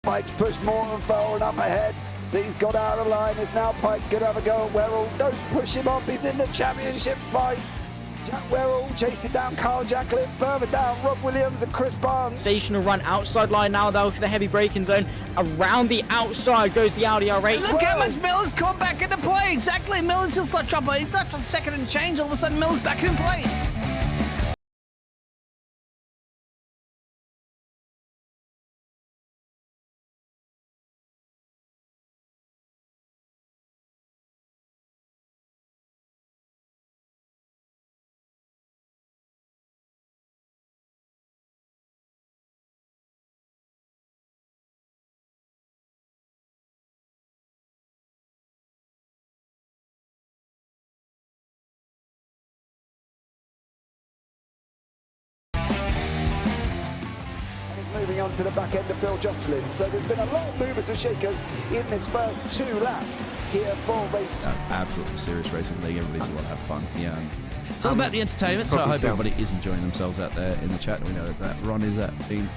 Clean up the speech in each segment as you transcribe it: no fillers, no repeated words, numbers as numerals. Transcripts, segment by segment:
Pike's pushed more and forward up ahead. He's got out of line. Is now Pike going to have a go at Werrell? Don't push him off. He's in the championship fight. Jack Werrell chasing down Carl Jacklin. Further down, Rob Williams and Chris Barnes. Sensational run outside line now though for the heavy braking zone. Around the outside goes the Audi R8. Look how much Miller's come back into play. Exactly. Miller's still such trouble. He's left on second and change. All of a sudden, Miller's back in play. Moving on to the back end of Phil Jocelyn. So there's been a lot of movers and shakers in this first 2 laps here for race. Absolutely serious racing league. Everybody's allowed to have fun. Yeah. It's all about the entertainment, so I hope everybody is enjoying themselves out there in the chat. We know that Ron is been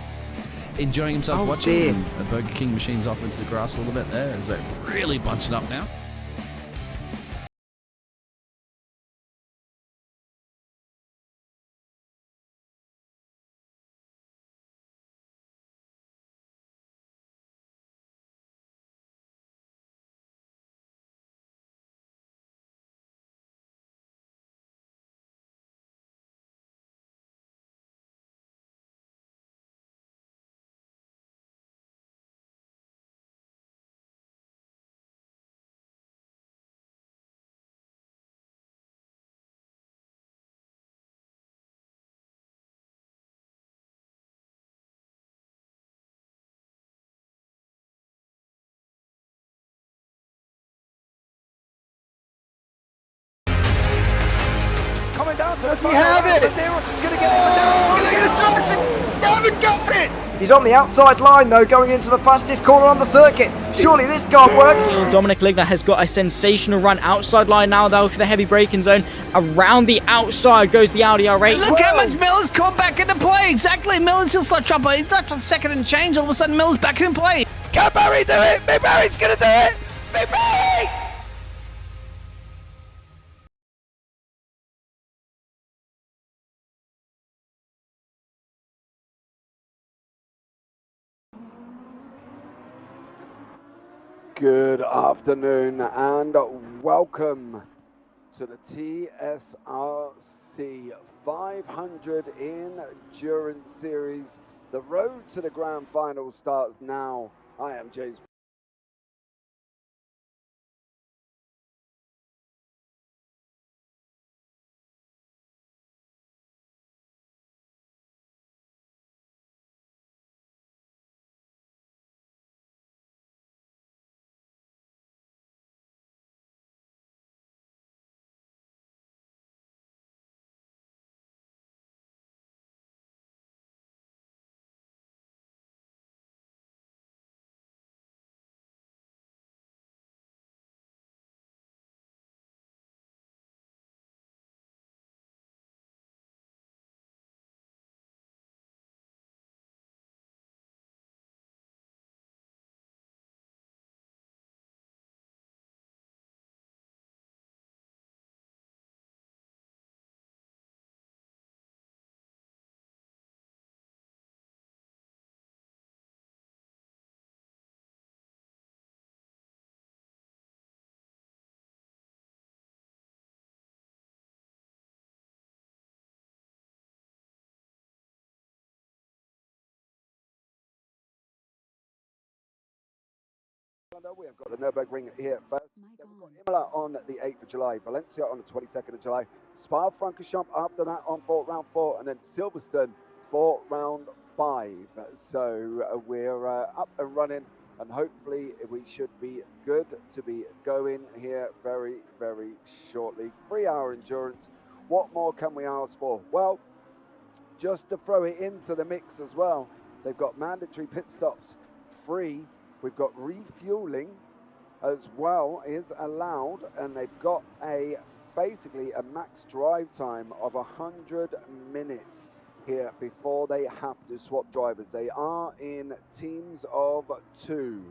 enjoying himself watching the Burger King machines off into the grass a little bit there as they're really bunching up now. Does he have it? Medeiros is going to get it. Medeiros haven't got it! He's on the outside line though, going into the fastest corner on the circuit. Surely this can't work. Dominic Ligner has got a sensational run outside line now though for the heavy braking zone. Around the outside goes the Audi R8. Look how much Miller's come back into play. Exactly. Miller's still such trouble. He's left on second and change. All of a sudden, Miller's back in play. Can Barry do it? Big Barry's going to do it. Big Barry! Good afternoon and welcome to the TSRC 500 Endurance Series. The road to the Grand Final starts now. I am James. We have got the Nürburgring here first. Then we've got Imola on the 8th of July, Valencia on the 22nd of July, Spa-Francorchamps after that on round 4, and then Silverstone for round 5. So we're up and running, and hopefully we should be good to be going here very, very shortly. 3-hour endurance. What more can we ask for? Well, just to throw it into the mix as well, they've got mandatory pit stops free. We've got refueling as well is allowed, and they've got basically a max drive time of 100 minutes here before they have to swap drivers. They are in teams of 2.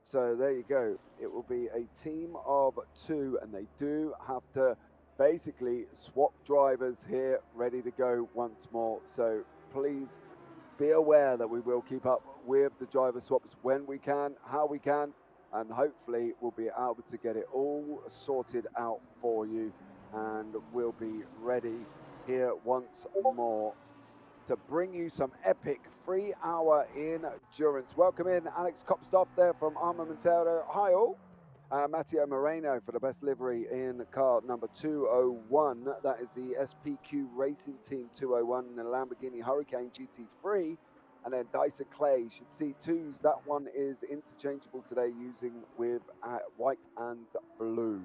So there you go. It will be a team of 2, and they do have to basically swap drivers here, ready to go once more. So please be aware that we will keep up with the driver swaps when we can, how we can, and hopefully we'll be able to get it all sorted out for you, and we'll be ready here once more to bring you some epic 3-hour endurance. Welcome in Alex Kopstoff there from Armamentero. Hi all. Matteo Moreno for the best livery in car number 201. That is the SPQ Racing Team 201 in the Lamborghini Hurricane GT3. And then Dyson Clay, you should see 2s. That one is interchangeable today using with white and blue.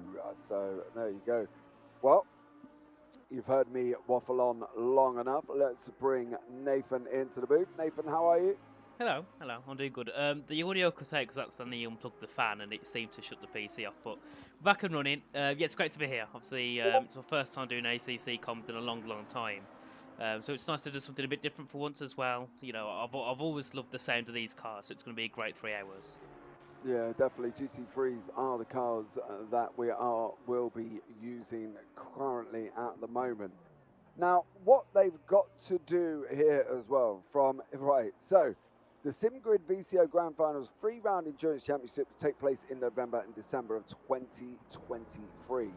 So there you go. Well, you've heard me waffle on long enough. Let's bring Nathan into the booth. Nathan, how are you? Hello, I'm doing good. The audio cut out because that's then he unplugged the fan and it seemed to shut the PC off, but back and running. Yeah, it's great to be here. Obviously, it's my first time doing ACC comms in a long time. So it's nice to do something a bit different for once as well. You know, I've always loved the sound of these cars, so it's going to be a great 3 hours. Yeah, definitely. GT3s are the cars that will be using currently at the moment. Now, what they've got to do here as well so the SimGrid VCO Grand Finals 3-round Endurance Championship will take place in November and December of 2023.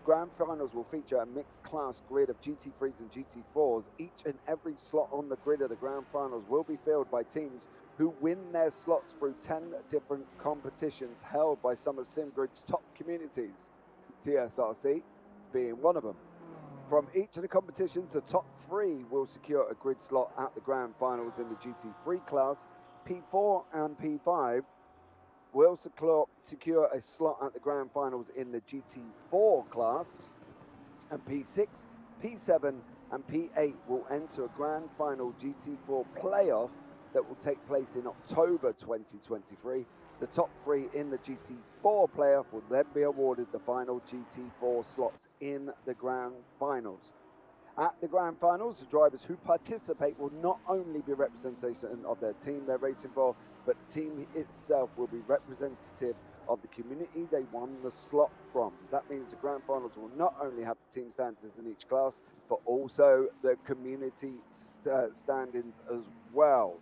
Grand Finals will feature a mixed class grid of GT3s and GT4s. Each and every slot on the grid of the Grand Finals will be filled by teams who win their slots through 10 different competitions held by some of SimGrid's top communities, TSRC being one of them. From each of the competitions, the top 3 will secure a grid slot at the Grand Finals in the GT3 class. P4 and P5 will secure a slot at the Grand Finals in the GT4 class. And P6, P7 and P8 will enter a Grand Final GT4 playoff that will take place in October 2023. The top 3 in the GT4 playoff will then be awarded the final GT4 slots in the Grand Finals. At the Grand Finals, the drivers who participate will not only be representation of their team they're racing for, but the team itself will be representative of the community they won the slot from. That means the Grand Finals will not only have the team standings in each class, but also the community standings as well.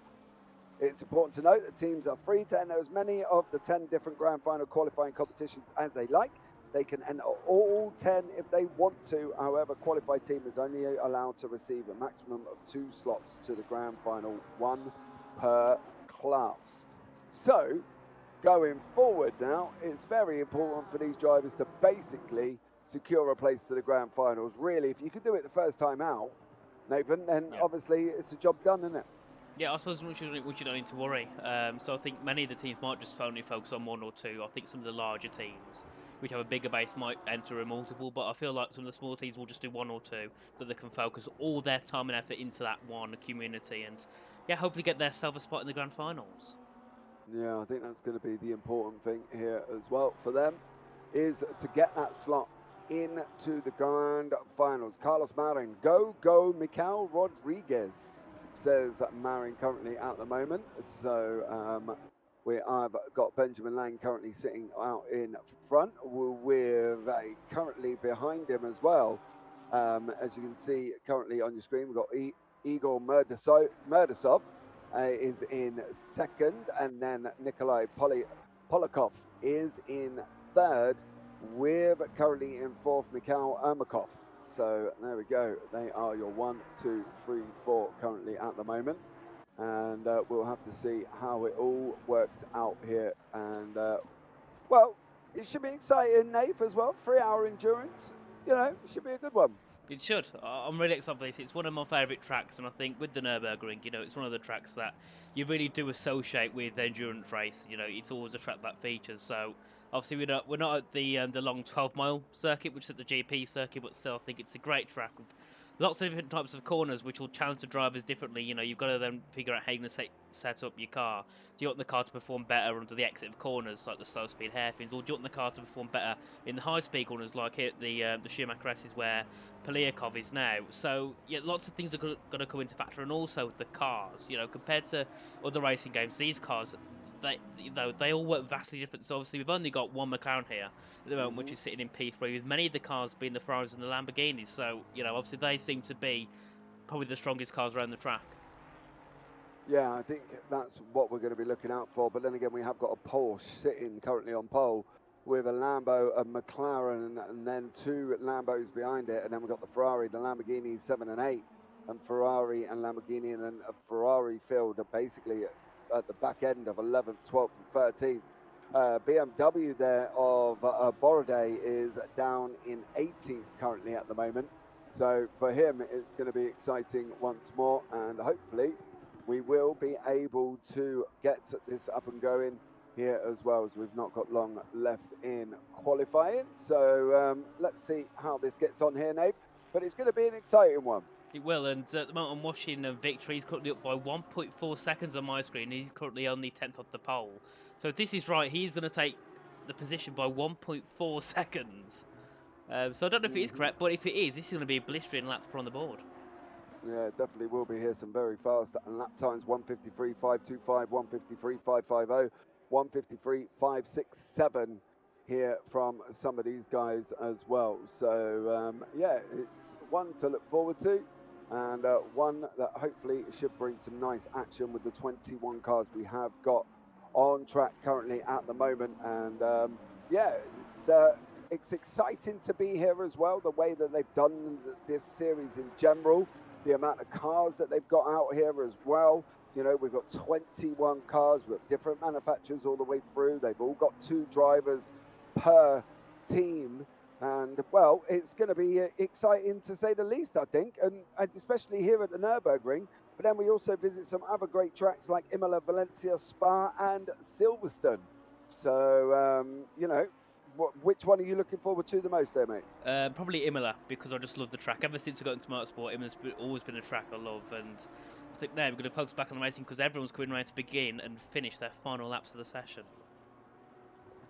It's important to note that teams are free to enter as many of the 10 different Grand Final qualifying competitions as they like. They can enter all 10 if they want to. However, qualified team is only allowed to receive a maximum of 2 slots to the Grand Final, 1 per class. So, going forward now, it's very important for these drivers to basically secure a place to the Grand Finals. Really, if you can do it the first time out, Nathan, then obviously it's a job done, isn't it? Yeah, I suppose we should not need to worry. So I think many of the teams might just only focus on 1 or 2. I think some of the larger teams, which have a bigger base, might enter a multiple, but I feel like some of the smaller teams will just do 1 or 2 so they can focus all their time and effort into that one community and, yeah, hopefully get their silver spot in the Grand Finals. Yeah, I think that's going to be the important thing here as well for them, is to get that slot into the Grand Finals. Carlos Marin, go Mikel Rodriguez, says Marin currently at the moment. So we have got Benjamin Lang currently sitting out in front with currently behind him as well. As you can see currently on your screen, we've got Igor Murdasov is in second, and then Nikolai Polakov is in third, with currently in fourth Mikhail Ermakov. So there we go. They are your 1, 2, 3, 4 currently at the moment. And we'll have to see how it all works out here. And, well, it should be exciting, Nate, as well. 3-hour endurance. You know, it should be a good one. It should. I'm really excited for this. It's one of my favourite tracks, and I think with the Nürburgring, you know, it's one of the tracks that you really do associate with the endurance race. You know, it's always a track that features. So obviously we're not at the long 12-mile circuit, which is at the GP circuit, but still I think it's a great track with lots of different types of corners which will challenge the drivers differently. You know, you've got to then figure out how you're going to set up your car. Do you want the car to perform better under the exit of corners, like the slow speed hairpins, or do you want the car to perform better in the high speed corners, like here the Schumacher S is where Poliakov is now? So yeah, lots of things are going to come into factor, and also the cars. You know, compared to other racing games, these cars, they all work vastly different. So obviously we've only got one McLaren here at the moment, which is sitting in P3, with many of the cars being the Ferraris and the Lamborghinis. So, you know, obviously they seem to be probably the strongest cars around the track. Yeah, I think that's what we're going to be looking out for. But then again, we have got a Porsche sitting currently on pole with a Lambo, a McLaren, and then two Lambos behind it. And then we've got the Ferrari, the Lamborghini 7 and 8, and Ferrari and Lamborghini, and then a Ferrari field are basically at the back end of 11th, 12th and 13th. BMW there of Borrday is down in 18th currently at the moment. So for him, it's going to be exciting once more, and hopefully we will be able to get this up and going here as well, as we've not got long left in qualifying. So let's see how this gets on here, Nate. But it's going to be an exciting one. It will, and at the moment I'm watching Victory. He's currently up by 1.4 seconds on my screen. He's currently only 10th off the pole. So if this is right, he's going to take the position by 1.4 seconds. So I don't know if it is correct, but if it is, this is going to be a blistering lap to put on the board. Yeah, it definitely will be here. Some very fast lap times: 1:53.525, 1:53.550, 1:53.567 here from some of these guys as well. So yeah, it's one to look forward to, and one that hopefully should bring some nice action with the 21 cars we have got on track currently at the moment. And yeah, it's exciting to be here as well, the way that they've done this series in general, the amount of cars that they've got out here as well. You know, we've got 21 cars, we've got different manufacturers all the way through. They've all got 2 drivers per team, and well, it's going to be exciting to say the least, I think, and especially here at the Nürburgring. But then we also visit some other great tracks like Imola, Valencia, Spa and Silverstone. So you know, which one are you looking forward to the most there, mate? Probably Imola, because I just love the track. Ever since I got into motorsport, Imola's always been a track I love, and I think now we're going to focus back on the racing because everyone's coming around to begin and finish their final laps of the session.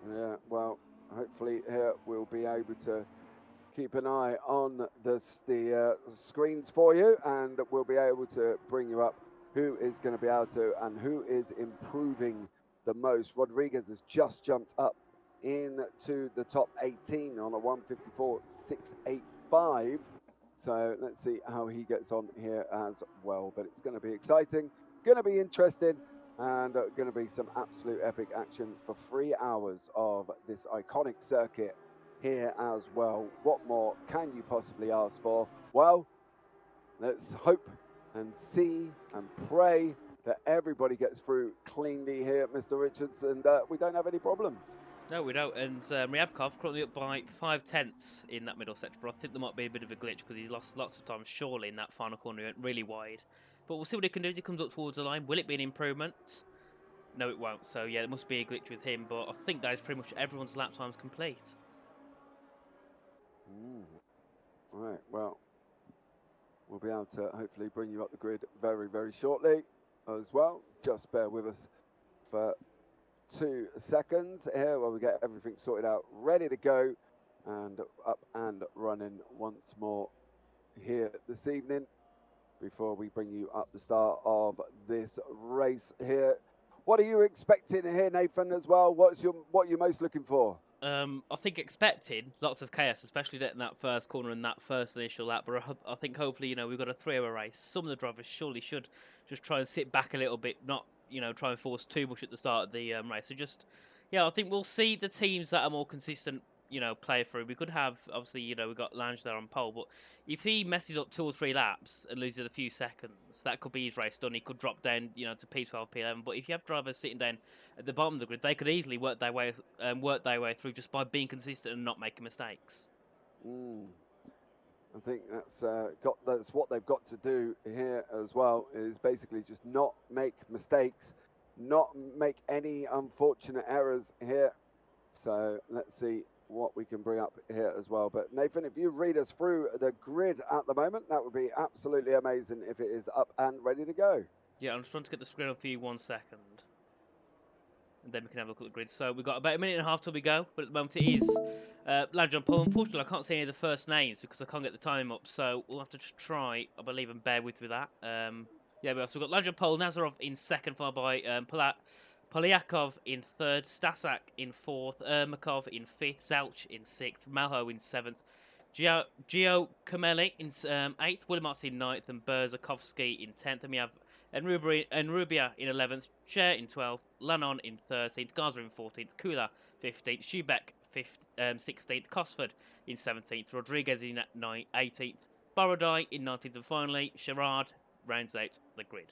Yeah, well, hopefully here we'll be able to keep an eye on the screens for you, and we'll be able to bring you up who is going to be able to and who is improving the most. Rodriguez has just jumped up into the top 18 on a 1:54.685. So let's see how he gets on here as well. But it's going to be exciting, going to be interesting, and going to be some absolute epic action for 3 hours of this iconic circuit here as well. What more can you possibly ask for? Well, let's hope and see and pray that everybody gets through cleanly here, Mr. Richards, and we don't have any problems. No, we don't. And Ryabkov currently up by 5/10 in that middle sector, but I think there might be a bit of a glitch because he's lost lots of time surely in that final corner. He went really wide. But we'll see what he can do as he comes up towards the line. Will it be an improvement? No, it won't. So, yeah, there must be a glitch with him, but I think that is pretty much everyone's lap times complete. Right, well, we'll be able to hopefully bring you up the grid very, very shortly as well. Just bear with us for 2 seconds here while we get everything sorted out, ready to go, and up and running once more here this evening before we bring you up the start of this race here. What are you expecting here, Nathan, as well? What are you most looking for? I think expecting lots of chaos, especially in that first corner and that first initial lap. But I think hopefully, you know, we've got a 3-hour race. Some of the drivers surely should just try and sit back a little bit, not, you know, try and force too much at the start of the race. So just, yeah, I think we'll see the teams that are more consistent, you know, play through. We could have, obviously, you know, we've got Lange there on pole, but if he messes up 2 or 3 laps and loses a few seconds, that could be his race done. He could drop down, you know, to P12, P11. But if you have drivers sitting down at the bottom of the grid, they could easily work their way through just by being consistent and not making mistakes. I think that's what they've got to do here as well, is basically just not make mistakes, not make any unfortunate errors here. So let's see what we can bring up here as well. But Nathan, if you read us through the grid at the moment, that would be absolutely amazing if it is up and ready to go. Yeah, I'm just trying to get the screen up for you 1 second. And then we can have a look at the grid. So we've got about 1.5 minutes till we go. But at the moment it is Landry on pole. Unfortunately, I can't see any of the first names because I can't get the time up. So we'll have to just try, I believe, and bear with that. Yeah, so we've got Landry on pole, Nazarov in second, followed by Polyakov in third, Stasak in fourth, Ermakov in fifth, Zelch in sixth, Malho in seventh, Gio Kameli in eighth, Williamart in ninth, and Berzakovsky in 10th. And we have Enrubia in 11th, Cher in 12th, Lannon in 13th, Gaza in 14th, Kula 15th, Schubeck 16th, Cosford in 17th, Rodriguez in 18th, Borodai in 19th, and finally Sherrard rounds out the grid.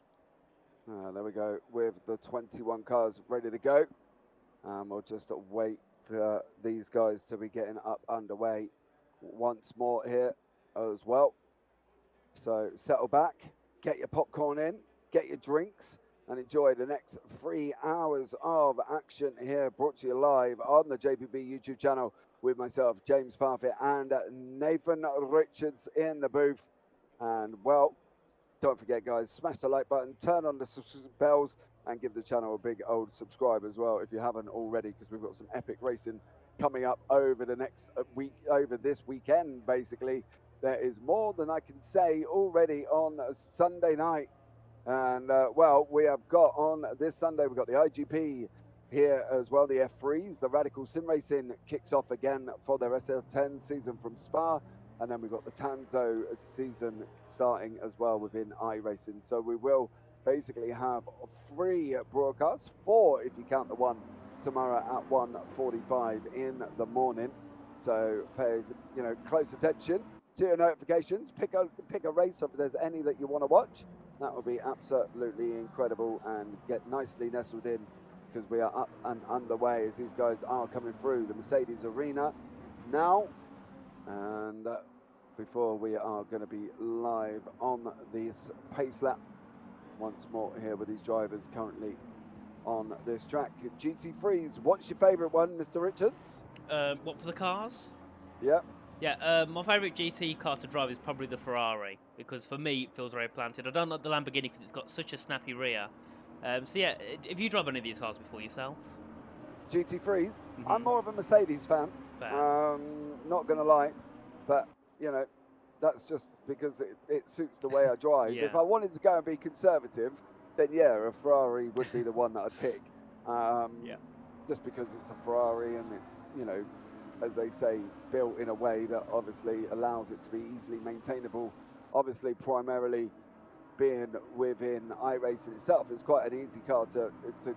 There we go with the 21 cars ready to go. We'll just wait for these guys to be getting up underway once more here as well. So settle back, get your popcorn in, get your drinks, and enjoy the next 3 hours of action here, brought to you live on the JPB YouTube channel with myself, James Parfitt, and Nathan Richards in the booth. And well, don't forget, guys, smash the like button, turn on the bells, and give the channel a big old subscribe as well if you haven't already, because we've got some epic racing coming up over the next week, over this weekend, basically. There is more than I can say already on a Sunday night. And, well, we have got on this Sunday, we've got the IGP here as well, the F3s. The Radical Sim Racing kicks off again for their SL10 season from Spa. And then we've got the Tanzo season starting as well within iRacing. So we will basically have 3 broadcasts, 4 if you count the one tomorrow at 1:45 in the morning. So pay, you know, close attention to your notifications. Pick a race if there's any that you want to watch. That would be absolutely incredible, and get nicely nestled in because we are up and underway as these guys are coming through the Mercedes arena now. And before we are going to be live on this pace lap once more here with these drivers currently on this track. GT3s, what's your favourite one, Mr. Richards? What for the cars? Yeah. Yeah, my favourite GT car to drive is probably the Ferrari, because for me it feels very planted. I don't like the Lamborghini because it's got such a snappy rear. So yeah, have you driven any of these cars before yourself? GT3s? I'm more of a Mercedes fan. Not going to lie, but, you know, that's just because it suits the way I drive. Yeah. If I wanted to go and be conservative, then yeah, a Ferrari would be the one that I'd pick. Yeah. Just because it's a Ferrari and it's, you know, as they say, built in a way that obviously allows it to be easily maintainable. Obviously, primarily being within iRacing itself, it's quite an easy car to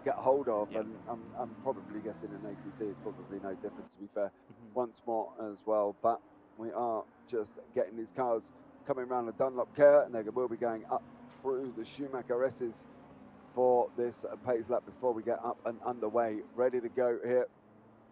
get hold of, and I'm probably guessing in ACC it's probably no different, to be fair, once more as well. But we are just getting these cars coming around the Dunlop Care, and they will be going up through the Schumacher S's for this pace lap before we get up and underway, ready to go here.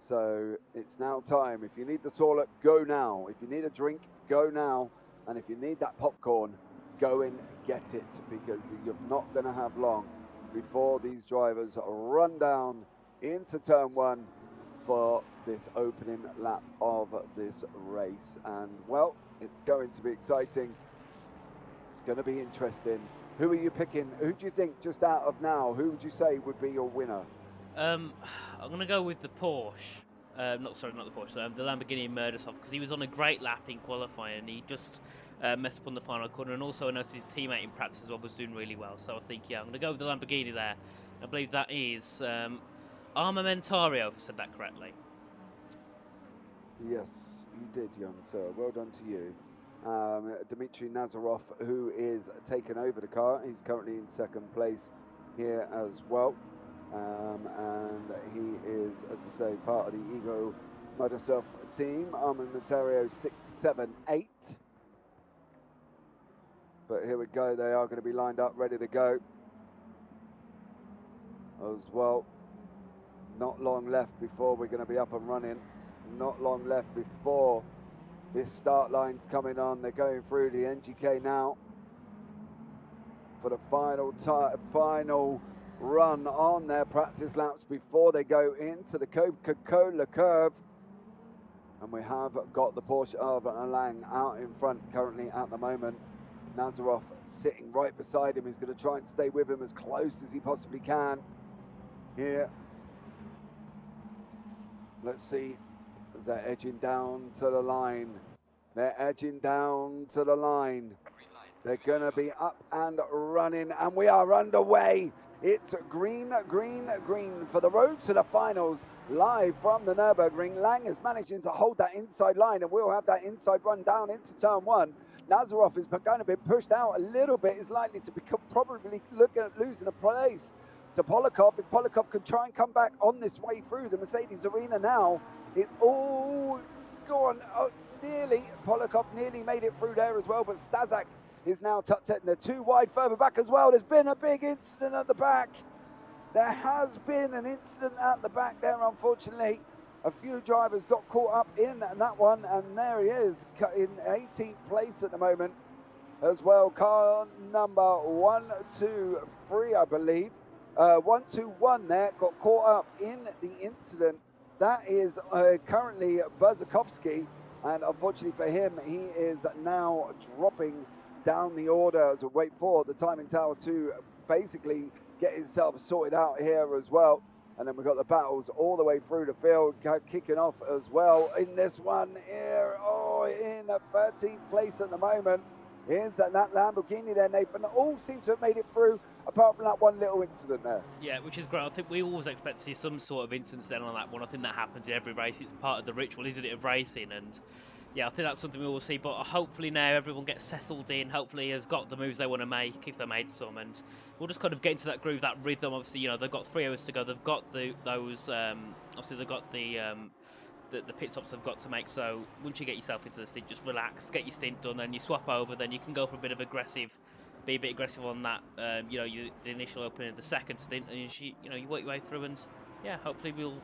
So it's now time. If you need the toilet, go now. If you need a drink, go now. And if you need that popcorn, go and get it, because you're not going to have long before these drivers run down into turn 1 for this opening lap of this race. And well, it's going to be exciting. It's going to be interesting. Who are you picking? Who do you think, just out of now, who would you say would be your winner? I'm going to go with the Porsche. Not the Porsche, the Lamborghini Murdersoft, because he was on a great lap in qualifying and he just messed up on the final corner. And also I noticed his teammate in practice as well was doing really well. So I think, yeah, I'm going to go with the Lamborghini there. I believe that is Armamentario, if I said that correctly. Yes, you did, young sir. Well done to you. Dmitry Nazarov, who is taking over the car. He's currently in second place here as well. And he is, as I say, part of the Ego Motorsoft team. Armamentario 6, 7, 8. But here we go. They are going to be lined up, ready to go as well. Not long left before we're going to be up and running. Not long left before this start line's coming on. They're going through the NGK now for the final run on their practice laps before they go into the Coca-Cola curve. And we have got the Porsche of Lang out in front currently at the moment. Nazarov sitting right beside him. He's going to try and stay with him as close as he possibly can here. Let's see, as they're edging down to the line. They're edging down to the line. They're going to be up and running, and we are underway. It's green, green, green for the road to the finals, live from the Nürburgring. Lang is managing to hold that inside line, and we'll have that inside run down into turn one. Nazarov is going to be pushed out a little bit, is likely to become probably looking at losing a place to Polakov. If Polakov can try and come back on this way through the Mercedes arena now, it's all gone. Oh, nearly, Polakov nearly made it through there as well, but Stazak is now tucked in. They're too wide further back as well. There's been a big incident at the back. There has been an incident at the back there, unfortunately. A few drivers got caught up in that one, and there he is in 18th place at the moment as well. Car number 123, I believe. 121 there, got caught up in the incident. That is currently Berzakovsky, and unfortunately for him, he is now dropping down the order as a wait for the timing tower to basically get himself sorted out here as well. And then we've got the battles all the way through the field, kicking off as well in this one here. Oh, in 13th place at the moment is that Lamborghini there, Nathan. All seem to have made it through, apart from that one little incident there. Yeah, which is great. I think we always expect to see some sort of incident then on that one. I think that happens in every race. It's part of the ritual, isn't it, of racing? And yeah, I think that's something we will see. But hopefully now everyone gets settled in. Hopefully has got the moves they want to make, if they made some. And we'll just kind of get into that groove, that rhythm. Obviously, you know, they've got 3 hours to go. They've got obviously they've got the pit stops they've got to make. So once you get yourself into the stint, just relax, get your stint done, then you swap over. Then you can go for a bit of be a bit aggressive on that. You know, the initial opening of the second stint, and you work your way through. And yeah, hopefully we'll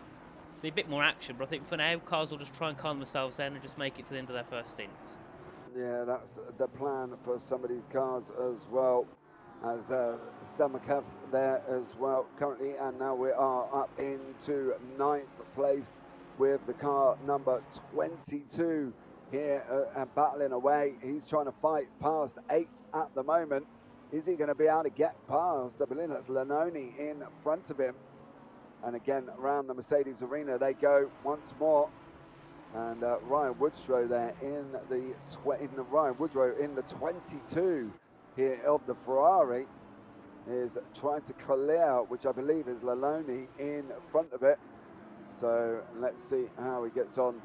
see a bit more action. But I think for now, cars will just try and calm themselves down and just make it to the end of their first stint. Yeah, that's the plan for some of these cars as well. As Stamakev there as well currently, and now we are up into 9th place with the car number 22 here and battling away. He's trying to fight past 8th at the moment. Is he going to be able to get past? I believe that's Lanoni in front of him. And again, around the Mercedes arena they go once more. And Ryan Woodrow there in the 22 here of the Ferrari is trying to clear, which I believe is Laloni in front of it. So let's see how he gets on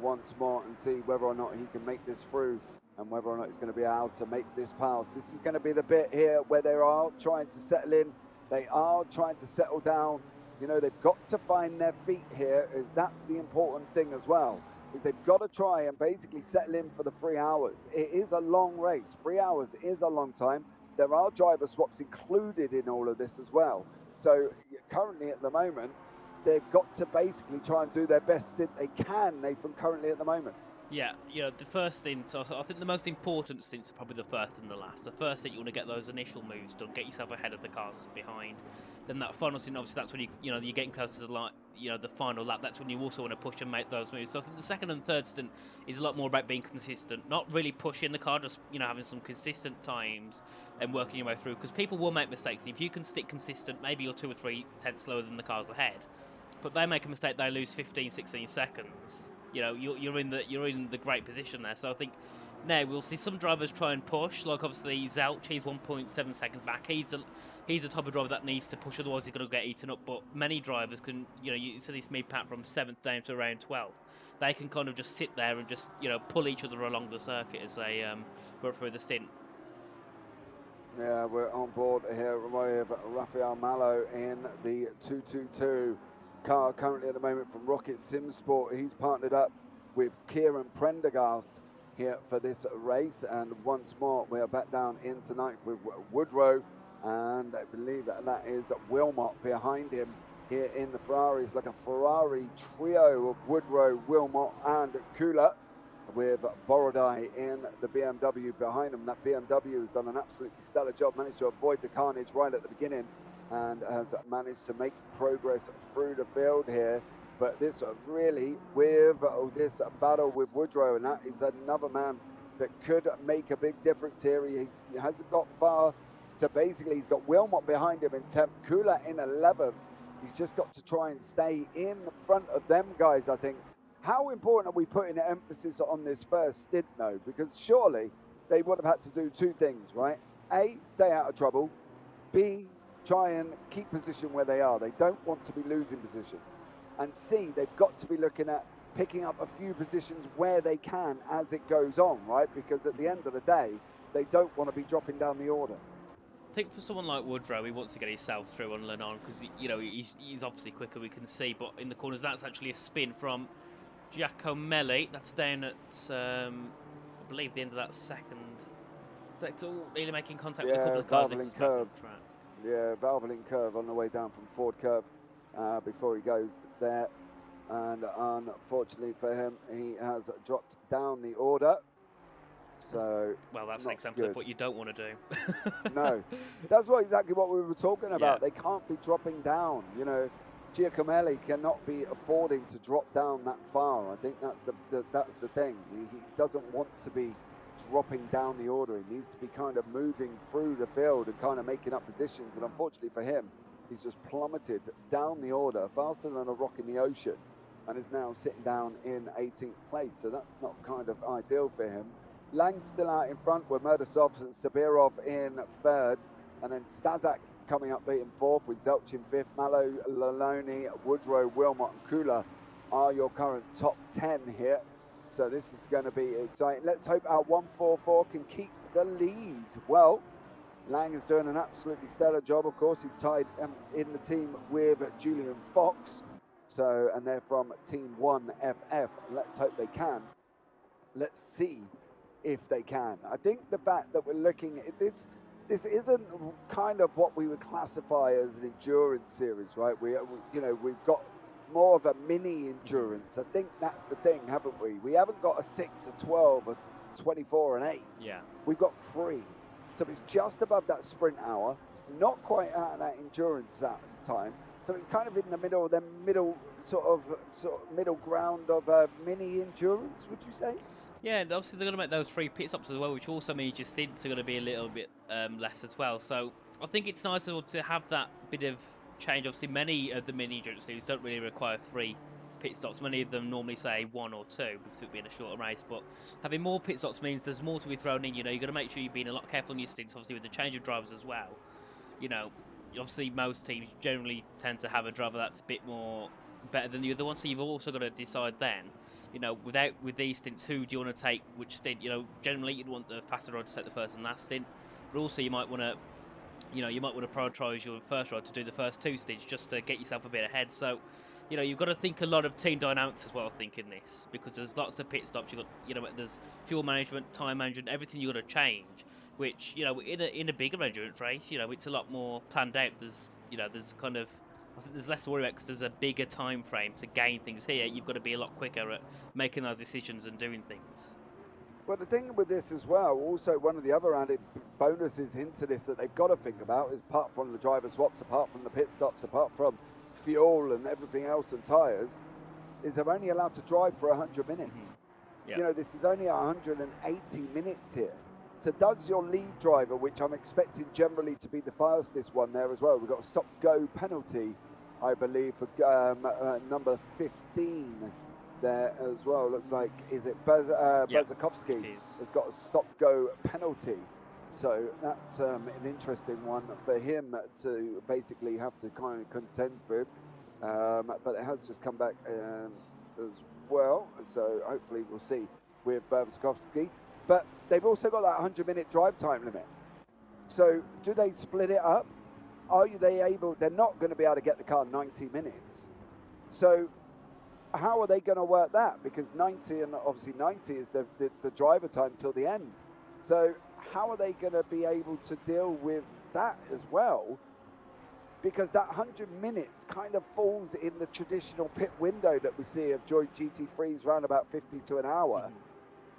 once more and see whether or not he can make this through and whether or not he's going to be able to make this pass. This is going to be the bit here where they are trying to settle in. They are trying to settle down. You know, they've got to find their feet here. That's the important thing as well, is they've got to try and basically settle in for the 3 hours. It is a long race. 3 hours is a long time. There are driver swaps included in all of this as well. So currently at the moment, they've got to basically try and do their best stint they can, Nathan, currently at the moment. Yeah, you know, the first stint, I think the most important stints are probably the first and the last. The first stint, you want to get those initial moves done, get yourself ahead of the cars behind. Then that final stint, obviously, that's when you're getting closer to the final lap. That's when you also want to push and make those moves. So I think the second and third stint is a lot more about being consistent, not really pushing the car, just having some consistent times and working your way through. Because people will make mistakes. If you can stick consistent, maybe you're 2 or 3 tenths slower than the cars ahead. But they make a mistake, they lose 15, 16 seconds. You know, you're in the great position there. So I think now we'll see some drivers try and push. Like obviously Zelch, he's 1.7 seconds back. He's a type of driver that needs to push, otherwise he's going to get eaten up. But many drivers can, you see this mid pack from 7th down to around 12th. They can kind of just sit there and just pull each other along the circuit as they go through the stint. Yeah, we're on board here with Rafael Malo in the 222. Car currently at the moment from Rocket Sim Sport. He's partnered up with Kieran Prendergast here for this race, and once more we are back down in tonight with Woodrow, and I believe that is Wilmot behind him here in the Ferrari. It's like a Ferrari trio of Woodrow, Wilmot and Kula, with Borodai in the BMW behind him. That BMW has done an absolutely stellar job, managed to avoid the carnage right at the beginning and has managed to make progress through the field here. But this really, with this battle with Woodrow, and that is another man that could make a big difference here. He hasn't got far to basically, he's got Wilmot behind him in 10th, Kula in 11th. He's just got to try and stay in front of them guys, I think. How important are we putting emphasis on this first stint, though? Because surely they would have had to do two things, right? A, stay out of trouble. B, try and keep position where they are. They don't want to be losing positions. And C, they've got to be looking at picking up a few positions where they can as it goes on, right? Because at the end of the day, they don't want to be dropping down the order. I think for someone like Woodrow, he wants to get himself through on Lennon because, you know, he's obviously quicker, we can see. But in the corners, that's actually a spin from Giacomelli. That's down at, I believe, the end of that second sector. Really making contact with a couple of cars. Valvoline curve. Yeah, Valvoline curve on the way down from Ford curve before he goes there. And unfortunately for him, he has dropped down the order. So well, that's an example of what you don't want to do. No, that's exactly what we were talking about. Yeah. They can't be dropping down. You know, Giacomelli cannot be affording to drop down that far. I think that's the thing. He doesn't want to be dropping down the order. He needs to be kind of moving through the field and kind of making up positions. And unfortunately for him, he's just plummeted down the order faster than a rock in the ocean, and is now sitting down in 18th place. So that's not kind of ideal for him. Lang's still out in front with Murdasov and Sabirov in 3rd, and then Stazak coming up beating 4th with Zelch in 5th. Malo, Laloni, Woodrow, Wilmot and Kula are your current top 10 here. So this is going to be exciting. Let's hope our 144 can keep the lead. Well, Lang is doing an absolutely stellar job. Of course, he's tied in the team with Julian Fox. So, and they're from Team 1FF. Let's hope they can. Let's see if they can. I think the fact that we're looking at this isn't kind of what we would classify as an endurance series, right? We've got more of a mini endurance. I think that's the thing, haven't we? We haven't got a 6, a 12, a 24, and 8. Yeah. We've got 3. So it's just above that sprint hour. It's not quite out of that endurance at the time. So it's kind of in the middle, sort of middle ground of a mini endurance, would you say? Yeah, and obviously they're going to make those 3 pit stops as well, which also means your stints are going to be a little bit less as well. So I think it's nice to have that bit of change. Obviously, many of the mini endurance series don't really require 3 pit stops. Many of them normally say 1 or 2 because it would be in a shorter race. But having more pit stops means there's more to be thrown in. You know, you've got to make sure you're being a lot careful on your stints, obviously with the change of drivers as well. You know, obviously most teams generally tend to have a driver that's a bit more better than the other one. So you've also got to decide then, you know, with these stints, who do you want to take which stint? You know, generally you'd want the faster rod to take the first and last stint, but also you might want to, you know, prioritise your first rod to do the first 2 stints just to get yourself a bit ahead. So, you know, you've got to think a lot of team dynamics as well, thinking this, because there's lots of pit stops. You've got, you know, there's fuel management, time management, everything you've got to change. Which, you know, in a bigger endurance race, you know, it's a lot more planned out. There's, you know, there's kind of, I think there's less to worry about because there's a bigger time frame to gain things. Here, you've got to be a lot quicker at making those decisions and doing things. Well, the thing with this as well, also one of the other added bonuses into this that they've got to think about is, apart from the driver swaps, apart from the pit stops, apart from fuel and everything else and tyres, is they're only allowed to drive for 100 minutes. Mm-hmm. Yep. You know, this is only 180 minutes here. So does your lead driver, which I'm expecting generally to be the fastest one there as well, we've got a stop-go penalty, I believe, for number 15 there as well. Looks like, is it Berzakovsky has got a stop-go penalty. So that's an interesting one for him to basically have to kind of contend with. But it has just come back as well. So hopefully we'll see with Berzakovsky. But they've also got that 100-minute drive time limit. So do they split it up? Are they able? They're not going to be able to get the car 90 minutes. So how are they going to work that? Because 90, and obviously 90 is the driver time till the end. So how are they going to be able to deal with that as well? Because that 100 minutes kind of falls in the traditional pit window that we see of Joy GT3s around about 50 to an hour.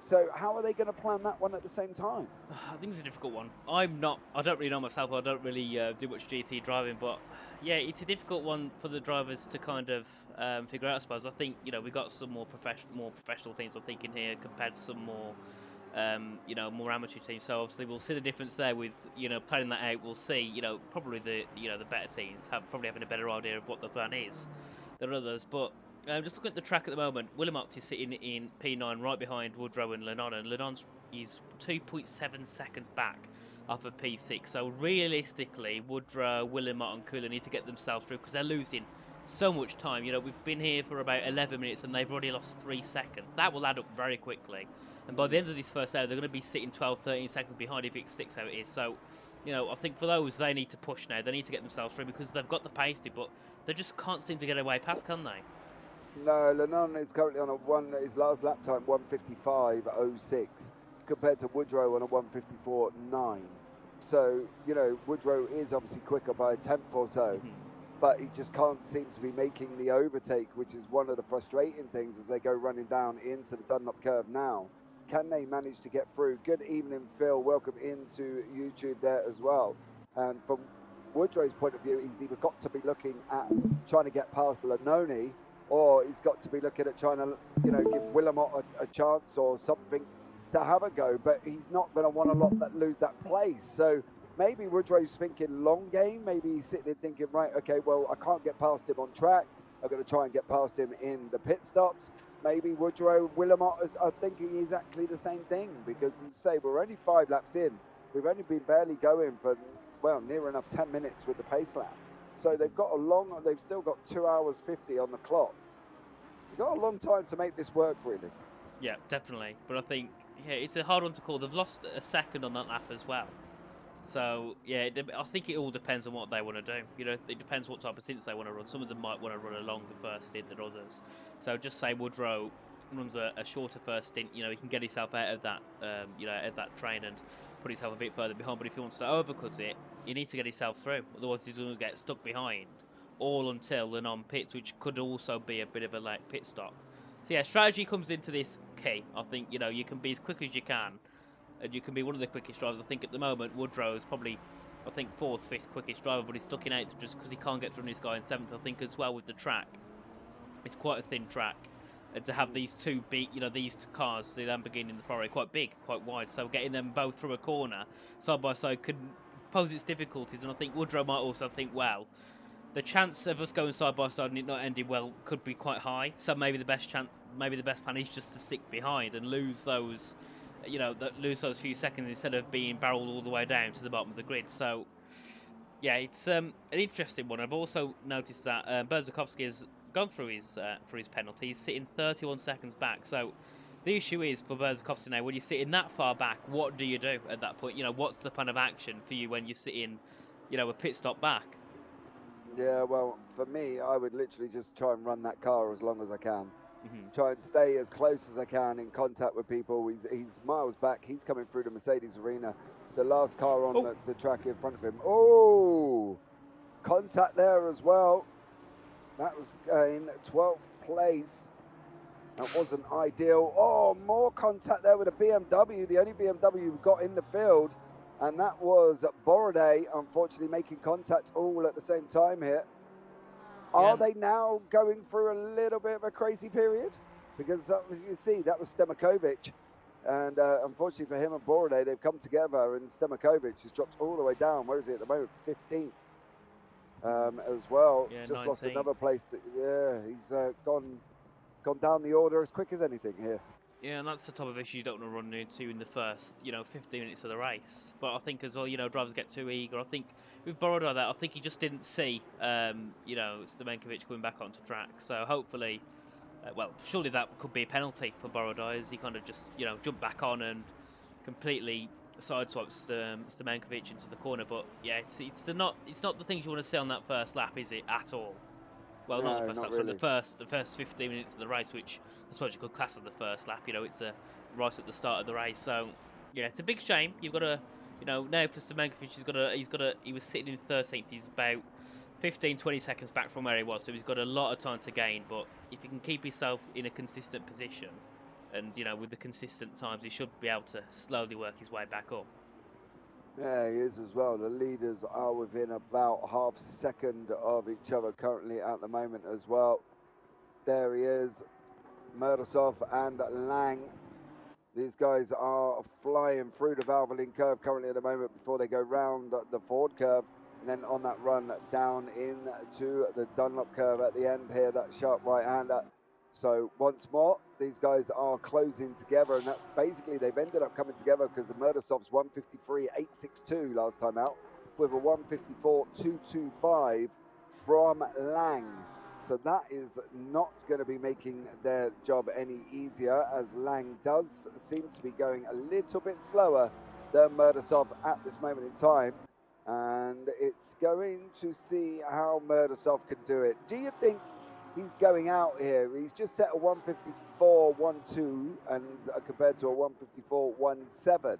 So how are they going to plan that one at the same time? I think it's a difficult one. I don't really know myself. I don't really do much GT driving, but yeah, it's a difficult one for the drivers to kind of figure out. I suppose. I think we got some more professional teams. I'm thinking here compared to some more more amateur teams. So obviously we'll see the difference there with planning that out. We'll see probably the better teams probably having a better idea of what the plan is than others, but. Just looking at the track at the moment, Willemot is sitting in P9 right behind Woodrow and Lennon, and Lennon's is 2.7 seconds back off of P6. So realistically, Woodrow, Willemot and Kula need to get themselves through because they're losing so much time. We've been here for about 11 minutes and they've already lost 3 seconds. That will add up very quickly. And by the end of this first hour, they're going to be sitting 12, 13 seconds behind if it sticks how it is. So, I think for those, they need to push now. They need to get themselves through because they've got the pace to, but they just can't seem to get away past, can they? No, Lennon is currently on his last lap time 1:55.06 compared to Woodrow on a 1:54.9. So Woodrow is obviously quicker by a tenth or so, but he just can't seem to be making the overtake, which is one of the frustrating things as they go running down into the Dunlop curve now. Can they manage to get through? Good evening, Phil. Welcome into YouTube there as well. And from Woodrow's point of view, he's either got to be looking at trying to get past Lannone, or he's got to be looking at trying to, give Willemot a chance or something to have a go. But he's not going to want to lose that place. So maybe Woodrow's thinking long game. Maybe he's sitting there thinking, right, okay, well, I can't get past him on track. I'm going to try and get past him in the pit stops. Maybe Woodrow, Willemot are thinking exactly the same thing because, as I say, we're only 5 laps in. We've only been barely going for, well, near enough 10 minutes with the pace lap. So they've still got 2 hours 50 on the clock. They've got a long time to make this work, really. Yeah, definitely. But I think, it's a hard one to call. They've lost a second on that lap as well. So, yeah, I think it all depends on what they want to do. It depends what type of stints they want to run. Some of them might want to run a longer first stint than others. So just say Woodrow runs a shorter first stint, he can get himself out of that, out of that train and put himself a bit further behind. But if he wants to overcut it, he needs to get himself through. Otherwise, he's going to get stuck behind all until and on pits, which could also be a bit of a late pit stop. So, yeah, strategy comes into this key. I think, you can be as quick as you can. And you can be one of the quickest drivers. I think at the moment, Woodrow is probably, 4th, 5th quickest driver, but he's stuck in 8th just because he can't get through this guy in 7th. I think as well with the track, it's quite a thin track. And to have these two big, these two cars, the Lamborghini and the Ferrari, quite big, quite wide. So getting them both through a corner, side by side, could pose its difficulties. And I think Woodrow might also think, well, the chance of us going side by side and it not ending well could be quite high. So maybe the best plan is just to stick behind and lose those, lose those few seconds instead of being barreled all the way down to the bottom of the grid. So, yeah, it's an interesting one. I've also noticed that Berzakovsky has gone through his penalty. He's sitting 31 seconds back. So the issue is for Berzakovsky now, when you're sitting that far back, what do you do at that point? What's the plan of action for you when you're sitting, a pit stop back? Yeah, well, for me, I would literally just try and run that car as long as I can. Try and stay as close as I can in contact with people. He's miles back. He's coming through the Mercedes arena. The last car on the track in front of him. Oh, contact there as well. That was in 12th place. That wasn't ideal. Oh, more contact there with a BMW. The only BMW we've got in the field. And that was Borode, unfortunately, making contact all at the same time here. Are they now going through a little bit of a crazy period? Because you see, that was Stemakovic. And unfortunately for him and Borode, they've come together. And Stemakovic has dropped all the way down. Where is he at the moment? 15th as well. Yeah, just 19th. lost another place. He's gone down the order as quick as anything here. Yeah, and that's the type of issue you don't want to run into in the first, 15 minutes of the race. But I think as well, drivers get too eager. I think with Borode, I think he just didn't see, Stamenkovic coming back onto track. So hopefully, surely that could be a penalty for Borode as he kind of just, jumped back on and completely sideswiped Stamenkovic into the corner. But yeah, it's not the things you want to see on that first lap, is it, at all? Well, not the first lap, really. the first 15 minutes of the race, which I suppose you could class as the first lap. It's right at the start of the race. So, yeah, it's a big shame. You've got to, now for Stamenkovic, he was sitting in 13th. He's about 15, 20 seconds back from where he was. So he's got a lot of time to gain. But if he can keep himself in a consistent position, And, you know, with the consistent times, he should be able to slowly work his way back up. Yeah, he is as well. The leaders are within about half a second of each other currently at the moment as well. There he is, Murdasov and Lang. These guys are flying through the Valvoline curve currently at the moment before they go round the Ford curve. And then on that run down into the Dunlop curve at the end here, that sharp right-hander. So once more, these guys are closing together, and that's basically they've ended up coming together because of Murdasov's 153.862 last time out, with a 154.225 from Lang. So that is not going to be making their job any easier, as Lang does seem to be going a little bit slower than Murdasov at this moment in time. And it's going to see how Murdasov can do it. Do you think he's going out here? He's just set a 154.12 and compared to a 154.17.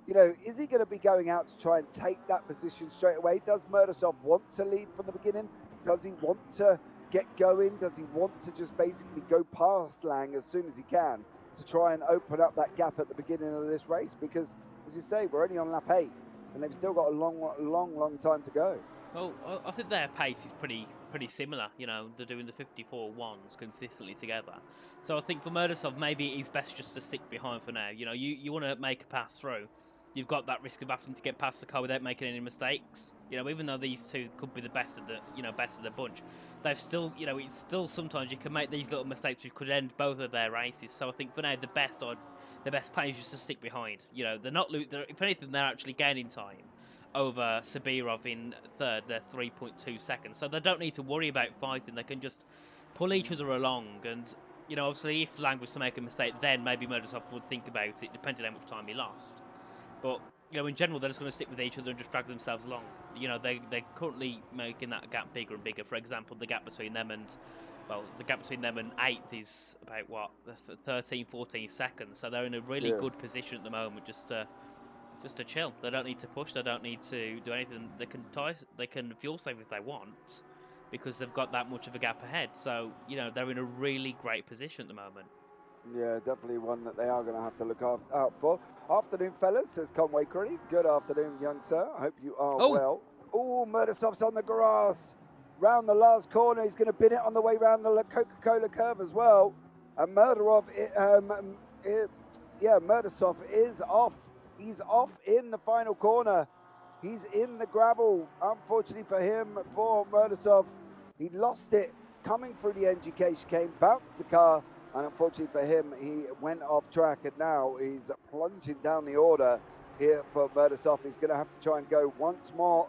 You know, is he going to be going out to try and take that position straight away? Does Murdasov want to lead from the beginning? Does he want to get going? Does he want to just basically go past Lang as soon as he can to try and open up that gap at the beginning of this race? Because, as you say, we're only on lap 8 and they've still got a long time to go. Well, I think their pace is pretty similar. You know, they're doing the 54.1s consistently together. So I think for Murdasov, maybe it's best just to stick behind for now. You know, you want to make a pass through. You've got that risk of having to get past the car without making any mistakes. You know, even though these two could be the best of the bunch, they've still, you know, it's still sometimes you can make these little mistakes which could end both of their races. So I think for now the best plan is just to stick behind. You know, if anything, they're actually gaining time over Sabirov in third. They're 3.2 seconds, so they don't need to worry about fighting. They can just pull each other along. And you know, obviously, if Lang was to make a mistake, then maybe Murdasov would think about it, depending on how much time he lost. But you know, in general, they're just going to stick with each other and just drag themselves along. You know, they're currently making that gap bigger and bigger. For example, the gap between them and 8th is about what, 13, 14 seconds. So they're in a really good position at the moment, just to chill. They don't need to push. They don't need to do anything. They can fuel save if they want, because they've got that much of a gap ahead. So you know, they're in a really great position at the moment. Yeah, definitely one that they are going to have to look out for. Afternoon, fellas, says Conway Curry. Good afternoon, young sir. I hope you are well. Oh, Murdasov's on the grass. Round the last corner. He's going to bin it on the way round the Coca-Cola curve as well. And Murdasov is off. He's off in the final corner. He's in the gravel. Unfortunately for him, for Murdasov, he lost it coming through the NGK chicane, bounced the car. And unfortunately for him, he went off track, and now he's plunging down the order here for Murdasov. He's going to have to try and go once more.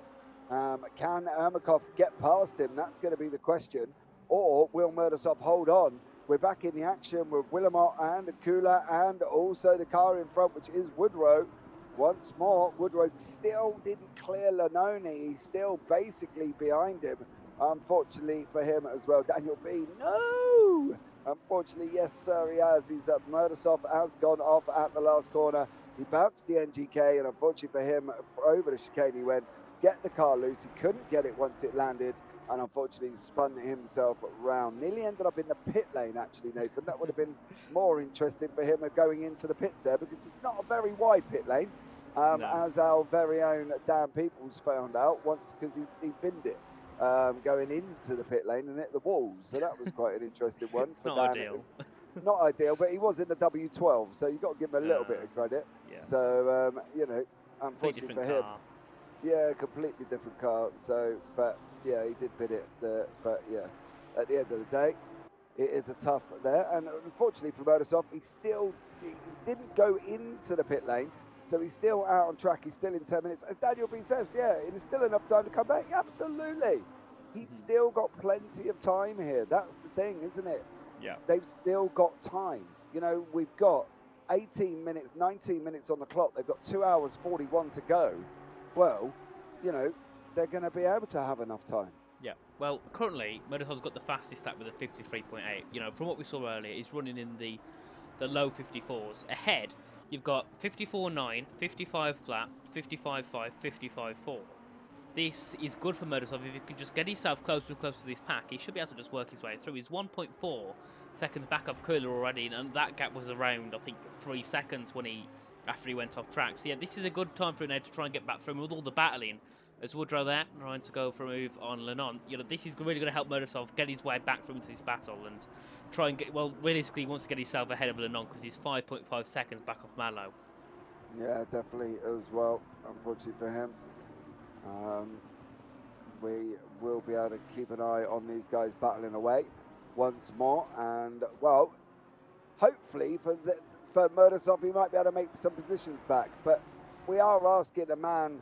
Can Ermakov get past him? That's going to be the question. Or will Murdasov hold on? We're back in the action with Willamot and Kula, and also the car in front, which is Woodrow. Once more, Woodrow still didn't clear Lanoni. He's still basically behind him. Unfortunately for him as well. Daniel B, no! Unfortunately, yes, sir, he has. Murdasov has gone off at the last corner. He bounced the NGK, and unfortunately for him, over the chicane he went. Get the car loose. He couldn't get it once it landed, and unfortunately spun himself round. Nearly ended up in the pit lane, actually, Nathan. That would have been more interesting for him going into the pits there, because it's not a very wide pit lane, as our very own Dan Peoples found out once, because he binned it. Going into the pit lane and hit the walls. So that was quite an interesting one. It's not ideal. Not ideal, but he was in the W12, so you've got to give him a little bit of credit. Yeah. So, you know, unfortunately for him. Yeah, completely different car. So, but yeah, he did bid it. But yeah, at the end of the day, it is a tough there. And unfortunately for Murdasov, he didn't go into the pit lane. So he's still out on track. He's still in 10 minutes. As Daniel B says, yeah, there's still enough time to come back. Yeah, absolutely. He's still got plenty of time here. That's the thing, isn't it? Yeah. They've still got time. You know, we've got 18 minutes, 19 minutes on the clock. They've got 2 hours 41 to go. Well, you know, they're going to be able to have enough time. Yeah. Well, currently, Murdasov's got the fastest lap with a 53.8. You know, from what we saw earlier, he's running in the low 54s. Ahead, you've got 54.9, 55 flat, 55.5, 55.4. this is good for Murdersoft. If he can just get himself closer and closer to this pack, he should be able to just work his way through. He's 1.4 seconds back off Cooler already, and that gap was around, I think, 3 seconds after he went off track. So yeah, this is a good time for him now to try and get back through with all the battling. As Woodrow there, trying to go for a move on Lennon. You know, this is really going to help Murdersoft get his way back through into this battle and try and get, well, realistically, he wants to get himself ahead of Lennon because he's 5.5 seconds back off Mallow. Yeah, definitely as well, unfortunately for him. We will be able to keep an eye on these guys battling away once more. And, well, hopefully for Murdersoft, he might be able to make some positions back. But we are asking a man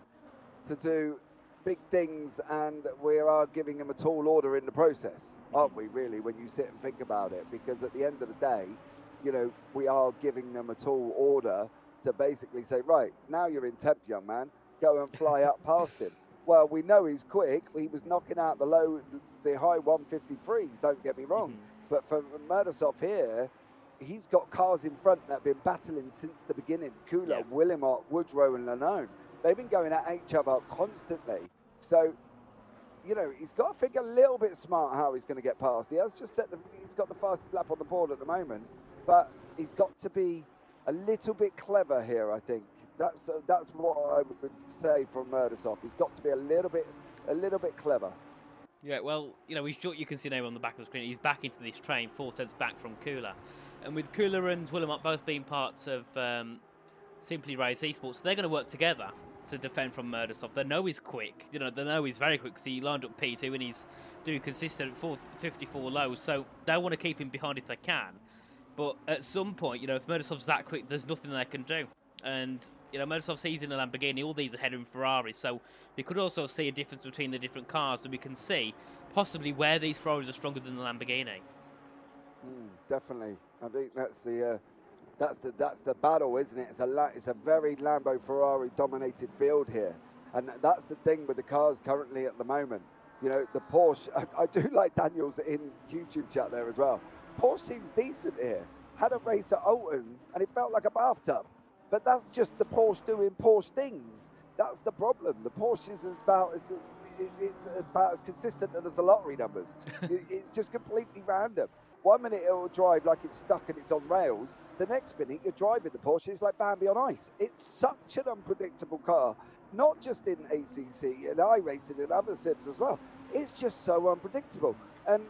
to do big things, and we are giving him a tall order in the process, aren't we, really, when you sit and think about it? Because at the end of the day, you know, we are giving them a tall order to basically say, right, now you're in 10th, young man, go and fly up past him. Well, we know he's quick. He was knocking out the high 153s, don't get me wrong. But for Murdersoft here, he's got cars in front that have been battling since the beginning. Kula, Willimot, Woodrow and Lanone. They've been going at each other constantly. So, you know, he's got to think a little bit smart how he's going to get past. He has just he's got the fastest lap on the board at the moment, but he's got to be a little bit clever here, I think. That's what I would say from Murdersoft. He's got to be a little bit clever. Yeah, well, you know, you can see now on the back of the screen, he's back into this train, 4 tenths back from Kula. And with Kula and Willimot both being parts of Simply Race Esports, they're going to work together to defend from Murdersoft. They know he's quick. You know, they know he's very quick because he lined up P2 and he's doing consistent 54 lows. So they want to keep him behind if they can. But at some point, you know, if Murdersoft's that quick, there's nothing they can do. And, you know, Murdersoft sees in a Lamborghini, all these are ahead in Ferraris. So we could also see a difference between the different cars, and we can see possibly where these Ferraris are stronger than the Lamborghini. Definitely. I think that's the battle, isn't it? It's a very Lambo Ferrari dominated field here, and that's the thing with the cars currently at the moment. You know, the Porsche. I do like Daniel's in YouTube chat there as well. Porsche seems decent here. Had a race at Alton, and it felt like a bathtub. But that's just the Porsche doing Porsche things. That's the problem. The Porsche is about as consistent as the lottery numbers. It's just completely random. 1 minute it will drive like it's stuck and it's on rails. The next minute you're driving the Porsche, it's like Bambi on ice. It's such an unpredictable car, not just in ACC and iRacing and other sims as well. It's just so unpredictable. And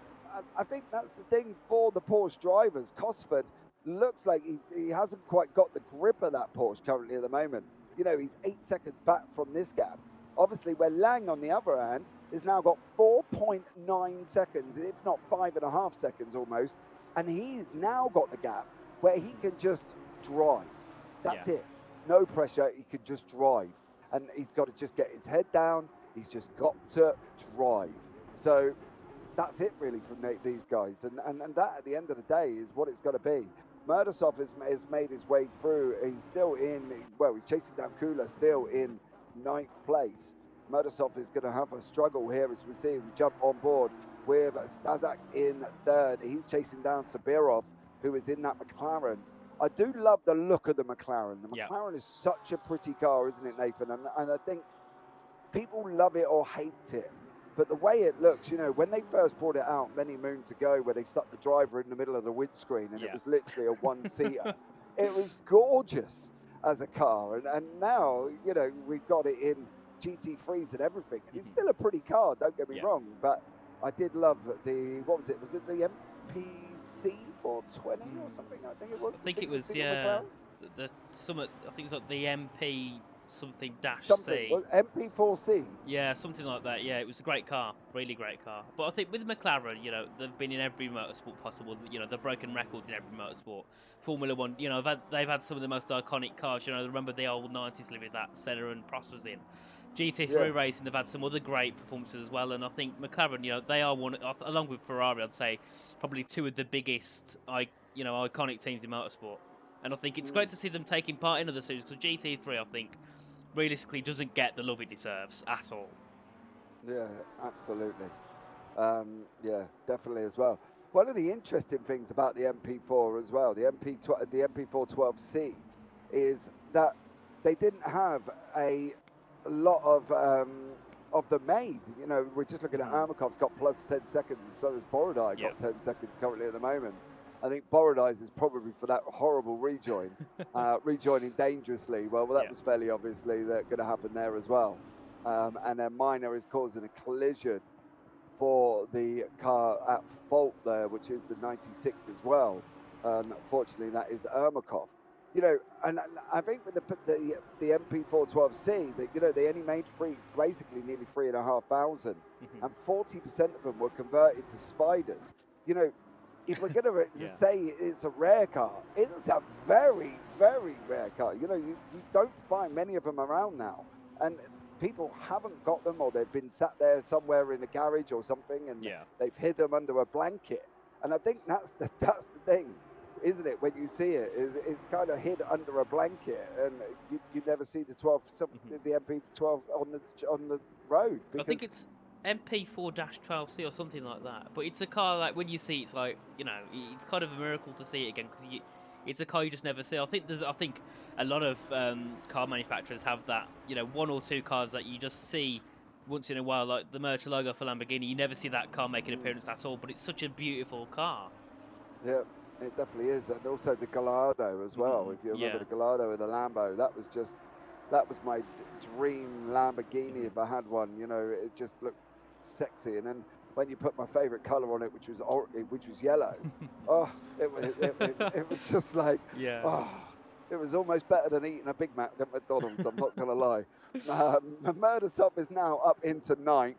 I think that's the thing for the Porsche drivers. Cosford looks like he hasn't quite got the grip of that Porsche currently at the moment. You know, he's 8 seconds back from this gap. Obviously, where Lang, on the other hand, has now got 4.9 seconds, if not 5.5 seconds almost, and he's now got the gap where he can just drive. That's it. No pressure, he can just drive. And he's got to just get his head down, he's just got to drive. So that's it really from these guys. And that, at the end of the day, is what it's got to be. Murdersoft has made his way through. He's still in, well, he's chasing down Kula, still in 9th place. Murdersoft is going to have a struggle here as we see. We jump on board with Stazak in 3rd. He's chasing down Sabirov, who is in that McLaren. I do love the look of the McLaren. The McLaren is such a pretty car, isn't it, Nathan? And I think people love it or hate it. But the way it looks, you know, when they first brought it out many moons ago, where they stuck the driver in the middle of the windscreen and it was literally a one-seater, it was gorgeous as a car. And now, you know, we've got it in GT3s and everything. And it's still a pretty car, don't get me wrong. But I did love the, what was it? Was it the MPC 420 or something? I think it was. I think it was, the Summit, I think it's like the MP something dash C. MP4C. Yeah, something like that. Yeah, it was a great car, really great car. But I think with McLaren, you know, they've been in every motorsport possible. You know, they've broken records in every motorsport. Formula One, you know, they've had some of the most iconic cars. You know, remember the old 90s living that Senna and Prost was in. GT3 racing, they've had some other great performances as well. And I think McLaren, you know, they are one, along with Ferrari, I'd say, probably two of the biggest, iconic teams in motorsport. And I think it's great to see them taking part in other series, because GT3, I think, realistically doesn't get the love it deserves at all. Yeah, absolutely. Yeah, definitely as well. One of the interesting things about the MP4 as well, the MP412C, is that they didn't have a lot of of them made. You know, we're just looking at Armakov's got plus 10 seconds, and so has Borodai got 10 seconds currently at the moment. I think Borodai's is probably for that horrible rejoin, rejoining dangerously. Well, that was fairly obviously going to happen there as well. And then Minor is causing a collision for the car at fault there, which is the 96 as well. Unfortunately, that is Armakov. You know, and I think with the MP412C, that, you know, they only made basically nearly 3,500, and 40% of them were converted to Spiders. You know, if we're going to say it's a rare car, it's a very, very rare car. You know, you don't find many of them around now, and people haven't got them, or they've been sat there somewhere in a garage or something, and they've hid them under a blanket. And I think that's the thing, isn't it? When you see it, it's kind of hid under a blanket, and you never see the 12, the MP12 on the road. I think it's MP4-12C or something like that. But it's a car like when you see, it's like, you know, it's kind of a miracle to see it again, because it's a car you just never see. I think a lot of car manufacturers have that. You know, one or two cars that you just see once in a while, like the Murcielago for Lamborghini. You never see that car make an appearance at all, but it's such a beautiful car. Yeah, it definitely is. And also the Gallardo as well. If you remember the Gallardo and the Lambo, that was my dream Lamborghini if I had one. You know, it just looked sexy. And then when you put my favorite color on it, which was yellow, oh, it was just like, oh, it was almost better than eating a Big Mac at McDonald's. I'm not gonna lie. Murdersop is now up into 9th.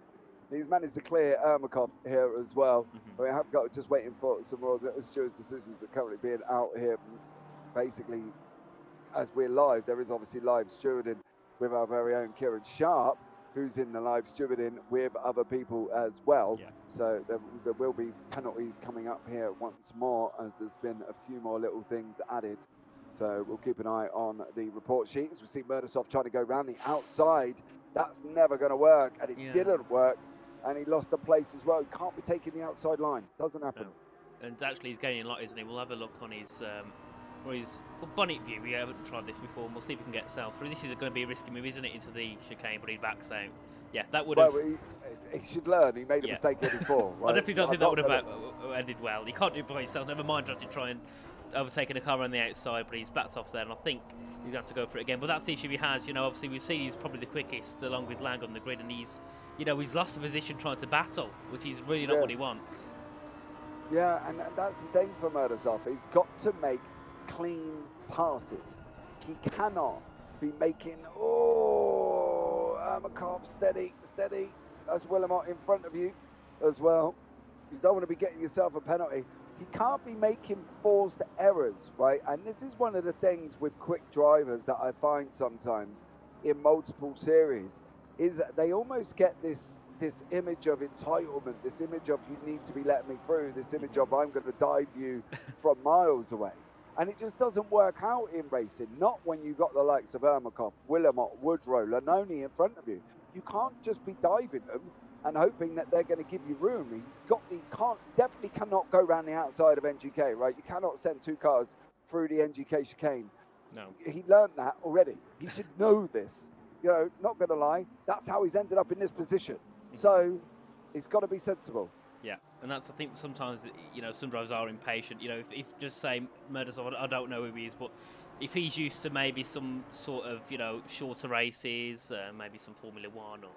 He's managed to clear Ermakov here as well. We have got just waiting for some more stewards' decisions that are currently being out here. Basically, as we're live, there is obviously live stewarding with our very own Kieran Sharp, who's in the live stewarding with other people as well. So there will be penalties coming up here once more, as there's been a few more little things added. So we'll keep an eye on the report sheets. We see Murdersov trying to go around the outside. That's never going to work, and it didn't work. And he lost a place as well. He can't be taking the outside line. Doesn't happen. No. And actually, he's gaining a lot, isn't he? We'll have a look on his bonnet view. We haven't tried this before, and we'll see if we can get Sal through. This is going to be a risky move, isn't it, into the chicane, but he backs out. Yeah, that would have... Well, he should learn. He made a mistake here before. Right? I definitely don't think that would have ended well. He can't do it by himself. Never mind trying to try and overtaking a car on the outside, but he's backed off there, and I think he's going to have to go for it again. But that's the issue he has. You know, obviously we've seen he's probably the quickest along with Lang on the grid, and he's lost the position trying to battle, which is really not what he wants. Yeah, and that's the thing for Murdersov. He's got to make clean passes. He cannot be making, Armakov, steady. That's Willamot in front of you as well. You don't want to be getting yourself a penalty. He can't be making forced errors, right? And this is one of the things with quick drivers that I find sometimes in multiple series, is that they almost get this image of entitlement, this image of you need to be letting me through, this image of I'm going to dive you from miles away. And it just doesn't work out in racing, not when you've got the likes of Ermakov, Willamot, Woodrow, Lanoni in front of you. You can't just be diving them and hoping that they're going to give you room. He definitely cannot go around the outside of NGK, right? You cannot send two cars through the NGK chicane. No. He learned that already. He should know this. You know, not going to lie, that's how he's ended up in this position. So he's got to be sensible. Yeah, and that's, I think, sometimes, some drivers are impatient. If just say Murdersov, I don't know who he is, but if he's used to maybe some sort of, shorter races, maybe some Formula One or,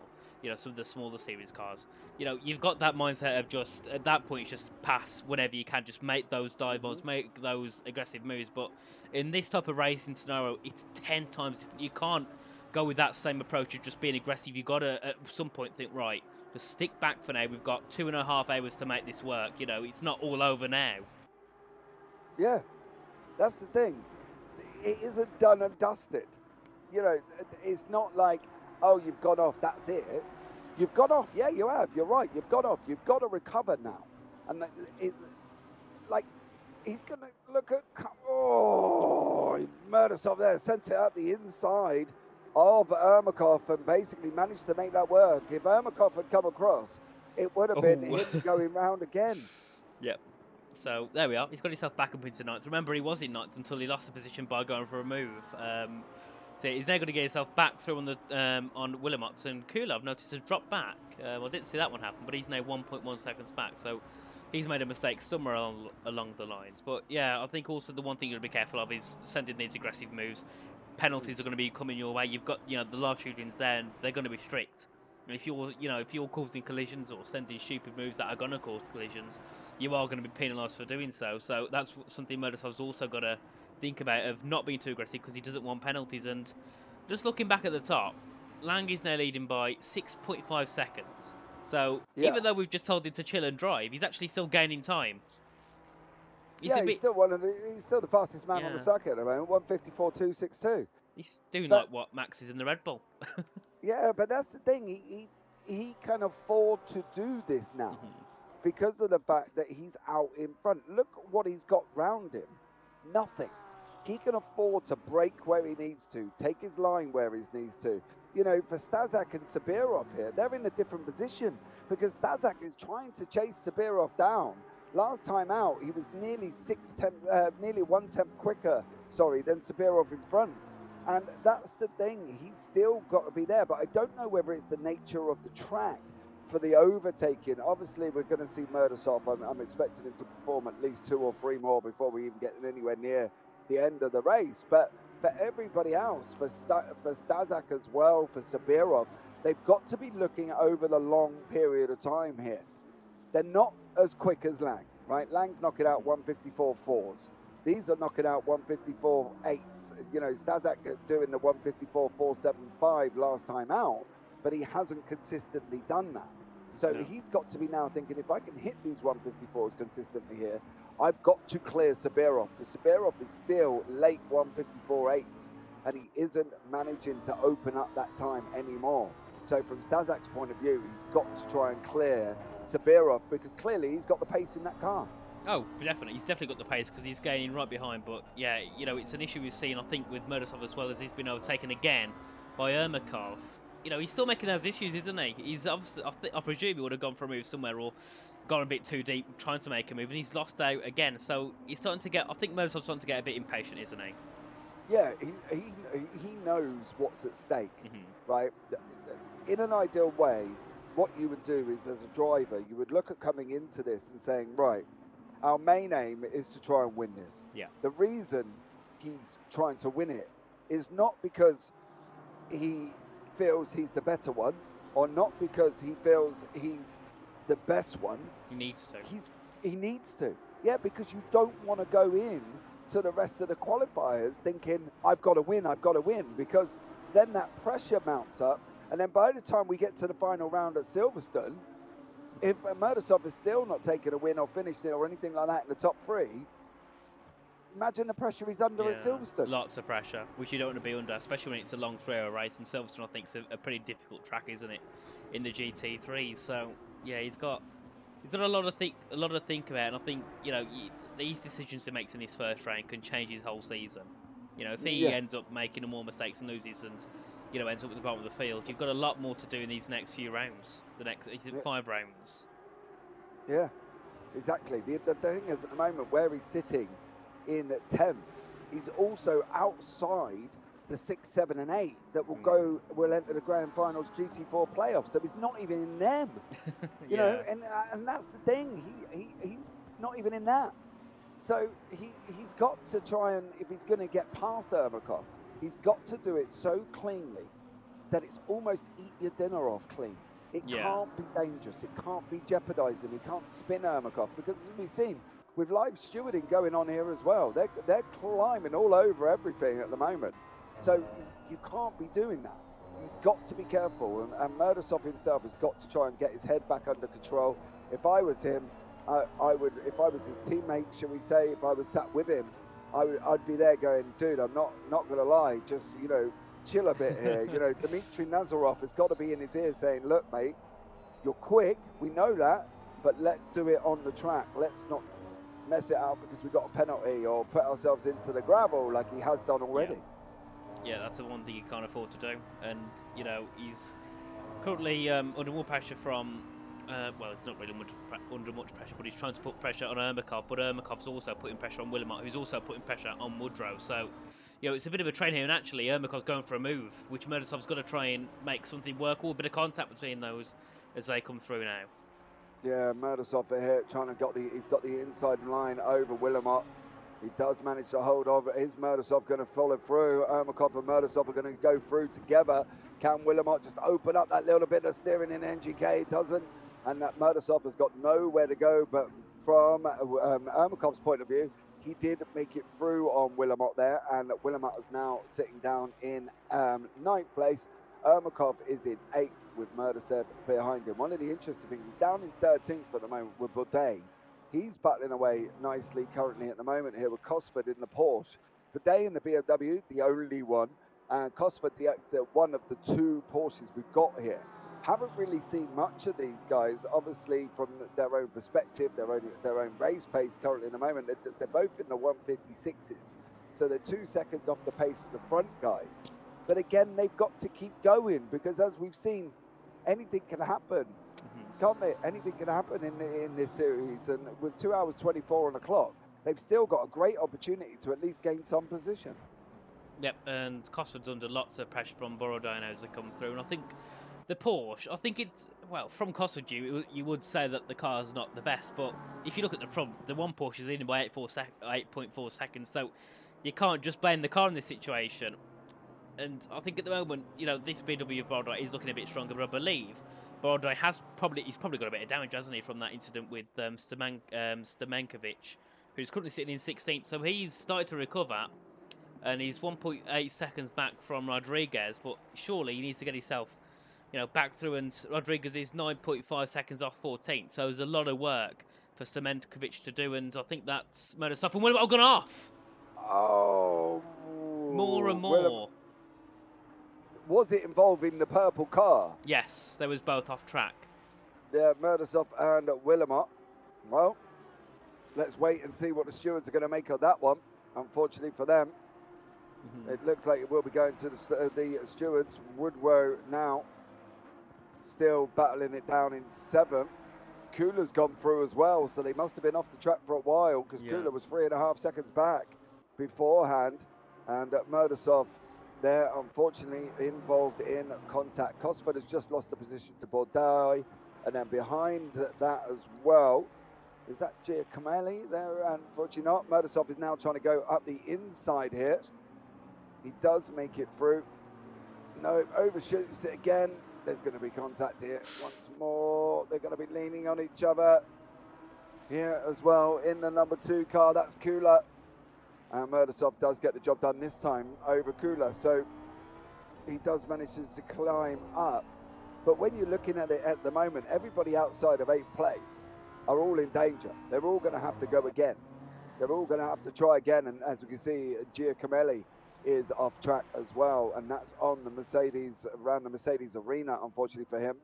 some of the smaller series cars, you've got that mindset of just, at that point, just pass whenever you can, just make those dive bombs, make those aggressive moves. But in this type of racing scenario, it's 10 times different. You can't go with that same approach of just being aggressive. You've got to, at some point, think, right, just stick back for now. We've got 2.5 hours to make this work. It's not all over now. Yeah, that's the thing. It isn't done and dusted. It's not like, oh, you've gone off, that's it. You've gone off, yeah, you have. You're right, you've gone off. You've got to recover now. And he's going to look at, Murdersov there, sent it out the inside of Ermakov and basically managed to make that work. If Ermakov had come across, it would have been him going round again. Yep. So there we are. He's got himself back up into 9th. Remember, he was in 9th until he lost the position by going for a move. So he's now going to get himself back through on the on Willemot's, and Kula, I've noticed, has dropped back. Well, I didn't see that one happen, but he's now 1.1 seconds back. So he's made a mistake somewhere along the lines. But yeah, I think also the one thing you've got to be careful of is sending these aggressive moves. Penalties are going to be coming your way. You've got, you know, the live shootings there, and they're going to be strict. And if you're, you know, if you're causing collisions or sending stupid moves that are going to cause collisions, you are going to be penalised for doing so. So that's something Murtasov's also got to think about, of not being too aggressive because he doesn't want penalties. And just looking back at the top, Lang is now leading by 6.5 seconds. So even though we've just told him to chill and drive, he's actually still gaining time. He's still the fastest man on the circuit at the moment, 1:54.262. He's doing like what Max is in the Red Bull. Yeah, but that's the thing. He can afford to do this now because of the fact that he's out in front. Look what he's got round him. Nothing. He can afford to brake where he needs to, take his line where he needs to. You know, for Stazak and Sabirov here, they're in a different position because Stazak is trying to chase Sabirov down. Last time out, he was nearly 1/10 quicker, than Sabirov in front. And that's the thing, he's still got to be there, but I don't know whether it's the nature of the track for the overtaking. Obviously, we're going to see Murtasov. I'm expecting him to perform at least 2 or 3 more before we even get anywhere near the end of the race. But for everybody else, for Stazak as well, for Sabirov, they've got to be looking over the long period of time here. They're not as quick as Lang, right? Lang's knocking out 1:54.4s. These are knocking out 1:54.8s. You know, Stazak doing the 1:54.475 last time out, but he hasn't consistently done that. So he's got to be now thinking, if I can hit these 1:54s consistently here, I've got to clear Sabirov, because Sabirov is still late 1:54.8s, and he isn't managing to open up that time anymore. So from Stazak's point of view, he's got to try and clear Sabirov, because clearly he's got the pace in that car. Oh, definitely. He's definitely got the pace because he's gaining right behind. But yeah, you know, it's an issue we've seen, I think, with Murtasov as well, as he's been overtaken again by Ermakov. You know, he's still making those issues, isn't he? He's obviously, I presume he would have gone for a move somewhere or gone a bit too deep trying to make a move, and he's lost out again. So he's starting to get, I think Murtasov's starting to get a bit impatient, isn't he? Yeah, he knows what's at stake, right? In an ideal way, what you would do is, as a driver, you would look at coming into this and saying, right, our main aim is to try and win this. Yeah. The reason he's trying to win it is not because he feels he's the better one, or not because he feels he's the best one. He needs to. He needs to. Yeah, because you don't want to go in to the rest of the qualifiers thinking, I've got to win, because then that pressure mounts up, and then by the time we get to the final round at Silverstone, if Murtasov is still not taking a win or finished it or anything like that in the top 3, imagine the pressure he's under at Silverstone. Lots of pressure, which you don't want to be under, especially when it's a long 3-hour race. And Silverstone, I think, is a pretty difficult track, isn't it, in the GT3? So yeah, he's got a lot to think about. And I think, you know, these decisions he makes in his first round can change his whole season. You know, if he ends up making more mistakes and loses, and you know, ends up at the bottom of the field, you've got a lot more to do in these next few rounds. The next 5 rounds. Yeah, exactly. The thing is, at the moment, where he's sitting in 10th, he's also outside the 6, 7, and 8 that will enter the Grand Finals GT4 playoffs. So he's not even in them. You know, and that's the thing. He's not even in that. So he's got to try and, if he's going to get past Ermakov, he's got to do it so cleanly that it's almost eat your dinner off clean. It can't be dangerous. It can't be jeopardising. He can't spin Ermakov, because as we've seen with live stewarding going on here as well, they're climbing all over everything at the moment. So you can't be doing that. He's got to be careful, and Murtasov himself has got to try and get his head back under control. If I was him, I would. If I was his teammate, shall we say, if I was sat with him, I'd be there going, dude, I'm not gonna lie, just, you know, chill a bit here. You know, Dmitry Nazarov has got to be in his ear saying, look, mate, you're quick, we know that, but let's do it on the track. Let's not mess it up because we got a penalty or put ourselves into the gravel like he has done already. Yeah, that's the one thing you can't afford to do. And, you know, he's currently under more pressure from, well, it's not really under much pressure, but he's trying to put pressure on Ermakov, but Ermakov's also putting pressure on Willemot, who's also putting pressure on Woodrow. So, you know, it's a bit of a train here, and actually Ermakov's going for a move, which Murdasov's got to try and make something work. Or a bit of contact between those as they come through now. Yeah, Murdasov here trying to he's got the inside line over Willamot. He does manage to hold on. Is Murdasov going to follow through? Ermakov and Murdasov are going to go through together. Can Willamot just open up that little bit of steering in NGK? It doesn't. And that Murdasov has got nowhere to go. But from Ermakov's point of view, he did make it through on Willamot there. And Willamot is now sitting down in 9th place. Ermakov is in 8th with Murdasov behind him. One of the interesting things, he's down in 13th at the moment with Baudet. He's battling away nicely currently at the moment here with Cosford in the Porsche. Baudet in the BMW, the only one, and Cosford, the one of the 2 Porsches we've got here. Haven't really seen much of these guys, obviously from their own perspective, their own race pace currently at the moment. They're both in the 156s, so they're 2 seconds off the pace of the front guys. But again, they've got to keep going because, as we've seen, anything can happen. Can't they? Anything can happen in this series, and with 2 hours 24 on the clock, they've still got a great opportunity to at least gain some position. Yep, and Cosford's under lots of pressure from Borodino as they come through, and I think the Porsche, I think it's, well, from Cosford, you would say that the car's not the best, but if you look at the front, the one Porsche is in by 8.4 seconds, so you can't just blame the car in this situation. And I think at the moment, you know, this BMW Borodino is looking a bit stronger, but I believe Borodino he's probably got a bit of damage, hasn't he, from that incident with Stamenkovic, who's currently sitting in 16th. So he's started to recover, and he's 1.8 seconds back from Rodriguez. But surely he needs to get himself, you know, back through. And Rodriguez is 9.5 seconds off 14th. So there's a lot of work for Stamenkovic to do, and I think that's Murdasov. And Willamot gone off. Oh, more and more. Was it involving the purple car? Yes, they was both off track. Yeah, Murdasov and Willamot. Well, let's wait and see what the stewards are going to make of that one. Unfortunately for them, it looks like it will be going to the stewards. Woodrow now still battling it down in 7th. Kula's gone through as well, so they must have been off the track for a while because Kula was 3.5 seconds back beforehand. And Murdasov there, unfortunately, involved in contact. Cosford has just lost the position to Bordeaux, and then behind that as well, is that Giacomelli there? Unfortunately not. Murdasov is now trying to go up the inside here. He does make it through. No, overshoots it again. There's going to be contact here once more. They're going to be leaning on each other here as well in the number 2 car. That's Kula. And Murdasov does get the job done this time over Kula, so he does manage to climb up. But when you're looking at it at the moment, everybody outside of 8th place are all in danger. They're all going to have to go again. They're all going to have to try again, and as you can see, Giacomelli is off track as well, and that's on the Mercedes, around the Mercedes arena, unfortunately for him.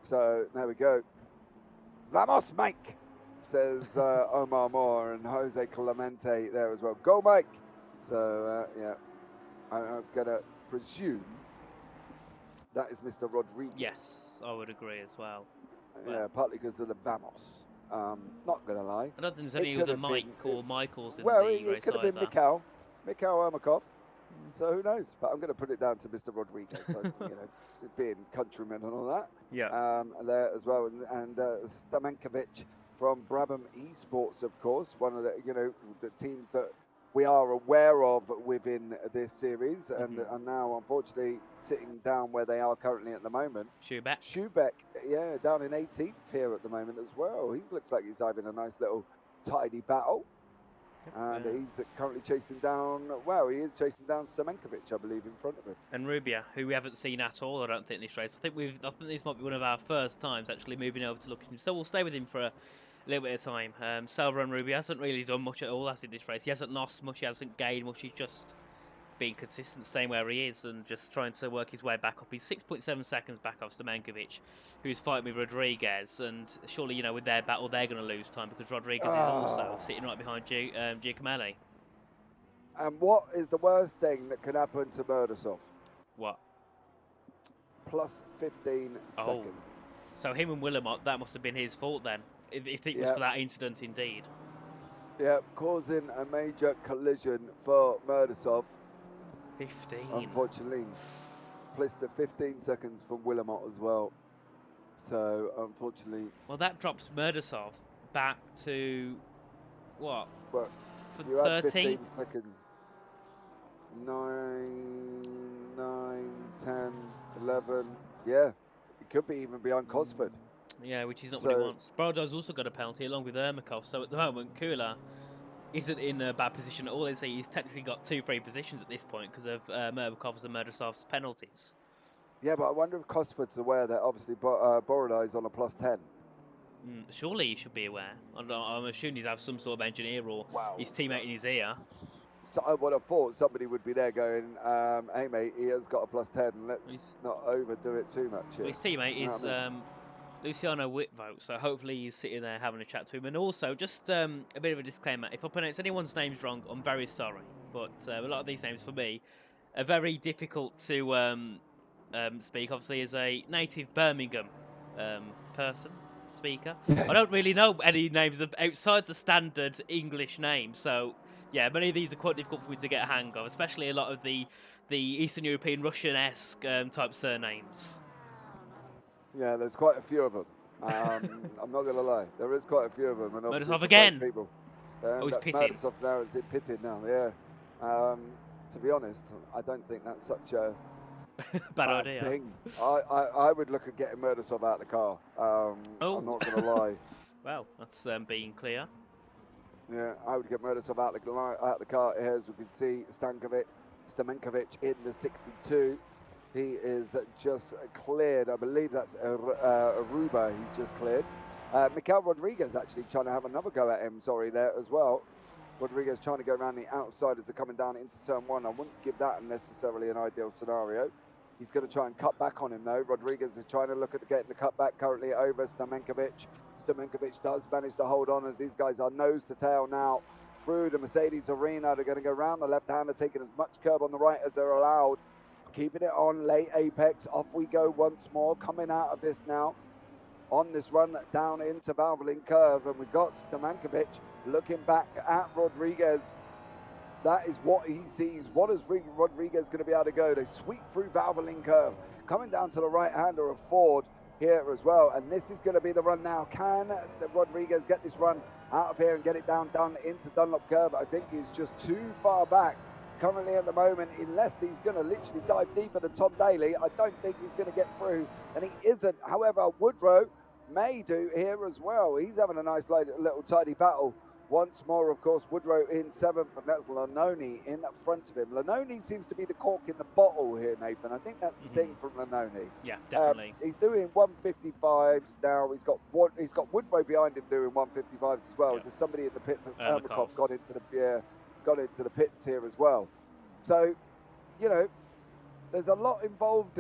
So there we go. Vamos, Mike! Says Omar Moore and Jose Clemente there as well. Go, Mike! So, yeah, I'm going to presume that is Mr. Rodriguez. Yes, I would agree as well. Yeah, partly because of the Vamos. Not going to lie. I don't think there's any other Mike or Michaels in the race either. Well, it could have been Mikhail Ermakov. So who knows? But I'm going to put it down to Mr. Rodriguez, so, you know, being countryman and all that. Yeah. There as well, and Stamenkovic from Brabham Esports, of course, one of the, you know, the teams that we are aware of within this series, and are now unfortunately sitting down where they are currently at the moment. Schubeck, yeah, down in 18th here at the moment as well. He looks like he's having a nice little tidy battle. And he's currently chasing down, well, he is chasing down Stamenkovic, I believe, in front of him. And Rubia, who we haven't seen at all, I don't think, this race. I think this might be one of our first times actually moving over to look at him. So we'll stay with him for a little bit of time. Salva and Rubia hasn't really done much at all, has he, this race? He hasn't lost much, he hasn't gained much, he's just being consistent, staying where he is and just trying to work his way back up. He's 6.7 seconds back off Stamenkovic, who's fighting with Rodriguez, and surely, you know, with their battle, they're going to lose time because Rodriguez is also sitting right behind Giacomelli. And what is the worst thing that can happen to Murdasov? What? Plus 15 seconds. So him and Willamot, that must have been his fault then, if it was for that incident indeed. Yeah, causing a major collision for Murdasov. 15. Unfortunately, Plister 15 seconds from Willamette as well. So unfortunately, Well, that drops Murdasov back to what? but For you had 15 13th? seconds. 9, 10, 11. Yeah, it could be even behind Cosford. Yeah, which is not what he So- wants. Brodo's also got a penalty along with Ermakov. So at the moment, Kula isn't in a bad position at all. They say he's technically got 2 free positions at this point because of Ermakov's and Murdasov's penalties. Yeah, but I wonder if Cosford's aware that obviously Boroda is on a +10. Surely he should be aware. I'm assuming he'd have some sort of engineer or Wow. his teammate in his ear. So I would have thought somebody would be there going, hey mate, he has got a +10. Let's not overdo it too much. Well, his teammate You know is what I mean? Luciano Whitvote, so hopefully he's sitting there having a chat to him. And also, just a bit of a disclaimer, if I pronounce anyone's names wrong, I'm very sorry. But a lot of these names, for me, are very difficult to speak. Obviously, as a native Birmingham speaker, I don't really know any names outside the standard English name. So, yeah, many of these are quite difficult for me to get a hang of, especially a lot of the Eastern European, Russian-esque type surnames. Yeah, there's quite a few of them. I'm not going to lie. There is quite a few of them. And obviously Murdasov for again. most people. Oh, he's pitting. Murdasov's now, is it pitting now? Yeah. To be honest, I don't think that's such a bad idea. thing. I would look at getting Murdasov out of the car. I'm not going to lie. Well, that's being clear. Yeah, I would get Murdasov out of the car here, as we can see. Stamenkovic in the 62. He is just cleared. I believe that's Aruba he's just cleared. Mikel Rodriguez actually trying to have another go at him, there as well. Rodriguez trying to go around the outside as they're coming down into turn 1. I wouldn't give that necessarily an ideal scenario. He's going to try and cut back on him though. Rodriguez is trying to look at getting the cutback currently over Stamenkovic. Stamenkovic does manage to hold on as these guys are nose to tail now through the Mercedes arena. They're going to go around the left-hander, taking as much curb on the right as they're allowed. Keeping it on late apex. Off we go once more. Coming out of this now on this run down into Valvoline curve. And we've got Stamenkovic looking back at Rodriguez. That is what he sees. What is Rodriguez going to be able to go? They sweep through Valvoline curve. Coming down to the right-hander of Ford here as well. And this is going to be the run now. Can Rodriguez get this run out of here and get it down into Dunlop curve? I think he's just too far back. Currently at the moment, unless he's going to literally dive deeper than Tom Daly, I don't think he's going to get through, and he isn't. However, Woodrow may do here as well. He's having a nice little tidy battle. Once more, of course, Woodrow in 7th, and that's Lanoni in front of him. Lanoni seems to be the cork in the bottle here, Nathan. I think that's the thing from Lanoni. Yeah, definitely. He's doing 155s now. He's got Woodrow behind him doing 155s as well. Yeah. There's somebody in the pits. Ermakov. got into the pits here as well. So, you know, there's a lot involved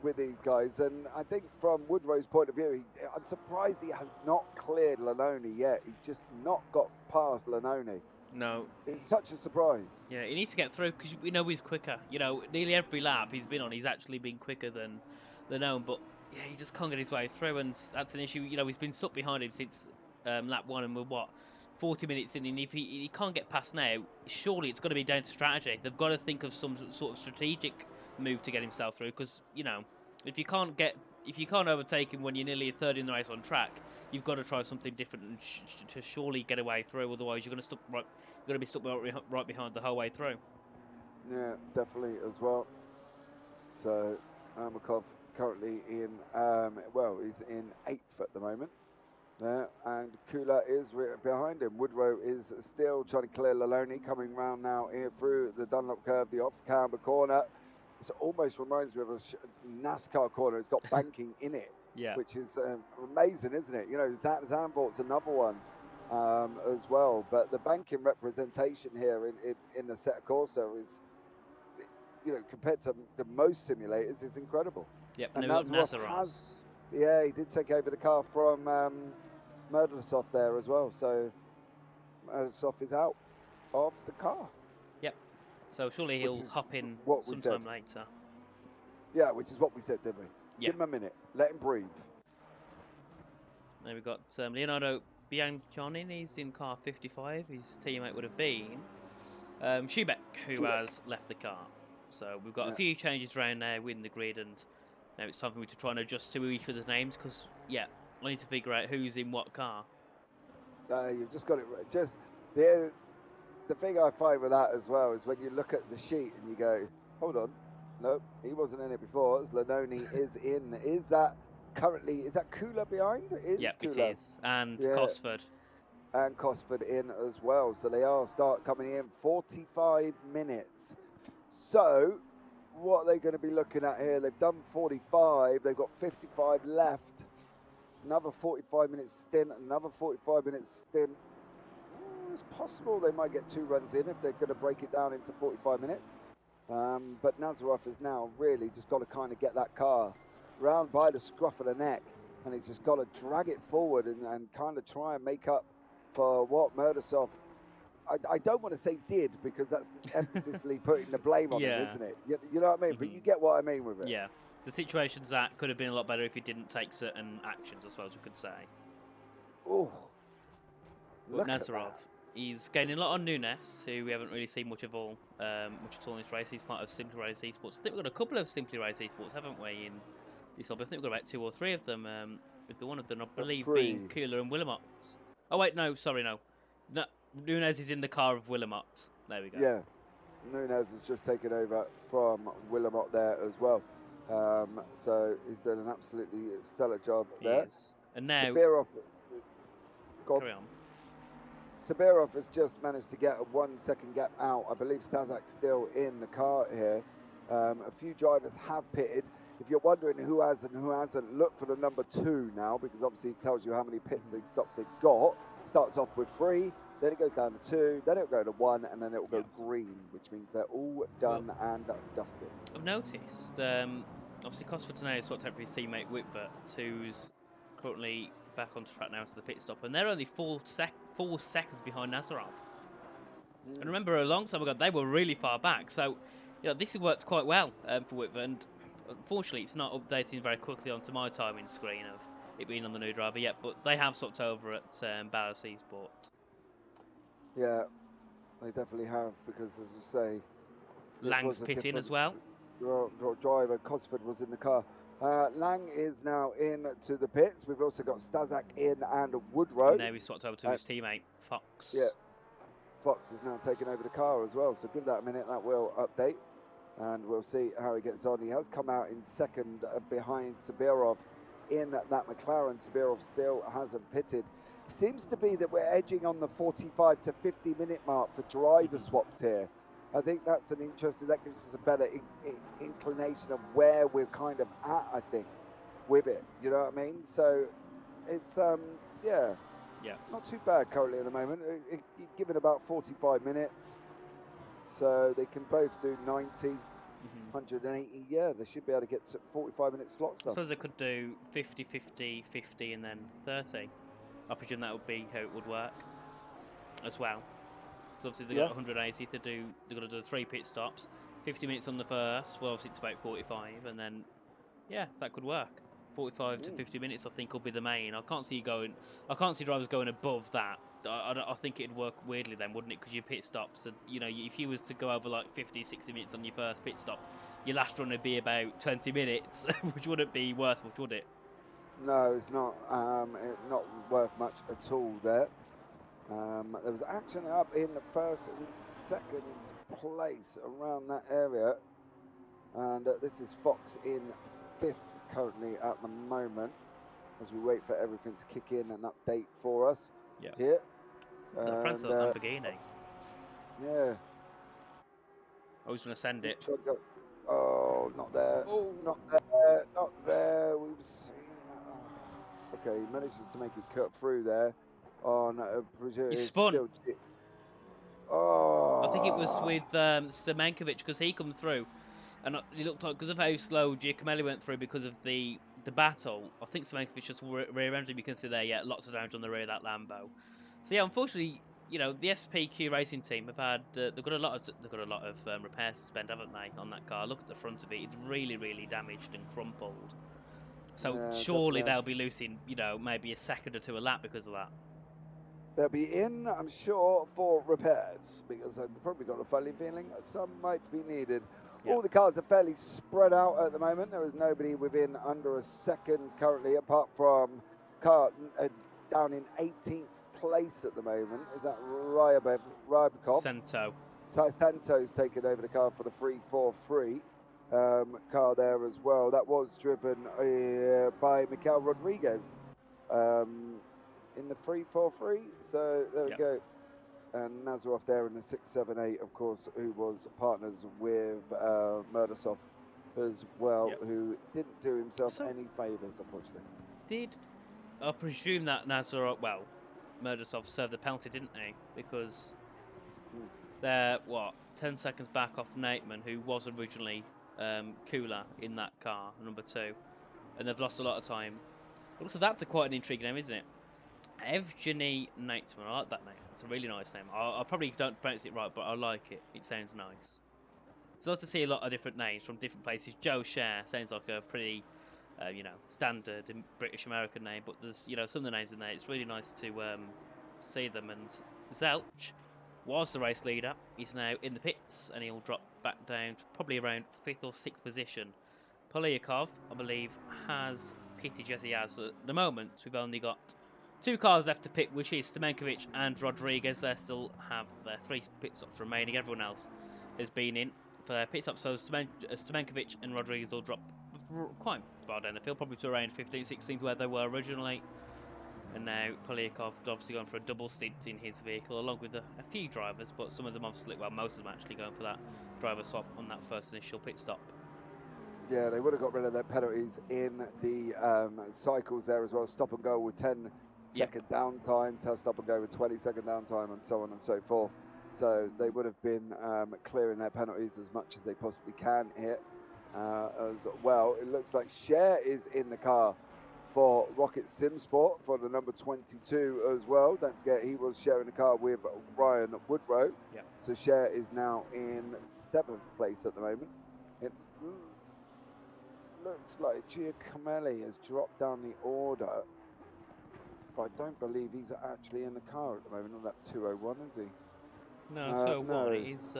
with these guys, and I think from Woodrow's point of view, I'm surprised he has not cleared Lanoni yet. He's just not got past Lanoni. No. It's such a surprise. Yeah, he needs to get through because we know he's quicker. You know, nearly every lap he's been on, he's actually been quicker than Owen, but yeah, he just can't get his way through, and that's an issue. You know, he's been stuck behind him since lap 1, and we're 40 minutes in, and if he can't get past now, surely it's got to be down to strategy. They've got to think of some sort of strategic move to get himself through, because, you know, if you can't overtake him when you're nearly a third in the race on track, you've got to try something different and to surely get away through. Otherwise, you're going to be stuck right behind the whole way through. Yeah, definitely as well. So Ermakov currently in he's in 8th at the moment. There, and Kula is behind him. Woodrow is still trying to clear Laloni, coming round now here through the Dunlop curve, the off-camber corner. It almost reminds me of a NASCAR corner. It's got banking in it, yeah, which is amazing, isn't it? You know, Zandvoort's another one as well. But the banking representation here in the Assetto Corsa is, you know, compared to the most simulators, is incredible. Yep, and Nazaros. Yeah, he did take over the car from Murdasov there as well. So Murdasov is out of the car. Yep. So surely he'll hop in sometime later. Yeah, which is what we said, didn't we? Yeah. Give him a minute. Let him breathe. Then we've got Leonardo Bianchoni. He's in car 55. His teammate would have been Schubeck, who has left the car. So we've got a Yeah. few changes around now in the grid, and now it's time for me to try and adjust to each other's names because, yeah, I need to figure out who's in what car. You've just got it right. Just the thing I find with that as well is when you look at the sheet and you go, hold on, nope, he wasn't in it before. Lanoni is in. Is that Kula behind? Yep, it Kula. is. And Yeah. Cosford. And Cosford in as well. So they are coming in 45 minutes. So what are they going to be looking at here? They've done 45. They've got 55 left. Another 45 minute stint. Another 45 minute stint. It's possible they might get 2 runs in if they're going to break it down into 45 minutes. But Nazarov has now really just got to kind of get that car round by the scruff of the neck. And he's just got to drag it forward and kind of try and make up for what Murdasov, I don't want to say did, because that's emphatically putting the blame on him, isn't it? You know what I mean? But you get what I mean with it. Yeah. The situations that could have been a lot better if he didn't take certain actions, I suppose we could say. Oh, But Nazarov, he's gaining a lot on Nunes, who we haven't really seen much at all in this race. He's part of Simply Race Esports. I think we've got a couple of Simply Race Esports, haven't we, in this lobby? I think we've got about 2 or 3 of them, with the one of them, I believe, being Kula and Willamot. Oh, wait, no, sorry, no. Nunes is in the car of Willamot. There we go. Yeah, Nunes has just taken over from Willamot there as well. So he's done an absolutely stellar job there. He is. And now... Sabirov, carry on. Sabirov has just managed to get a 1 second gap out. I believe Stazak's still in the car here. A few drivers have pitted. If you're wondering who has and who hasn't, look for the number 2 now, because obviously it tells you how many pit stops they've got. Starts off with 3, then it goes down to 2, then it'll go to 1, and then it'll go green, which means they're all done and dusted. I've noticed, obviously Cosford's now swapped out for his teammate Whitbert, who's currently back on track now to the pit stop, and they're only 4 seconds behind Nazarov. And remember, a long time ago, they were really far back, so this has worked quite well for Whitbert, and unfortunately, it's not updating very quickly onto my timing screen of it being on the new driver yet, but they have swapped over at Ballas Esports. Yeah, they definitely have, because as I say, Lang's pitting as well. Driver Cosford was in the car. Lang is now in to the pits. We've also got Stazak in and Woodrow. And now he's swapped over to his teammate Fox. Yeah, Fox is now taking over the car as well. So give that a minute. That will update, and we'll see how he gets on. He has come out in second behind Sabirov in that McLaren. Sabirov still hasn't pitted. Seems to be that we're edging on the 45 to 50 minute mark for driver swaps here. I think that's an interesting, that gives us a better inclination of where we're kind of at, I think, with it. You know what I mean? So it's, yeah, not too bad currently at the moment. Given about 45 minutes, so they can both do 90, 180. Yeah, they should be able to get to 45-minute slots. I suppose they could do 50, 50, 50, and then 30. I presume that would be how it would work as well. Because obviously they've got 180 to do. They've got to do 3 pit stops, 50 minutes on the first. Well, obviously it's about 45, and then that could work. 45 to 50 minutes, I think, will be the main. I can't see drivers going above that. I think it'd work weirdly then, wouldn't it? Because your pit stops, and if you was to go over like 50, 60 minutes on your first pit stop, your last run would be about 20 minutes, which wouldn't be worth much, would it? No, it's not. Not worth much at all there. There was action up in the first and second place around that area, and this is Fox in 5th currently at the moment, as we wait for everything to kick in and update for us here. France Lamborghini. Yeah. I was going to send it. Oh, not there. Oh, not there. Not there. We've seen. Okay, he manages to make it cut through there. On he spun. Oh. I think it was with Semenkovic, because he come through, and it looked like because of how slow Giacomelli went through because of the battle. I think Semenkovic just rear-ended him. You can see there, lots of damage on the rear of that Lambo. So unfortunately, the SPQ racing team have had they've got a lot of repairs to spend, haven't they, on that car? Look at the front of it; it's really, really damaged and crumpled. So surely they'll be losing, maybe a second or 2 a lap because of that. They'll be in, I'm sure, for repairs, because I've probably got a funny feeling that some might be needed. All the cars are fairly spread out at the moment. There is nobody within under a second currently, apart from car down in 18th place at the moment. Is that Rybakov? Santo's taken over the car for the 343 car there as well. That was driven by Mikel Rodriguez in the 343. So there we go. And Nazarov there in the 678, of course, who was partners with Murdasov as well, who didn't do himself any favours, unfortunately. I presume that Nazarov, Murdasov served the penalty, didn't he? Because they're, 10 seconds back off Nateman, who was originally cooler in that car, number 2. And they've lost a lot of time. Also, that's quite an intriguing name, isn't it? Evgeny Nateman. I like that name. It's a really nice name. I probably don't pronounce it right, but I like it. It sounds nice. It's nice to see a lot of different names from different places. Joe Scher sounds like a pretty, standard British American name, but there's, some of the names in there. It's really nice to see them. And Zelch was the race leader. He's now in the pits, and he'll drop back down to probably around 5th or 6th position. Polyakov, I believe, has pitted as he has. At the moment, we've only got 2 cars left to pit, which is Stamenkovic and Rodriguez. They still have their 3 pit stops remaining. Everyone else has been in for their pit stops. So Stamenkovic and Rodriguez will drop quite far down the field, probably to around 15th, 16th where they were originally. And now Polyakov obviously gone for a double stint in his vehicle, along with a few drivers, but some of them obviously, most of them actually going for that driver swap on that first initial pit stop. Yeah, they would have got rid of their penalties in the cycles there as well. Stop and go with 10-second downtime, stop and go with 20-second downtime, and so on and so forth. So they would have been clearing their penalties as much as they possibly can here as well. It looks like Cher is in the car for Rocket Sim Sport for the number 22 as well. Don't forget, he was sharing the car with Ryan Woodrow. So Cher is now in 7th place at the moment. It looks like Giacomelli has dropped down the order, but I don't believe he's actually in the car at the moment on that 201, is he? No, 201. No. It is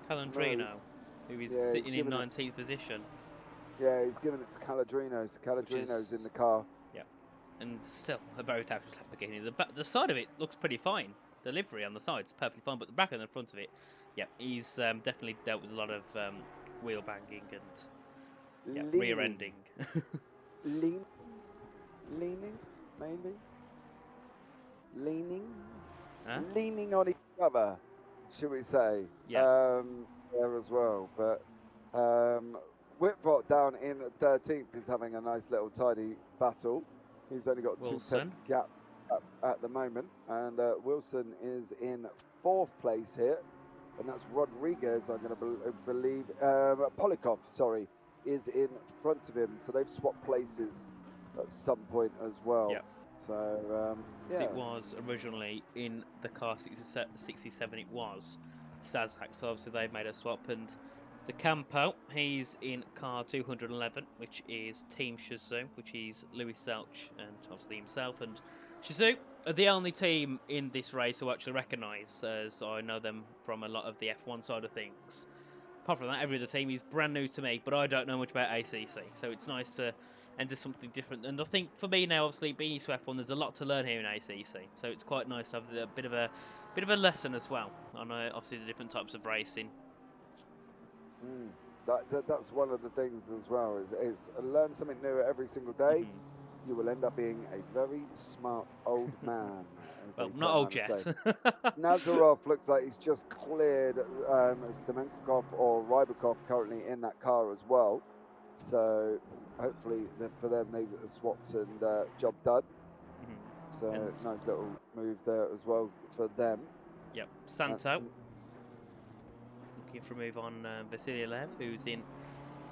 Calandrino, who is sitting in 19th position. Yeah, he's given it to Caladrino. So Caladrino's in the car. Yeah, and still a very tactical Lamborghini. The side of it looks pretty fine. The livery on the side's perfectly fine, but the back and the front of it, he's definitely dealt with a lot of wheel banging and rear ending. Leaning, maybe. Leaning on each other, should we say? There as well, but. Whitbot down in 13th is having a nice little tidy battle. He's only got 2 tenths gap at the moment, and Wilson is in 4th place here, and that's Rodriguez. I'm going to believe Polikov, sorry, is in front of him. So they've swapped places at some point as well. So it was originally in the car 67. It was Stazak, so obviously they've made a swap. And De Campo, he's in car 211, which is Team Shazoo, which is Louis Zelch and obviously himself. And Shazoo are the only team in this race who actually recognise, as I know them from a lot of the F1 side of things. Apart from that, every other team is brand new to me, but I don't know much about ACC, so it's nice to enter something different. And I think for me now, obviously being used to F1, there's a lot to learn here in ACC, so it's quite nice to have a bit of a lesson as well on obviously the different types of racing. That's one of the things as well, is learn something new every single day. You will end up being a very smart old man. Well, not old yet. Nazarov looks like he's just cleared Stamenkov or Rybakov currently in that car as well. So hopefully for them they've swapped and job done. So nice little move there as well for them. Santo. Looking for a move on Vasilyev, who's in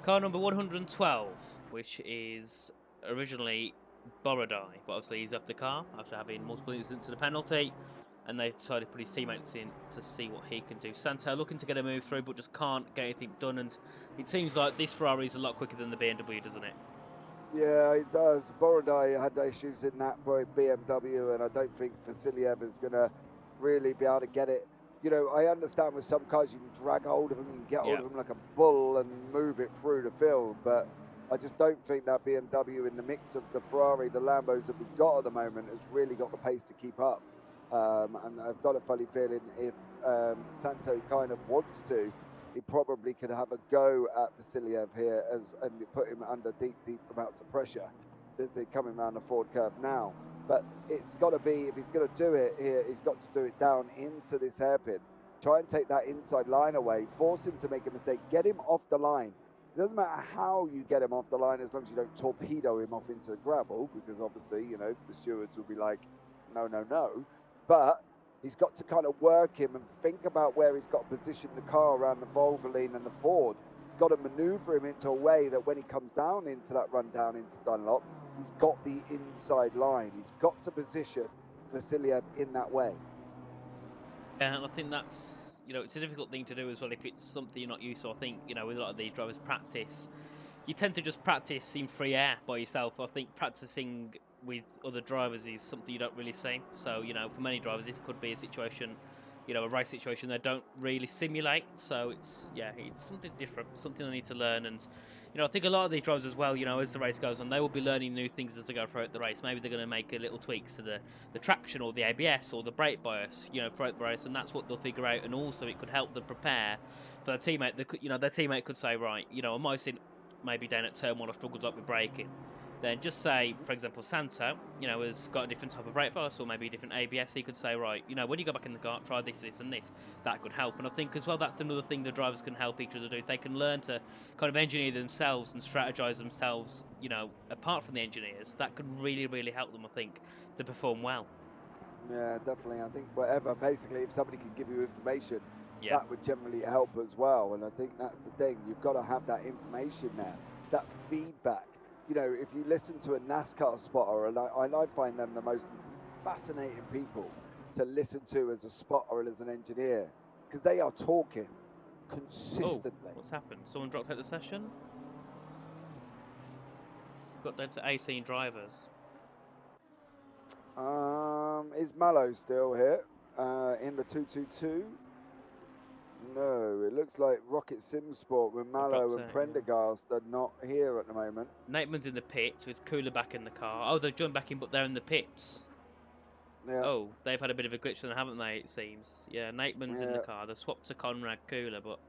car number 112, which is originally Borodai, but obviously he's off the car after having multiple incidents of the penalty, and they've decided to put his teammates in to see what he can do. Santo looking to get a move through, but just can't get anything done, and it seems like this Ferrari is a lot quicker than the BMW, doesn't it? Yeah, it does. Borodai had issues in that BMW, and I don't think Vasilyev is going to really be able to get it, you know, I understand with some cars you can drag hold of them, you can get hold of them like a bull and move it through the field, but I just don't think that BMW in the mix of the Ferrari, the Lambos that we've got at the moment has really got the pace to keep up. And I've got a funny feeling if Santo kind of wants to, he probably could have a go at Vasiliev here and put him under deep amounts of pressure as they're coming around the forward curve now. But it's got to be, if he's going to do it here, he's got to do it down into this hairpin. Try and take that inside line away, force him to make a mistake, get him off the line. It doesn't matter how you get him off the line as long as you don't torpedo him off into the gravel, because obviously, you know, the stewards will be like, no, no, no. But he's got to kind of work him and think about where he's got to position the car around the Valvoline and the Ford. He's got to maneuver him into a way that when he comes down into that run down into Dunlop, he's got the inside line. He's got to position Vasiliev in that way. Yeah, and I think that's, you know, it's a difficult thing to do as well if it's something you're not used to. I think, you know, with a lot of these drivers practice, you tend to just practice in free air by yourself. I think practicing with other drivers is something you don't really see. So, you know, for many drivers, this could be a situation, you know, a race situation they don't really simulate. So it's, yeah, it's something different, something they need to learn. And, you know, I think a lot of these drivers as well, you know, as the race goes on, they will be learning new things as they go throughout the race. Maybe they're going to make little tweaks to the traction or the ABS or the brake bias, you know, throughout the race, and that's what they'll figure out. And also it could help them prepare for their teammate. You know, their teammate could say, right, you know, I might see maybe down at turn 1 I struggled a lot with braking. Then just say, for example, Santo, you know, has got a different type of brake bias or maybe a different ABS. He could say, right, you know, when you go back in the car, try this, this, and this. That could help. And I think as well, that's another thing the drivers can help each other do. They can learn to kind of engineer themselves and strategize themselves, you know, apart from the engineers. That could really, really help them, I think, to perform well. Yeah, definitely. I think whatever, basically, if somebody can give you information, that would generally help as well. And I think that's the thing. You've got to have that information there, that feedback. You know, if you listen to a NASCAR spotter, and I find them the most fascinating people to listen to as a spotter and as an engineer, because they are talking consistently. Oh, what's happened? Someone dropped out the session? Got down to 18 drivers. Is Mallow still here in the 222? No, it looks like Rocket Sim Sport with Mallow and Prendergast are not here at the moment. Nateman's in the pits with Cooler back in the car. Oh, they've joined back in, but they're in the pits. Yeah. Oh, they've had a bit of a glitch then, haven't they, it seems. Yeah, Nateman's in the car. They've swapped to Conrad Cooler, but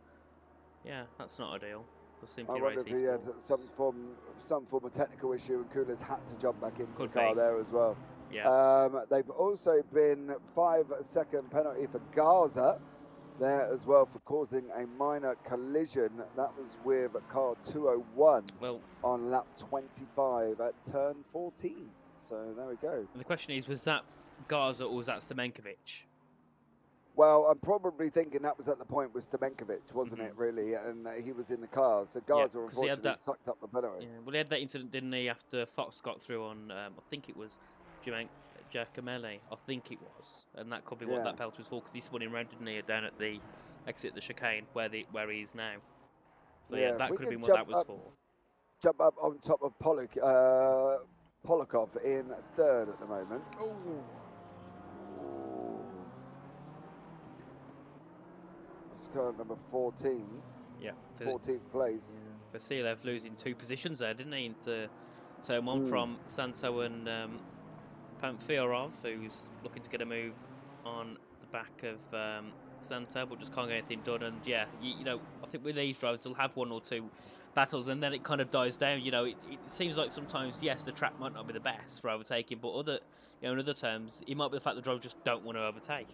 yeah, that's not ideal for Simply Racing. I wonder if he had some form of technical issue and Cooler's had to jump back into the car there as well. Yeah. They've also been 5-second penalty for Garza there as well for causing a minor collision. That was with car 201 on lap 25 at turn 14. So there we go. And the question is, was that Garza or was that Stamenkovic? Well, I'm probably thinking that was at the point with Stamenkovic, wasn't it, really? And he was in the car. So Garza, unfortunately, sucked up the penalty. Yeah, well, he had that incident, didn't he, after Fox got through on, I think it was Giacomelli, I think it was, and that could be what that penalty was for, because he spun him round, didn't he, down at the exit of the chicane where he is now. So yeah, that could have been what that was for. Jump up on top of Polakov in third at the moment. Oh. It's car number 14. Yeah. 14th place. Vasiliev losing 2 positions there, didn't he, into turn 1 from Santo and Pamfirov, who's looking to get a move on the back of Santo, but just can't get anything done. And yeah, you know, I think with these drivers, they'll have 1 or 2 battles, and then it kind of dies down. You know, it seems like sometimes, yes, the track might not be the best for overtaking, but other, you know, in other terms, it might be the fact the drivers just don't want to overtake.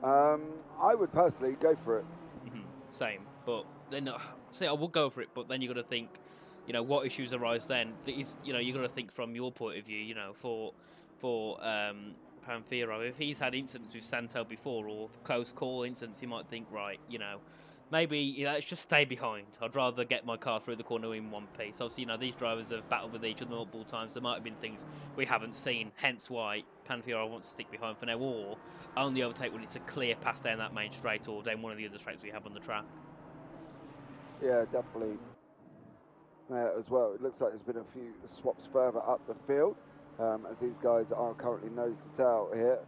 I would personally go for it. Same, but then say I would go for it, but then you got to think, you know, what issues arise then? You know, you got to think from your point of view. You know, for Pamfirov, if he's had incidents with Santo before or close call incidents, he might think, right, you know, maybe let's just stay behind. I'd rather get my car through the corner in one piece. Obviously, you know, these drivers have battled with each other multiple times. There might have been things we haven't seen, hence why Pamfirov wants to stick behind for now, or only overtake when it's a clear pass down that main straight or down one of the other straights we have on the track. Yeah, definitely. As well, it looks like there's been a few swaps further up the field as these guys are currently nose to tail here.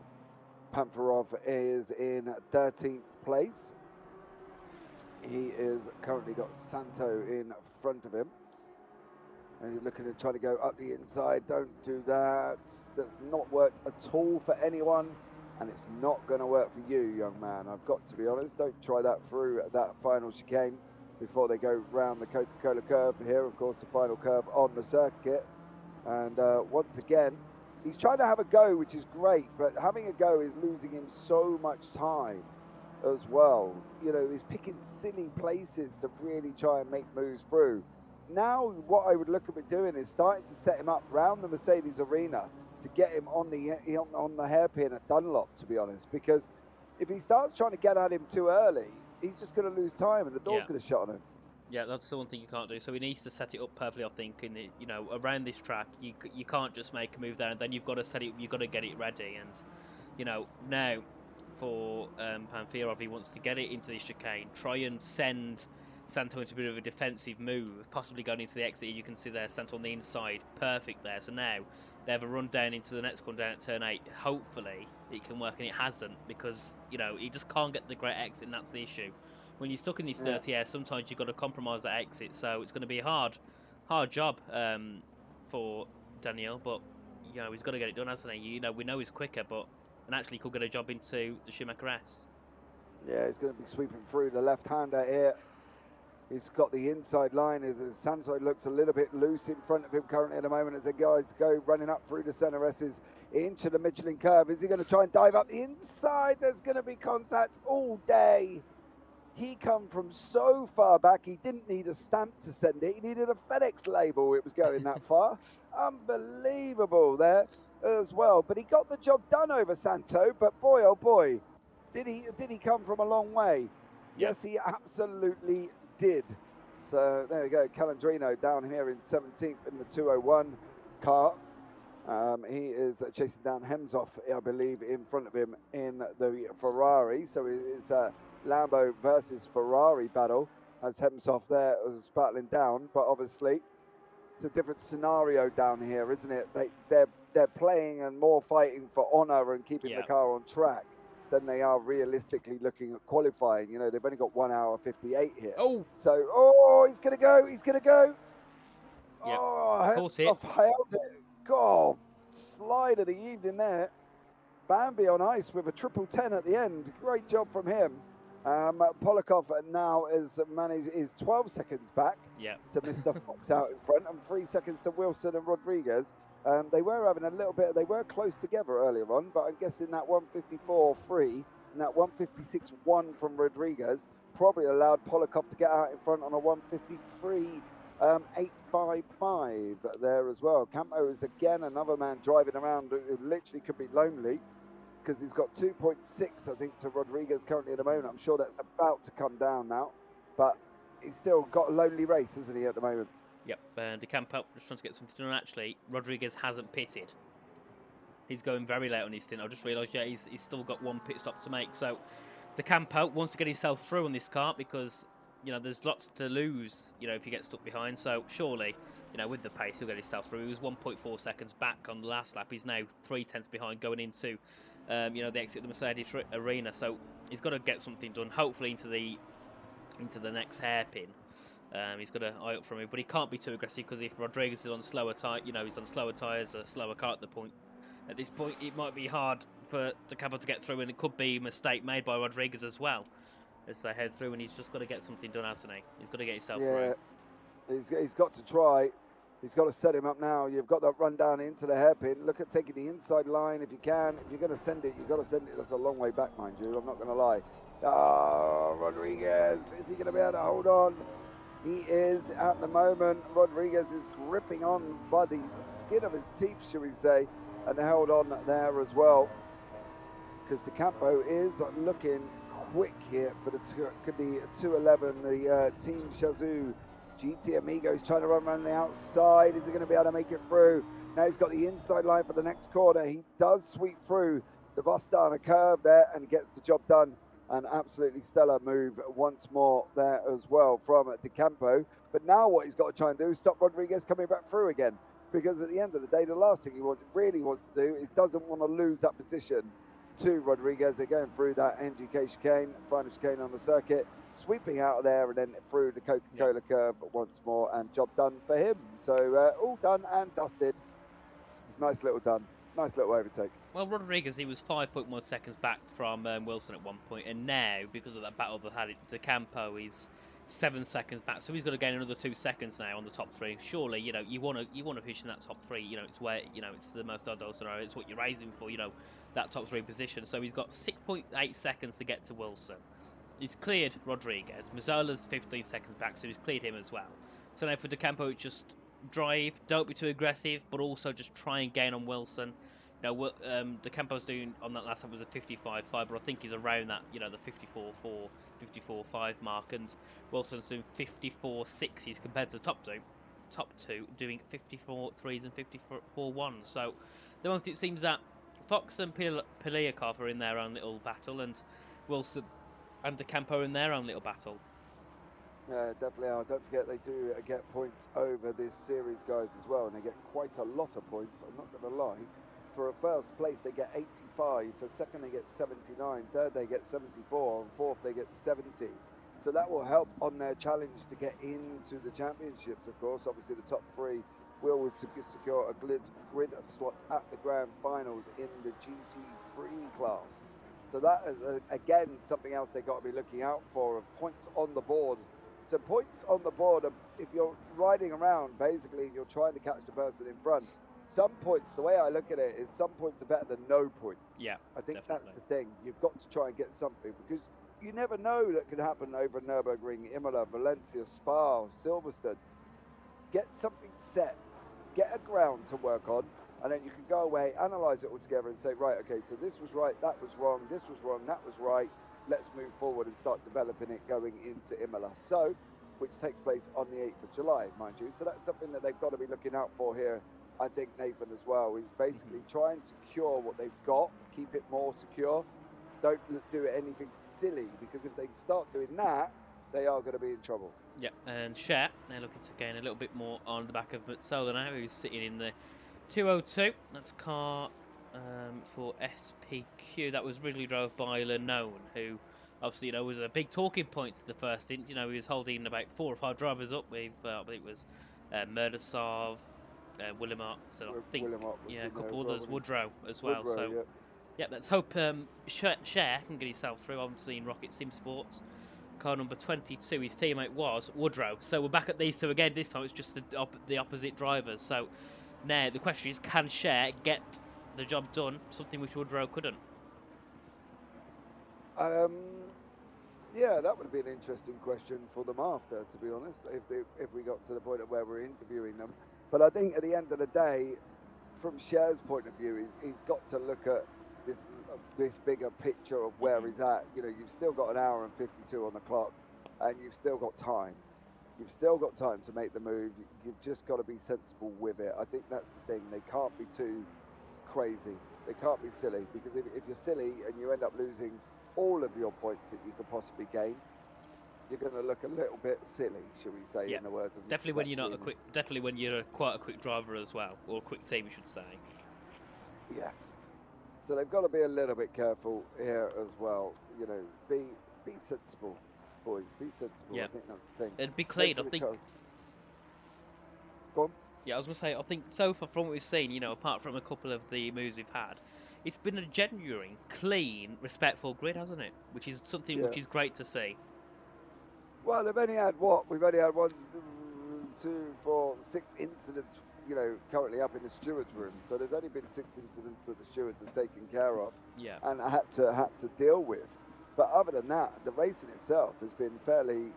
Pantherov is in 13th place. He is currently got Santo in front of him. And he's looking at trying to go up the inside. Don't do that. That's not worked at all for anyone. And it's not going to work for you, young man. I've got to be honest. Don't try that through that final chicane before they go round the Coca-Cola curve here. Of course, the final curve on the circuit. And once again, he's trying to have a go, which is great. But having a go is losing him so much time as well. You know, he's picking silly places to really try and make moves through. Now, what I would look at doing is starting to set him up round the Mercedes arena to get him on the hairpin at Dunlop, to be honest. Because if he starts trying to get at him too early, he's just going to lose time and the door's going to shut on him. Yeah, that's the one thing you can't do. So he needs to set it up perfectly, I think. In the, you know, around this track, you can't just make a move there and then you've got to set it. You've got to get it ready. And you know, now for Pantherov, he wants to get it into the chicane, try and send Santo into a bit of a defensive move, possibly going into the exit. You can see there Santo on the inside, perfect there. So now they have a run down into the next one down at turn 8. Hopefully it can work, and it hasn't, because you know he just can't get the great exit, and that's the issue. When you're stuck in these dirty air, sometimes you've got to compromise that exit. So it's going to be a hard job for Daniel, but you know he's got to get it done, hasn't he? You know, we know he's quicker, but and actually could get a job into the Schumacher S. Yeah, he's going to be sweeping through the left-hander here. He's got the inside line. As Santo looks a little bit loose in front of him currently at the moment as the guys go running up through the centre S's into the Michelin curve. Is he going to try and dive up the inside? There's going to be contact all day. He come from so far back, he didn't need a stamp to send it. He needed a FedEx label. It was going that far. Unbelievable there as well. But he got the job done over Santo. But boy, oh boy, did he come from a long way? Yes, he absolutely did. So there we go. Calandrino down here in 17th in the 201 car. He is chasing down Hemshoff, I believe, in front of him in the Ferrari. So it's a Lambo versus Ferrari battle as Hemshoff there was battling down. But obviously, it's a different scenario down here, isn't it? They're playing and more fighting for honour and keeping the car on track than they are realistically looking at qualifying. You know, they've only got 1 hour 58 here. Oh! So, he's going to go. He's going to go. Yep. Oh, caught it. Held it. God, slide of the evening there. Bambi on ice with a 10-10 at the end. Great job from him. Polakov now is 12 seconds back to Mr. Fox out in front, and 3 seconds to Wilson and Rodriguez. They were having a little bit, they were close together earlier on, but I'm guessing that 154.3 and that 156.1 from Rodriguez probably allowed Polakov to get out in front on a 153.855 there as well. Campo is again another man driving around who literally could be lonely, because he's got 2.6, I think, to Rodriguez currently at the moment. I'm sure that's about to come down now, but he's still got a lonely race, isn't he, at the moment? Yep, De Campo just trying to get something done. Actually, Rodriguez hasn't pitted. He's going very late on his stint. I just realised, he's still got one pit stop to make. So, De Campo wants to get himself through on this car because, you know, there's lots to lose, you know, if you get stuck behind. So, surely, you know, with the pace, he'll get himself through. He was 1.4 seconds back on the last lap. He's now 3/10 behind going into, you know, the exit of the Mercedes arena. So, he's got to get something done, hopefully into the next hairpin. He's got to eye up for me, but he can't be too aggressive, because if Rodriguez is on slower he's on slower tyres, a slower car at this point, it might be hard for De Campo to get through, and it could be a mistake made by Rodriguez as well as they head through, and he's just got to get something done, hasn't he? He's got to get himself through. He's got to try. He's got to set him up now. You've got that run down into the hairpin. Look at taking the inside line if you can. If you're going to send it, you've got to send it. That's a long way back, mind you. I'm not going to lie. Rodriguez, is he going to be able to hold on? He is at the moment. Rodriguez is gripping on by the skin of his teeth, shall we say, and held on there as well. Because De Campo is looking quick here for the 211, the Team Shazoo GT Amigos trying to run around the outside. Is he going to be able to make it through? Now he's got the inside line for the next corner. He does sweep through the Vastana curve there and gets the job done. An absolutely stellar move once more there as well from De Campo. But now what he's got to try and do is stop Rodriguez coming back through again. Because at the end of the day, the last thing he really wants to do is doesn't want to lose that position to Rodriguez. They're going through that NGK chicane, final chicane on the circuit, sweeping out of there and then through the Coca-Cola curve once more, and job done for him. So all done and dusted. Nice little done. Nice little overtake. Well, Rodriguez, he was 5.1 seconds back from Wilson at one point, and now, because of that battle they had at De Campo, he's 7 seconds back. So he's got to gain another 2 seconds now on the top three. Surely, you know, you want to finish in that top three. You know, it's where, you know, it's the most ideal scenario. It's what you're aiming for. You know, that top three position. So he's got 6.8 seconds to get to Wilson. He's cleared Rodriguez. Mazzola's 15 seconds back, so he's cleared him as well. So now for De Campo, it's just drive, don't be too aggressive, but also just try and gain on Wilson. You know, De Campo's doing on that last lap was a 55.5, but I think he's around that, you know, the 54.4, 54.5 mark, and Wilson's doing 54.6. He's compared to the top two doing 54.3s and 54.1s. So the moment it seems that Fox and Piliakov are in their own little battle, and Wilson and De Campo are in their own little battle. Yeah, definitely are. Don't forget they do get points over this series, guys, as well, and they get quite a lot of points. I'm not going to lie. For a first place, they get 85. For second, they get 79. Third, they get 74. And fourth, they get 70. So that will help on their challenge to get into the championships, of course. Obviously, the top three will secure a grid slot at the Grand Finals in the GT3 class. So that is, again, something else they've got to be looking out for, of points on the board. So points on the board, if you're riding around, basically, you're trying to catch the person in front. Some points, the way I look at it, is some points are better than no points. Yeah, I think definitely. That's the thing. You've got to try and get something, because you never know that could happen over Nürburgring, Imola, Valencia, Spa, Silverstone. Get something set. Get a ground to work on, and then you can go away, analyse it all together and say, right, okay, so this was right, that was wrong, this was wrong, that was right. Let's move forward and start developing it going into Imola. So, which takes place on the 8th of July, mind you. So that's something that they've got to be looking out for here. I think Nathan as well is basically try and secure what they've got, keep it more secure. Don't do anything silly, because if they start doing that, they are going to be in trouble. Yeah, and Sher, they're looking to gain a little bit more on the back of Mazzola now, who's sitting in the 202. That's car for SPQ. That was originally drove by Lenone, who obviously, you know, was a big talking point to the first stint. You know, he was holding about 4 or 5 drivers up with, I believe it was Murdasov, Willemot, so I think, yeah, a couple others, Woodrow as well. Woodrow, so, yeah, let's hope Cher can get himself through. Obviously, in Rocket Sim Sports, car number 22, his teammate was Woodrow. So we're back at these two again. This time it's just the opposite drivers. So now the question is, can Cher get the job done? Something which Woodrow couldn't. Yeah, that would be an interesting question for them after, to be honest, if we got to the point of where we're interviewing them. But I think at the end of the day, from Cher's point of view, he's got to look at this bigger picture of where he's at. You know, you've still got an hour and 52 on the clock, and you've still got time. You've still got time to make the move. You've just got to be sensible with it. I think that's the thing. They can't be too crazy. They can't be silly, because if you're silly and you end up losing all of your points that you could possibly gain, you're going to look a little bit silly, shall we say, in the words of definitely when you're not definitely when you're quite a quick driver as well, or a quick team, you should say. Yeah. So they've got to be a little bit careful here as well. You know, be sensible, boys. Be sensible. Yeah. I think that's the thing. And be clean. I think. Go on. Yeah, I was going to say, I think so far from what we've seen, you know, apart from a couple of the moves we've had, it's been a genuine, clean, respectful grid, hasn't it? Which is something which is great to see. Well, they've only had what? We've only had 1, 2, 4, 6 incidents, you know, currently up in the steward's room. So there's only been 6 incidents that the stewards have taken care of, and had to deal with. But other than that, the racing itself has been fairly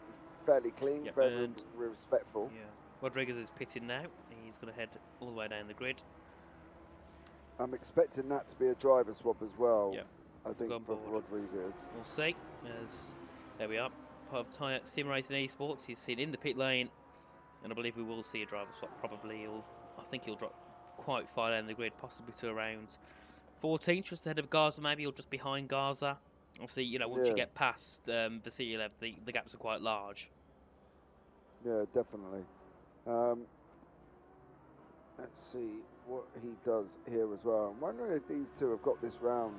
clean, very respectful. Yeah. Rodriguez is pitting now. He's going to head all the way down the grid. I'm expecting that to be a driver swap as well. Yeah. I think for Rodriguez. We'll see. There we are. Part of Sim Racing Esports. He's seen in the pit lane, and I believe we will see a driver swap. Probably, I think he'll drop quite far down the grid, possibly to around 14th, just ahead of Garza, maybe, or just behind Garza. Obviously, you know, once you get past the CE11, the gaps are quite large. Yeah, definitely. Let's see what he does here as well. I'm wondering if these two have got this round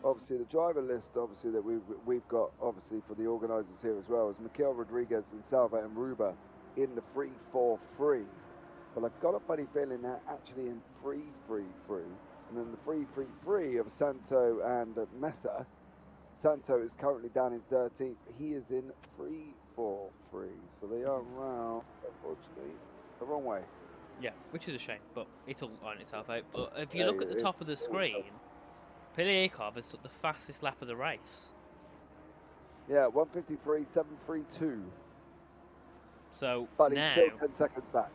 obviously the driver list, obviously that we've got, obviously for the organisers here as well, is Mikel Rodriguez and Salva and Ruba in the 3-4-3. But I've got a funny feeling they're actually in 3-3-3, and then the 3-3-3 of Santo and Mesa. Santo is currently down in 13th. He is in 3-4-3, so they are around, unfortunately, the wrong way. Yeah, which is a shame, but it'll iron itself out. But if you look at the top of the screen, Piliakov has took the fastest lap of the race. Yeah, 1:53.732. So but now, he's still 10 seconds back.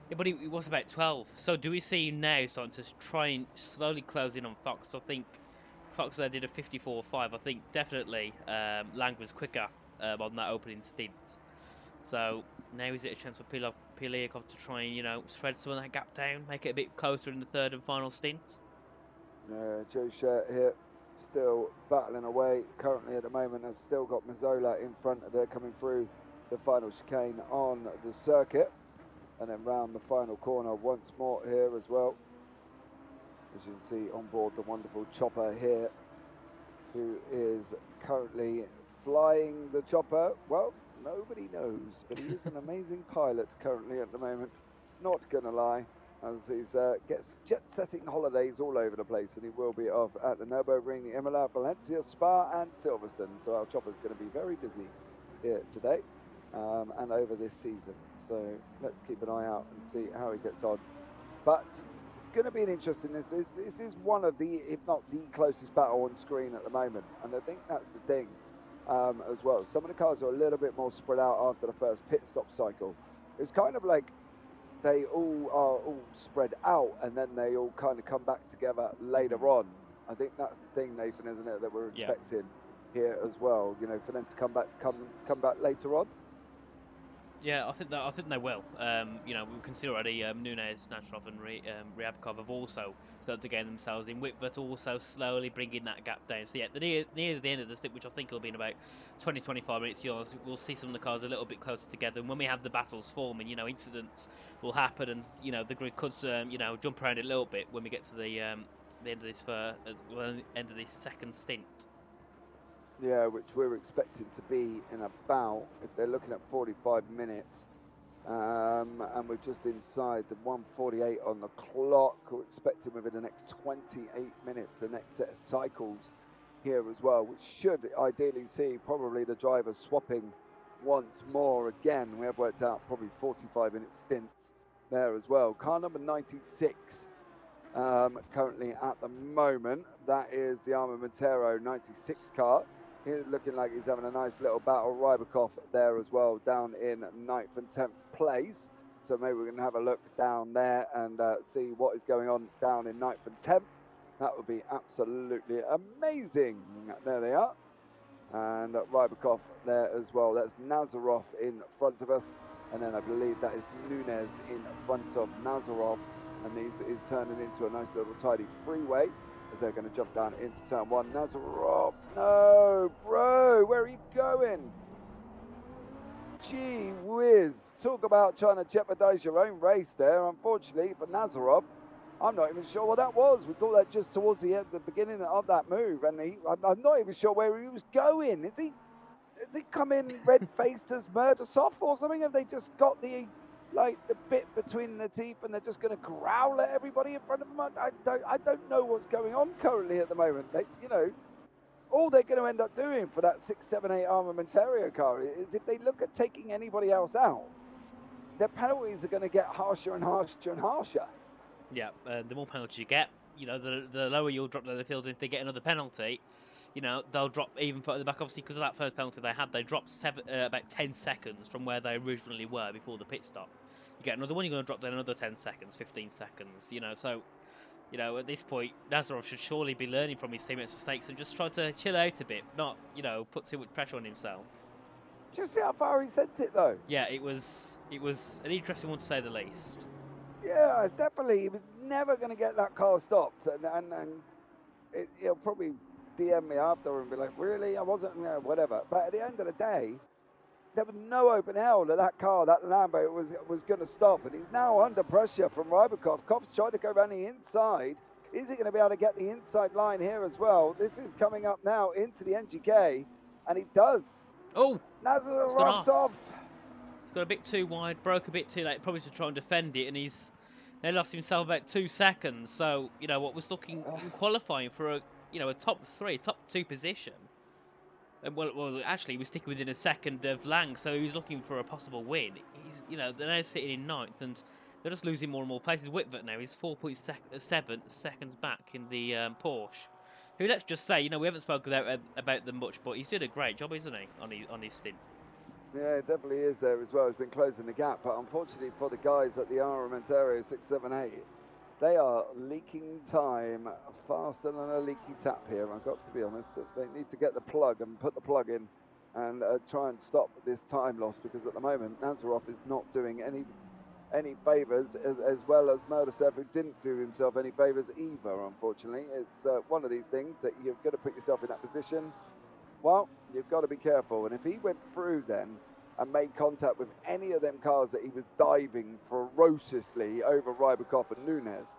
Yeah, but he was about 12. So do we see him now starting to try and slowly close in on Fox? I think Fox there did a 54.5. I think definitely Lang was quicker on that opening stint. So now is it a chance for Piliakov to try and, you know, shred some of that gap down, make it a bit closer in the third and final stint? Joe Shirt here, still battling away. Currently at the moment has still got Mazzola in front of there, coming through the final chicane on the circuit. And then round the final corner once more here as well. As you can see on board the wonderful chopper here, who is currently flying the chopper. Well, nobody knows, but he is an amazing pilot currently at the moment. Not gonna lie, as he's gets jet-setting holidays all over the place, and he will be off at the Nürburgring, Imola, Valencia, Spa, and Silverstone. So our chopper's going to be very busy here today and over this season. So let's keep an eye out and see how he gets on. But it's going to be an interesting. This is one of the, if not the closest battle on screen at the moment, and I think that's the thing. As well, some of the cars are a little bit more spread out after the first pit stop cycle. It's kind of like they all are all spread out, and then they all kind of come back together later on. I think that's the thing, Nathan, isn't it, that we're expecting here as well? You know, for them to come back later on. Yeah, I think they will. You know, we can see already Nunez, Nashrov, and Ryabkov have also started to gain themselves in width, but also slowly bringing that gap down. So yeah, near the end of the stint, which I think will be in about 20-25 minutes, we'll see some of the cars a little bit closer together. And when we have the battles forming, you know, incidents will happen, and you know the grid could you know, jump around a little bit when we get to the end of this second stint. Yeah, which we're expecting to be in about, if they're looking at 45 minutes, and we're just inside the 1:48 on the clock. We're expecting within the next 28 minutes the next set of cycles here as well, which should ideally see probably the drivers swapping once more again. We have worked out probably 45-minute stints there as well. Car number 96 currently at the moment, that is the Armamentero 96 car. He's looking like he's having a nice little battle. Rybakov there as well, down in 9th and 10th place. So maybe we're going to have a look down there and see what is going on down in 9th and 10th. That would be absolutely amazing. There they are. And Rybakov there as well. That's Nazarov in front of us. And then I believe that is Nunez in front of Nazarov. And this is turning into a nice little tidy freeway, as they're going to jump down into turn one. Nazarov, no, bro, where are you going? Gee whiz, talk about trying to jeopardize your own race there. Unfortunately for Nazarov, I'm not even sure what that was. We call that just towards the beginning of that move, and I'm not even sure where he was going. Is he coming red-faced as Murdersoft or something? Have they just got the bit between the teeth and they're just going to growl at everybody in front of them? I don't know what's going on currently at the moment. You know, all they're going to end up doing for that 6, 7, 8 Armamentario car is if they look at taking anybody else out, their penalties are going to get harsher and harsher and harsher. Yeah, the more penalties you get, you know, the lower you'll drop down the field. If they get another penalty, you know, they'll drop even further back. Obviously, because of that first penalty they had, they dropped about 10 seconds from where they originally were before the pit stop. You get another one, you're going to drop down another 10 seconds, 15 seconds, you know. So, you know, at this point, Nazarov should surely be learning from his teammates' mistakes and just try to chill out a bit, not, you know, put too much pressure on himself. Do you see how far he sent it, though? Yeah, it was an interesting one to say the least. Yeah, definitely. He was never going to get that car stopped, and he'll probably DM me after and be like, really? I wasn't, you know, whatever. But at the end of the day, there was no open hell that car, that Lambo was going to stop. And he's now under pressure from Rybakov. Kov's tried to go around the inside. Is he going to be able to get the inside line here as well? This is coming up now into the NGK, and he does. Oh, Nazarov's off. He's got a bit too wide, broke a bit too late, probably to try and defend it, and he's now lost himself about 2 seconds. So, you know, what was looking in qualifying for a, you know, a top 2 position. Well, actually, he was sticking within a second of Lang, so he was looking for a possible win. He's, you know, they're now sitting in 9th, and they're just losing more and more places. Whitworth now is 4.7 seconds back in the Porsche. Who, let's just say, you know, we haven't spoken about them much, but he's doing a great job, isn't he, on his stint? Yeah, it definitely is there as well. He's been closing the gap, but unfortunately for the guys at the Armamentario 6, 7, 8, they are leaking time faster than a leaky tap here. I've got to be honest. They need to get the plug and put the plug in and try and stop this time loss, because at the moment Nazarov is not doing any favours, as well as Murdersev, who didn't do himself any favours either, unfortunately. It's one of these things that you've got to put yourself in that position. Well, you've got to be careful. And if he went through then and made contact with any of them cars that he was diving ferociously over Rybakov and Nunes,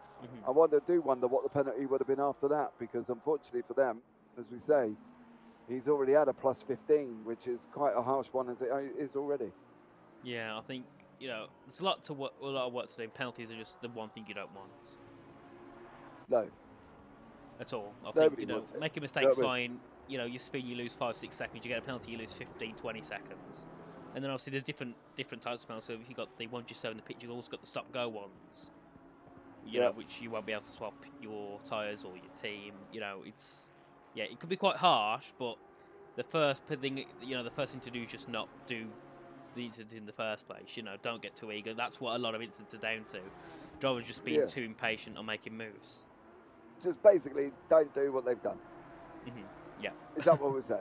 I do wonder what the penalty would have been after that, because unfortunately for them, as we say, he's already had a plus 15, which is quite a harsh one as it is already. Yeah, I think, you know, there's a lot of work to do. Penalties are just the one thing you don't want. No. At all. I think, you know, making mistakes fine. You know, you spin, you lose 5, 6 seconds. You get a penalty, you lose 15, 20 seconds. And then obviously there's different types of penalties. So if you got the ones you serve in the pitch, you've also got the stop-go ones. You know, which you won't be able to swap your tyres or your team. You know, it's, yeah, it could be quite harsh, but the first thing, you know, the first thing to do is just not do the incident in the first place. You know, don't get too eager. That's what a lot of incidents are down to. Drivers just being too impatient on making moves. Just basically don't do what they've done. Yeah. Is that what we're saying?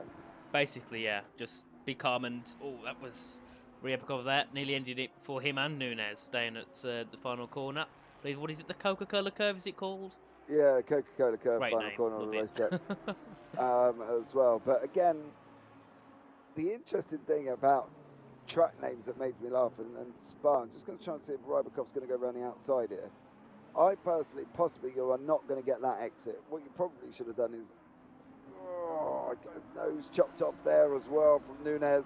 Basically, yeah. Just be calm and, oh, that was Ryabakov there. Nearly ended it for him and Nunes down at the final corner. What is it, the Coca-Cola curve, is it called? Yeah, Coca-Cola curve, great final name. corner of the Love racetrack. As well. But again, the interesting thing about track names that made me laugh and Spa, I'm just going to try and see if Rybakov's going to go around the outside here. I personally, possibly, you are not going to get that exit. What you probably should have done is, I got his nose chopped off there as well from Nunes.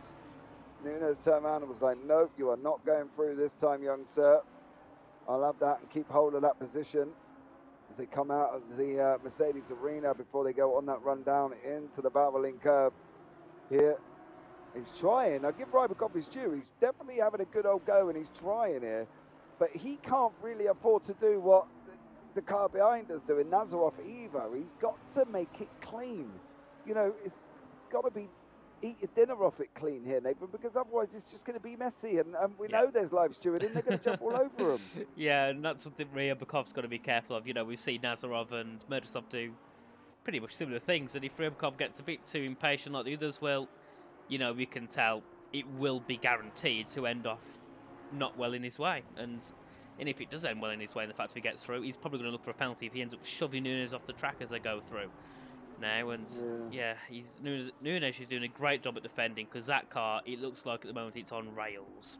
Nunes turned around and was like, nope, you are not going through this time, young sir. I'll have that and keep hold of that position as they come out of the Mercedes arena before they go on that run down into the Valvoline curve here. He's trying. I'll give Rybakov his due. He's definitely having a good old go and he's trying here. But he can't really afford to do what the car behind us doing, Nazarov either. He's got to make it clean. You know, it's got to be eat your dinner off it clean here, Nathan, because otherwise it's just going to be messy. And we know there's live stewarding. They're going to jump all over him. Yeah, and that's something Ryabakov's got to be careful of. You know, we've seen Nazarov and Murdersoft do pretty much similar things. And if Ryabakov gets a bit too impatient like the others will, you know, we can tell it will be guaranteed to end off not well in his way. And if it does end well in his way, and the fact if he gets through, he's probably going to look for a penalty if he ends up shoving Nunes off the track as they go through now. And Nunes is doing a great job at defending, because that car, it looks like at the moment it's on rails.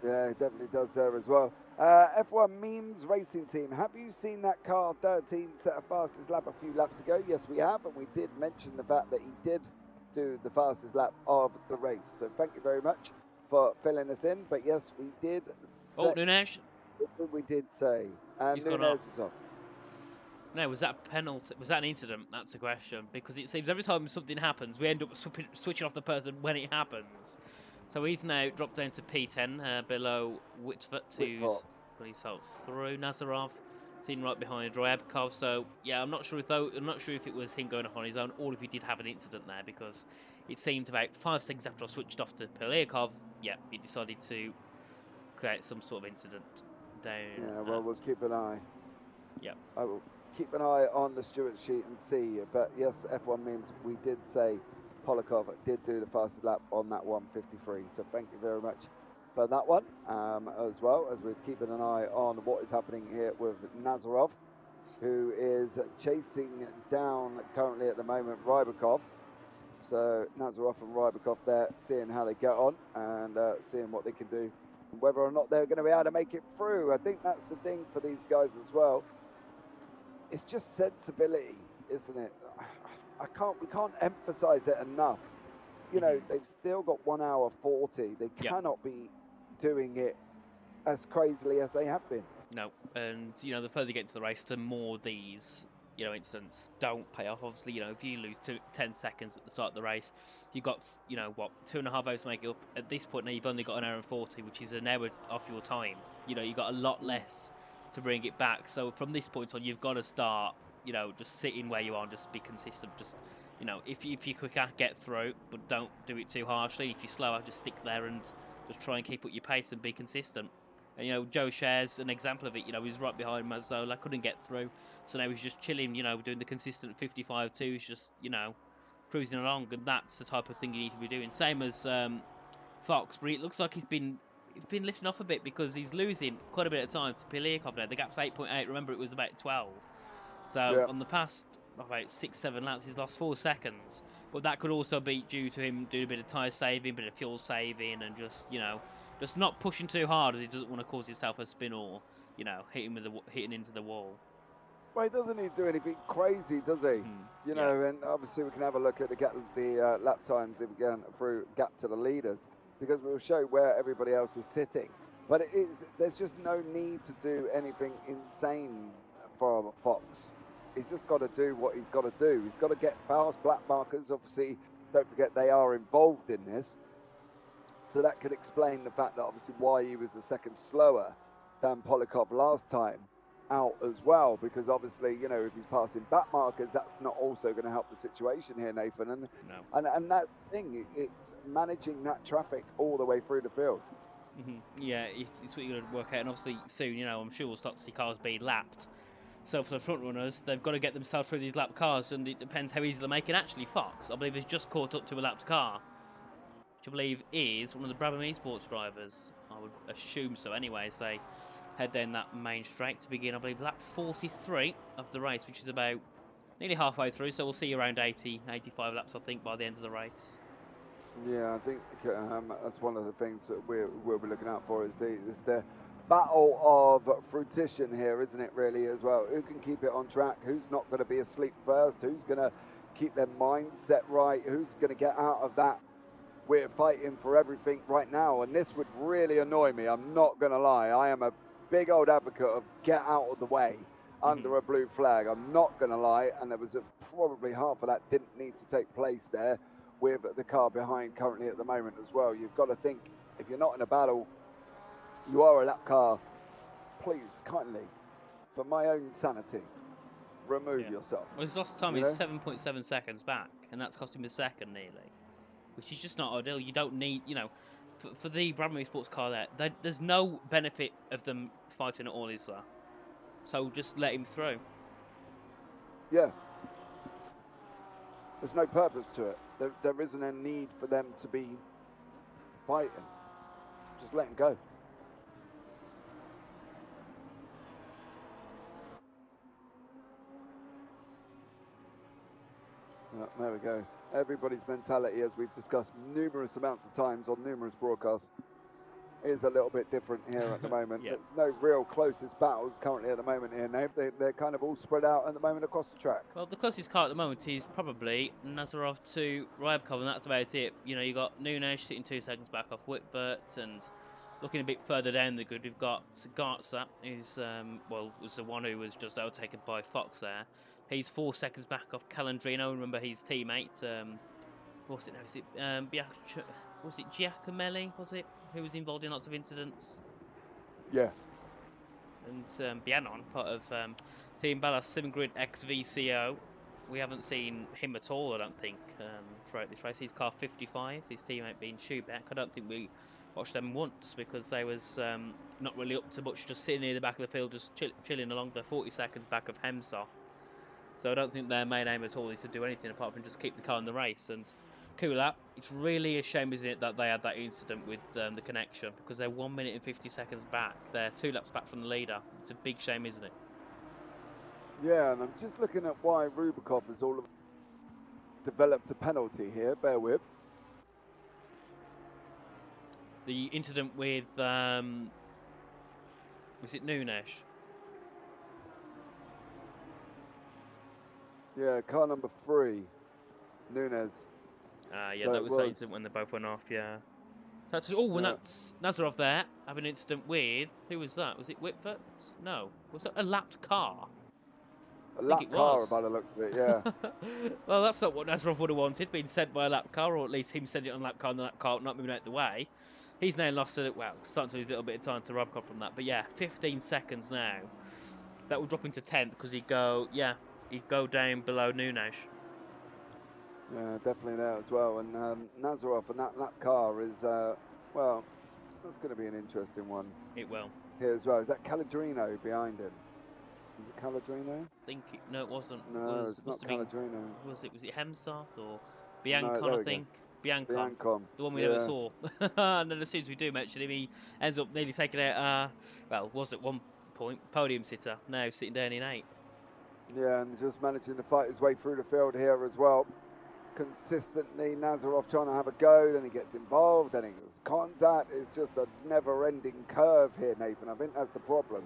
Yeah, it definitely does there as well. F1 Memes Racing Team, have you seen that car 13 set a fastest lap a few laps ago? Yes, we have, and we did mention the fact that he did do the fastest lap of the race. So thank you very much for filling us in. But yes, we did say... Oh, Nunes. We did say. And he's gone Nunes off. is off. No, was that a penalty? Was that an incident? That's a question. Because it seems every time something happens, we end up switching off the person when it happens. So he's now dropped down to P10, below Whitworth, who's got himself through. Nazarov seen right behind Ryabakov. So yeah, I'm not sure if it was him going off on his own, or if he did have an incident there, because it seemed about 5 seconds after I switched off to Polyakov, yeah, he decided to create some sort of incident down. Yeah, well, we'll keep an eye. Yeah. I will keep an eye on the steward sheet and see. But yes, F1 Memes, we did say Polakov did do the fastest lap on that 1:53. So thank you very much for that one, as well as we're keeping an eye on what is happening here with Nazarov, who is chasing down currently at the moment Rybakov. So Nazarov and Rybakov there, seeing how they get on and seeing what they can do, and whether or not they're going to be able to make it through. I think that's the thing for these guys as well. it's just sensibility, isn't it? We can't emphasize it enough. You know, they've still got 1 hour 40. They cannot be doing it as crazily as they have been. No, and you know, the further you get into the race, the more these, you know, incidents don't pay off. Obviously, you know, if you lose 10 seconds at the start of the race, you got, you know, what, 2.5 hours to make it up. At this point now, you've only got 1 hour and 40, which is an hour off your time. You know, you've got a lot less to bring it back. So from this point on, you've got to start, you know, just sitting where you are and just be consistent. Just, you know, if you're quicker, get through, but don't do it too harshly. If you're slower, just stick there and just try and keep up your pace and be consistent. And, you know, Joe shares an example of it. You know, he's right behind Mazzola, couldn't get through. So now he's just chilling, you know, doing the consistent 55-2. He's just, you know, cruising along. And that's the type of thing you need to be doing. Same as Fox, but it looks like he's been lifting off a bit because he's losing quite a bit of time to Piliakov now. The gap's 8.8. Remember, it was about 12. So on the past about 6-7 laps, he's lost 4 seconds. But that could also be due to him doing a bit of tyre saving, a bit of fuel saving, and just, you know, just not pushing too hard as he doesn't want to cause himself a spin or, you know, hitting into the wall. Well, he doesn't need to do anything crazy, does he? You know, and obviously we can have a look at the lap times if we go through gap to the leaders, because we'll show where everybody else is sitting. But there's just no need to do anything insane for Fox. He's just got to do what he's got to do. He's got to get past black markers. Obviously, don't forget they are involved in this. So that could explain the fact that obviously why he was a second slower than Polikov last time out as well. Because obviously, you know, if he's passing back markers, that's not also going to help the situation here, Nathan. And that thing, it's managing that traffic all the way through the field. Yeah, it's what you're going to work out. And obviously soon, you know, I'm sure we'll start to see cars being lapped. So for the front runners, they've got to get themselves through these lap cars, and it depends how easy they make it. Actually, Fox, I believe, has just caught up to a lapped car, which I believe is one of the Brabham Esports drivers. I would assume so anyway, as they head down that main straight to begin, I believe, lap 43 of the race, which is about nearly halfway through, so we'll see around 80, 85 laps, I think, by the end of the race. Yeah, I think that's one of the things that we'll be looking out for is the battle of fruition here, isn't it, really, as well? Who can keep it on track? Who's not going to be asleep first? Who's going to keep their mindset right? Who's going to get out of that? We're fighting for everything right now, and this would really annoy me. I'm not going to lie. I am a big old advocate of get out of the way under a blue flag. I'm not going to lie, and there was probably half of that didn't need to take place there with the car behind currently at the moment as well. You've got to think, if you're not in a battle, you are a lap car, please, kindly, for my own sanity, remove yourself. Well, his lost time is 7.7 seconds back, and that's cost him a second nearly, which is just not ideal. You don't need, you know, for the Brabham Esports car there's no benefit of them fighting at all, is there? So just let him through. Yeah. There's no purpose to it. There isn't a need for them to be fighting. Just let him go. There we go. Everybody's mentality, as we've discussed numerous amounts of times on numerous broadcasts, is a little bit different here at the moment. There's no real closest battles currently at the moment here, Nave. They're kind of all spread out at the moment across the track. Well, the closest car at the moment is probably Nazarov to Rybakov, and that's about it. You know, you've got Nunes sitting 2 seconds back off Whitworth, and looking a bit further down the grid, we've got Sagartza, who's, well, was the one who was just overtaken by Fox there. He's 4 seconds back off Calandrino. Remember his teammate, what's it now? Is it, was it Giacomelli, was it? Who was involved in lots of incidents? Yeah. And Bianon, part of Team Ballas SimGrid ex VCO. We haven't seen him at all, I don't think, throughout this race. He's car 55, his teammate being Schubeck. I don't think we watched them once because they was not really up to much, just sitting near the back of the field, just chilling along. They're 40 seconds back of Hemsoff. So I don't think their main aim at all is to do anything apart from just keep the car in the race. And Kulap, it's really a shame, isn't it, that they had that incident with the connection, because they're 1 minute and 50 seconds back. They're 2 laps back from the leader. It's a big shame, isn't it? Yeah, and I'm just looking at why Rybakov has developed a penalty here. Bear with. The incident with, was it Nunes? Yeah, car number 3, Nunes. Yeah, So that it was the was. incident when they both went off, yeah. So that's, oh, and Yeah. that's Nazarov there, having an incident with, who was that? Was it Whitford? No. Was that a lapped car? A I think lap it car was. by the looks of it, yeah. Well, that's not what Nazarov would have wanted, being sent by a lap car, or at least him sending it on a lap car and the lap car not moving out the way. He's now lost, starting to lose a little bit of time to Robcott from that. But yeah, 15 seconds now. That will drop into 10th because he'd go down below Nunes. Yeah, definitely there as well. And Nazarov and that lap car is, well, that's going to be an interesting one. It will. Here as well. Is that Caladrino behind him? Is it Caladrino? No, it wasn't. No, It it's not must have been. Caladrino. Was it Hemsarth or Biancon? there I we think Biancon. Biancon. The one we never saw. And then as soon as we do mention him, he ends up nearly taking out. Well, was at one point podium sitter. Now sitting down in 8th. Yeah, and just managing to fight his way through the field here as well. Consistently, Nazarov trying to have a go, then he gets involved, then he gets contact. It's just a never-ending curve here, Nathan. I think that's the problem.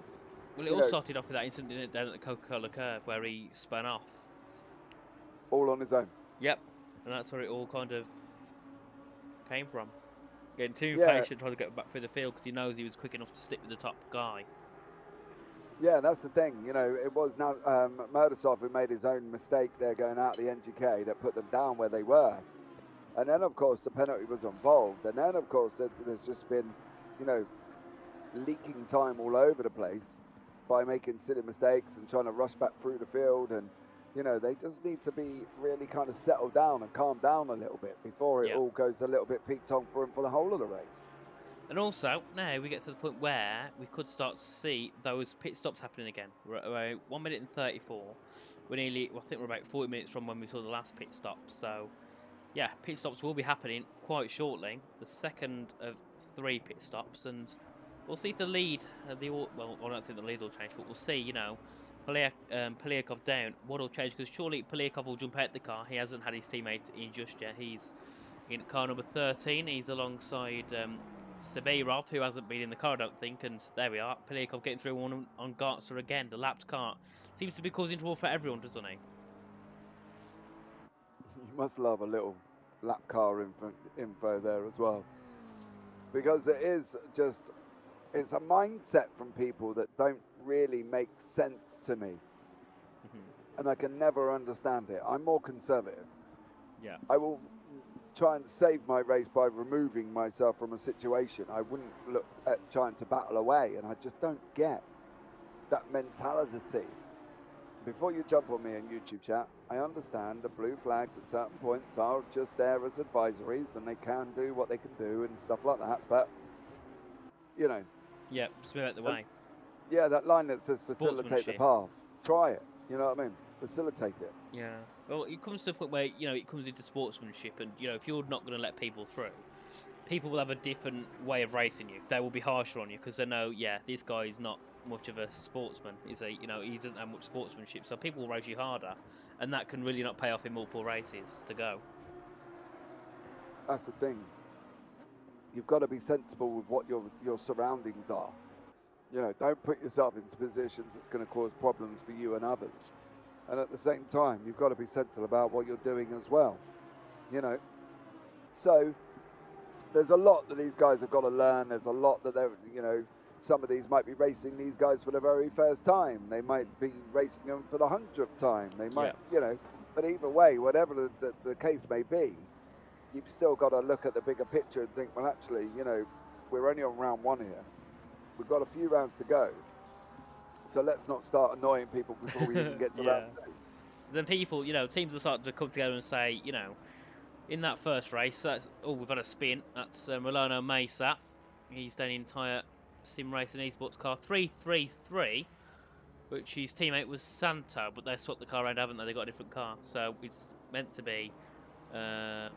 Well, it all started off with that incident down at the Coca-Cola curve where he spun off. All on his own. Yep, and that's where it all kind of came from. Getting too Yeah. impatient trying to get back through the field because he knows he was quick enough to stick with the top guy. Yeah, that's the thing. You know, it was now Murdasov who made his own mistake there going out the NGK that put them down where they were. And then, of course, the penalty was involved. And then, of course, there's just been, you know, leaking time all over the place by making silly mistakes and trying to rush back through the field. And, you know, they just need to be really kind of settled down and calm down a little bit before it all goes a little bit peaked-on for them for the whole of the race. And also, now we get to the point where we could start to see those pit stops happening again. We're at about 1 minute and 34. We're nearly, I think we're about 40 minutes from when we saw the last pit stop. So, yeah, pit stops will be happening quite shortly. The second of 3 pit stops. And we'll see the lead, well, I don't think the lead will change, but we'll see, you know, Polyakov down. What will change? Because surely Polyakov will jump out the car. He hasn't had his teammates in just yet. He's in car number 13. He's alongside Sabirov, who hasn't been in the car, I don't think, and there we are. Polyakov getting through one on Gartzer again. The lapped car seems to be causing trouble for everyone, doesn't he? You must love a little lap car info there as well, because it is just, it's a mindset from people that don't really make sense to me, and I can never understand it. I'm more conservative. Yeah. I will try and save my race by removing myself from a situation. I wouldn't look at trying to battle away, and I just don't get that mentality. Before you jump on me in YouTube chat, I understand the blue flags at certain points are just there as advisories, and they can do what they can do and stuff like that, but, you know. Yeah, just move out the way. Yeah, that line that says facilitate the path. Try it, you know what I mean? Facilitate it. Yeah. Well, it comes to a point where, you know, it comes into sportsmanship, and, you know, if you're not going to let people through, people will have a different way of racing you. They will be harsher on you because they know, yeah, this guy is not much of a sportsman. He doesn't have much sportsmanship, so people will race you harder, and that can really not pay off in multiple races to go. That's the thing. You've got to be sensible with what your surroundings are. You know, don't put yourself into positions that's going to cause problems for you and others. And at the same time, you've got to be sensible about what you're doing as well. You know, so there's a lot that these guys have got to learn. There's a lot that they're, you know, some of these might be racing these guys for the very first time. They might be racing them for the 100th time. They might, you know, but either way, whatever the case may be, you've still got to look at the bigger picture and think, well, actually, you know, we're only on round 1 here. We've got a few rounds to go. So let's not start annoying people before we even get to round 2. Because then people, you know, teams will start to come together and say, you know, in that first race, that's, oh, we've had a spin. That's Milano Mesa. He's done an entire sim race and esports car 333, which his teammate was Santo, but they swapped the car around, haven't they? They got a different car. So it's meant to be. Wait,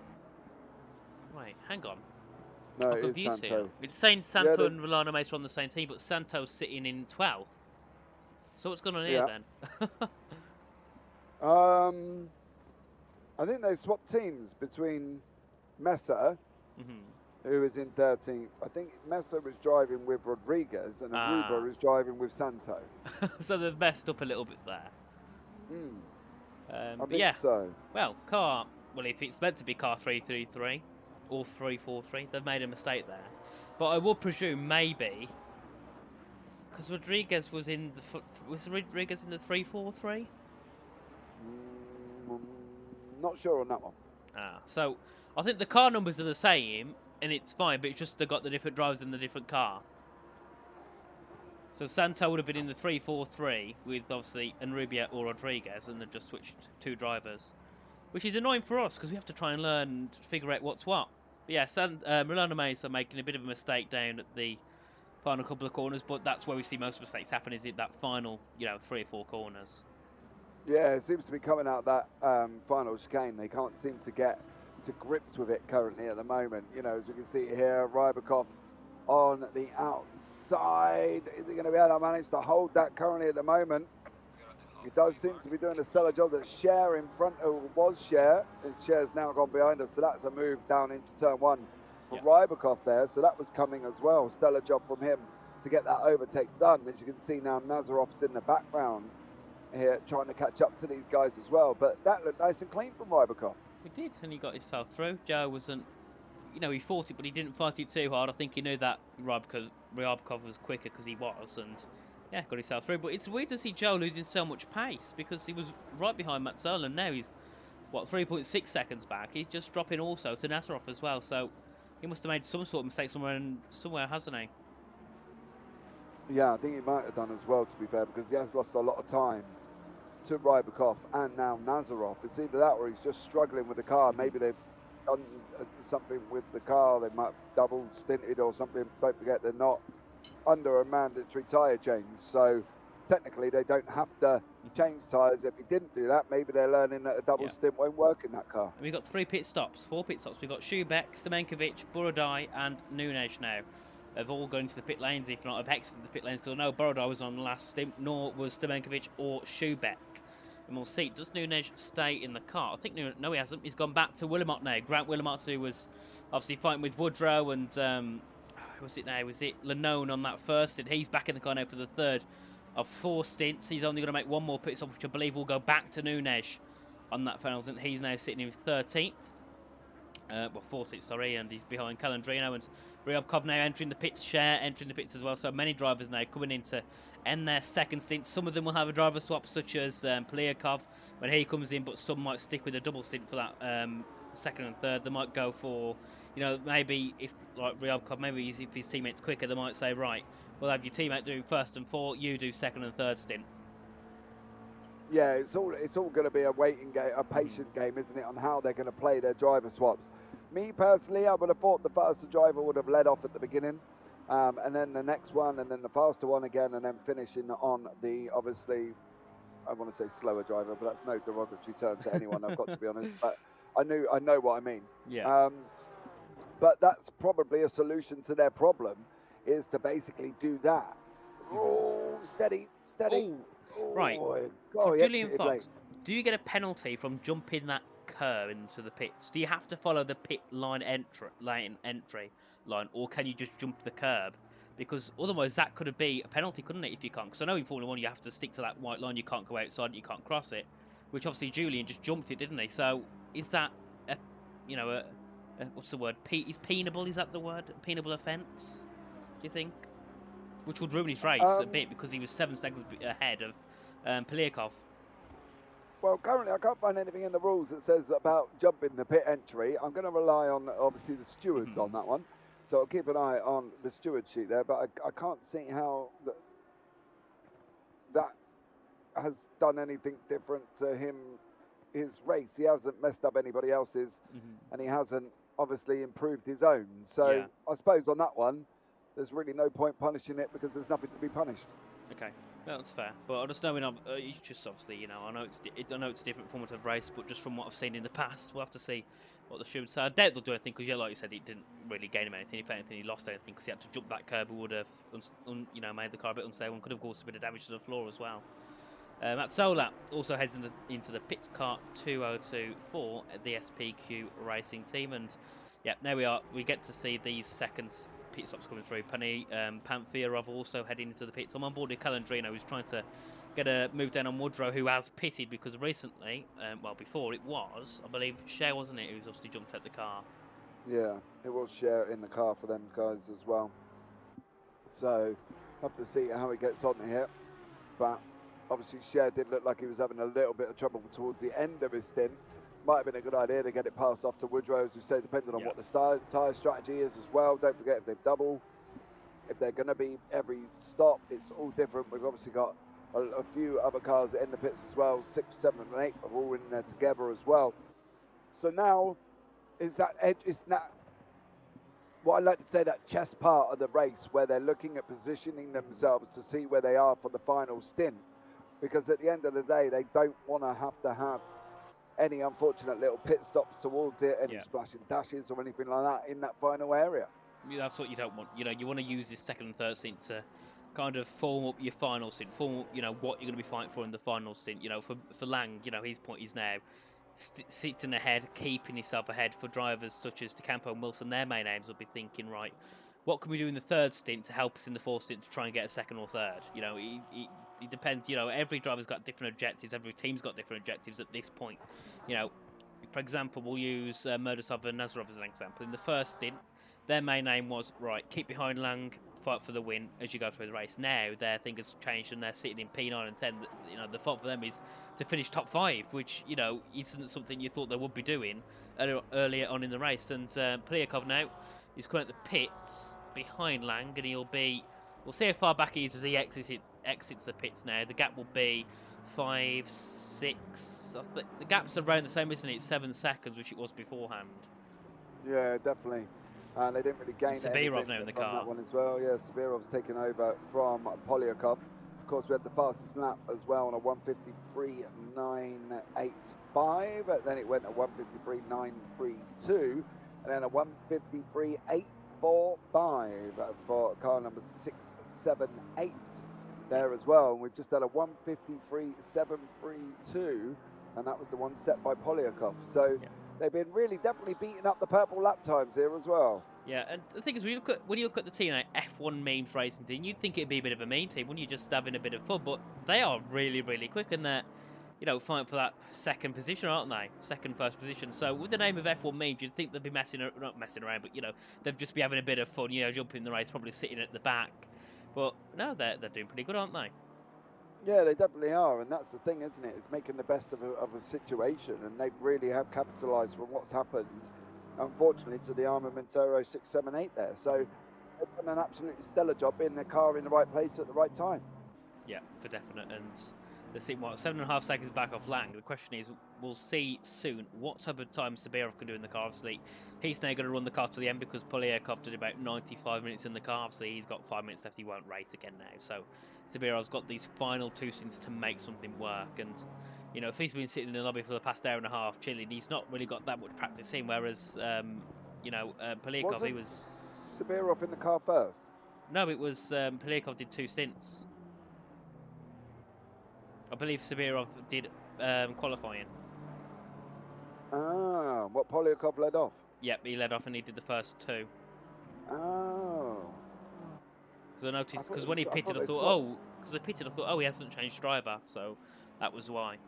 hang on. No, I'm it is confused Santo. here. It's saying Santo and Milano Mesa are on the same team, but Santo's sitting in 12th. So what's going on here then? I think they swapped teams between Mesa, who is in 13th. I think Mesa was driving with Rodriguez and Aruba is driving with Santo. So they've messed up a little bit there. I But think yeah, so. well, if it's meant to be car 333 or 343, they've made a mistake there. But I would presume maybe because Rodriguez was in the was Rodriguez in the 343. Not sure on that one. So I think the car numbers are the same and it's fine, but it's just they got the different drivers in the different car. So Santo would have been in the 343 with obviously Enrubia or Rodriguez, and they've just switched 2 drivers, which is annoying for us because we have to try and learn to figure out what's what. But yeah, Milano Mesa making a bit of a mistake down at the final couple of corners, but that's where we see most mistakes happen, is in that final, 3 or 4 corners. Yeah, it seems to be coming out that final chicane. They can't seem to get to grips with it currently at the moment. As we can see here, Rybakov on the outside. Is he going to be able to manage to hold that currently at the moment? He does seem to be doing a stellar job. That Cher in front was Cher. Cher's now gone behind us, so that's a move down into turn 1 for Rybakov there. So that was coming as well. Stellar job from him to get that overtake done. As you can see now, Nazarov's in the background here trying to catch up to these guys as well. But that looked nice and clean from Rybakov. He did, and he got himself through. Joe wasn't, he fought it, but he didn't fight it too hard. I think he knew that Rybakov was quicker because he was, and yeah, got himself through. But it's weird to see Joe losing so much pace because he was right behind Mazzola, and now he's, 3.6 seconds back. He's just dropping also to Nazarov as well, so he must have made some sort of mistake somewhere, hasn't he? Yeah, I think he might have done as well, to be fair, because he has lost a lot of time to Rybakov and now Nazarov. It's either that or he's just struggling with the car. Maybe they've done something with the car. They might have double stinted or something. Don't forget, they're not under a mandatory tyre change. So technically, they don't have to change tyres. If he didn't do that, maybe they're learning that a double stint won't work in that car. And we've got 4 pit stops. We've got Schubeck, Stamenkovic, Borodai and Nunes now. Have all gone into the pit lanes, if not have exited the pit lanes, because I know Borodai was on the last stint, nor was Stamenkovic or Schubeck. And we'll see, does Nunes stay in the car? I think, no he hasn't. He's gone back to Willemot now. Grant Willemot, who was obviously fighting with Woodrow and, was it Lanone on that first stint? He's back in the car now for the third of 4 stints. He's only going to make 1 more pit stop, which I believe will go back to Nunes on that final stint. He's now sitting in 13th. 14th, sorry, and he's behind Calandrino and Ryabkov now entering the pits, Cher entering the pits as well. So many drivers now coming in to end their second stint. Some of them will have a driver swap, such as Pliakov when he comes in, but some might stick with a double stint for that second and third. They might go for, maybe if like Ryabkov, maybe if his teammate's quicker, they might say, right, we'll have your teammate do first and 4, you do second and third stint. Yeah, it's all going to be a waiting game, a patient game, isn't it, on how they're going to play their driver swaps. Me personally, I would have thought the faster driver would have led off at the beginning, and then the next one, and then the faster one again, and then finishing on the, obviously, I want to say slower driver, but that's no derogatory term to anyone, I've got to be honest, but I know what I mean. Yeah. But that's probably a solution to their problem, is to basically do that. Oh, steady. Oh. Right, so Julian Fox, do you get a penalty from jumping that curb into the pits? Do you have to follow the pit line entry line, or can you just jump the curb? Because otherwise that could be a penalty, couldn't it, if you can't? Because I know in Formula 1 you have to stick to that white line, you can't go outside and you can't cross it, which obviously Julian just jumped it, didn't he? So is that, what's the word, is penable, is that the word? Penable offence, do you think? Which would ruin his race a bit because he was 7 seconds ahead of Pliakov. Well, currently I can't find anything in the rules that says about jumping the pit entry. I'm going to rely on, obviously, the stewards on that one. So I'll keep an eye on the steward sheet there. But I can't see how that has done anything different to his race. He hasn't messed up anybody else's, and he hasn't, obviously, improved his own. So I suppose on that one, there's really no point punishing it because there's nothing to be punished. Okay, well, that's fair. But I just know it's just obviously, I know it's a different format of race, but just from what I've seen in the past, we'll have to see what the stewards say. I doubt they'll do anything because, like you said, it didn't really gain him anything. If anything, he lost anything because he had to jump that curb. He would have, made the car a bit unstable and could have caused a bit of damage to the floor as well. Mazzola also heads into the pits car 2024 at the SPQ Racing team, and yeah, there we are. We get to see these seconds pit stops coming through. Penny Pantherov also heading into the pits. I'm on board with Calandrino, who's trying to get a move down on Woodrow, who has pitted because recently, well, before it was, I believe, Cher, wasn't it, who's obviously jumped out the car. Yeah, it was Cher in the car for them guys as well. So, have to see how he gets on here. But obviously, Cher did look like he was having a little bit of trouble towards the end of his stint. Might have been a good idea to get it passed off to Woodrow, as we say, depending on what the tyre strategy is as well. Don't forget, if they've double, if they're going to be every stop, it's all different. We've obviously got a few other cars in the pits as well. 6, 7, and 8 are all in there together as well. So now is that edge? Is that what I like to say, that chess part of the race where they're looking at positioning themselves to see where they are for the final stint? Because at the end of the day, they don't want to have any unfortunate little pit stops towards it, any splashing dashes or anything like that in that final area. Yeah, that's what you don't want. You know, you want to use this second and third stint to kind of form up your final stint, form up, you know, what you're going to be fighting for in the final stint. You know, for Lang, you know, his point is now sitting ahead, keeping himself ahead. For drivers such as DeCampo and Wilson, their main aims will be thinking, right, what can we do in the third stint to help us in the fourth stint to try and get a second or third? You know, it depends. You know, every driver's got different objectives. Every team's got different objectives at this point. You know, for example, we'll use Murdasov and Nazarov as an example. In the first stint, their main aim was, right, keep behind Lang, fight for the win as you go through the race. Now their thing has changed and they're sitting in P9 and 10. You know, the thought for them is to finish top 5, which, you know, isn't something you thought they would be doing earlier on in the race. And Pliakov now is currently at the pits behind Lang, and he'll be, we'll see how far back he is as he exits the pits now. The gap will be 5, 6. I think the gap's around the same, isn't it? 7 seconds, which it was beforehand. Yeah, definitely. And they didn't really gain Sabirov now in the car. That one as well. Yeah, Sabirov's taken over from Polyakov. Of course, we had the fastest lap as well on a 1:53.985. Then it went a 1:53.932, and then a 1:53.845 for car number 678 there as well. And we've just had a 1:53.732, and that was the one set by Polyakov. So. Yeah. They've been really definitely beating up the purple lap times here as well. Yeah, and the thing is, when you look at the team, like F1 memes racing team, you'd think it'd be a bit of a meme team, wouldn't you? Just having a bit of fun, but they are really, really quick, and they're, you know, fighting for that second position, aren't they? Second, first position. So with the name of F1 memes, you'd think they'd be not messing around, but you know, they'd just be having a bit of fun, you know, jumping in the race, probably sitting at the back. But no, they're doing pretty good, aren't they? Yeah, they definitely are, and that's the thing, isn't it? It's making the best of a situation, and they really have capitalised from what's happened, unfortunately, to the Armamentero 678 there. So they've done an absolutely stellar job in their car in the right place at the right time. Yeah, for definite. And they're sitting, what, 7.5 seconds back off Lang. The question is, we'll see soon what type of time Sabirov can do in the car. Obviously, he's now going to run the car to the end because Polyakov did about 95 minutes in the car. Obviously, he's got 5 minutes left. He won't race again now. So Sabirov's got these final 2 stints to make something work. And, you know, if he's been sitting in the lobby for the past hour and a half chilling, he's not really got that much practice in. Whereas, you know, Polyakov, he was... Sabirov in the car first? No, it was Polyakov did 2 stints. I believe Sabirov did qualifying. Ah, what, Polyakov led off? Yep, he led off and he did the first 2. Oh. Because I noticed, because when he pitted, I thought, he hasn't changed driver, so that was why.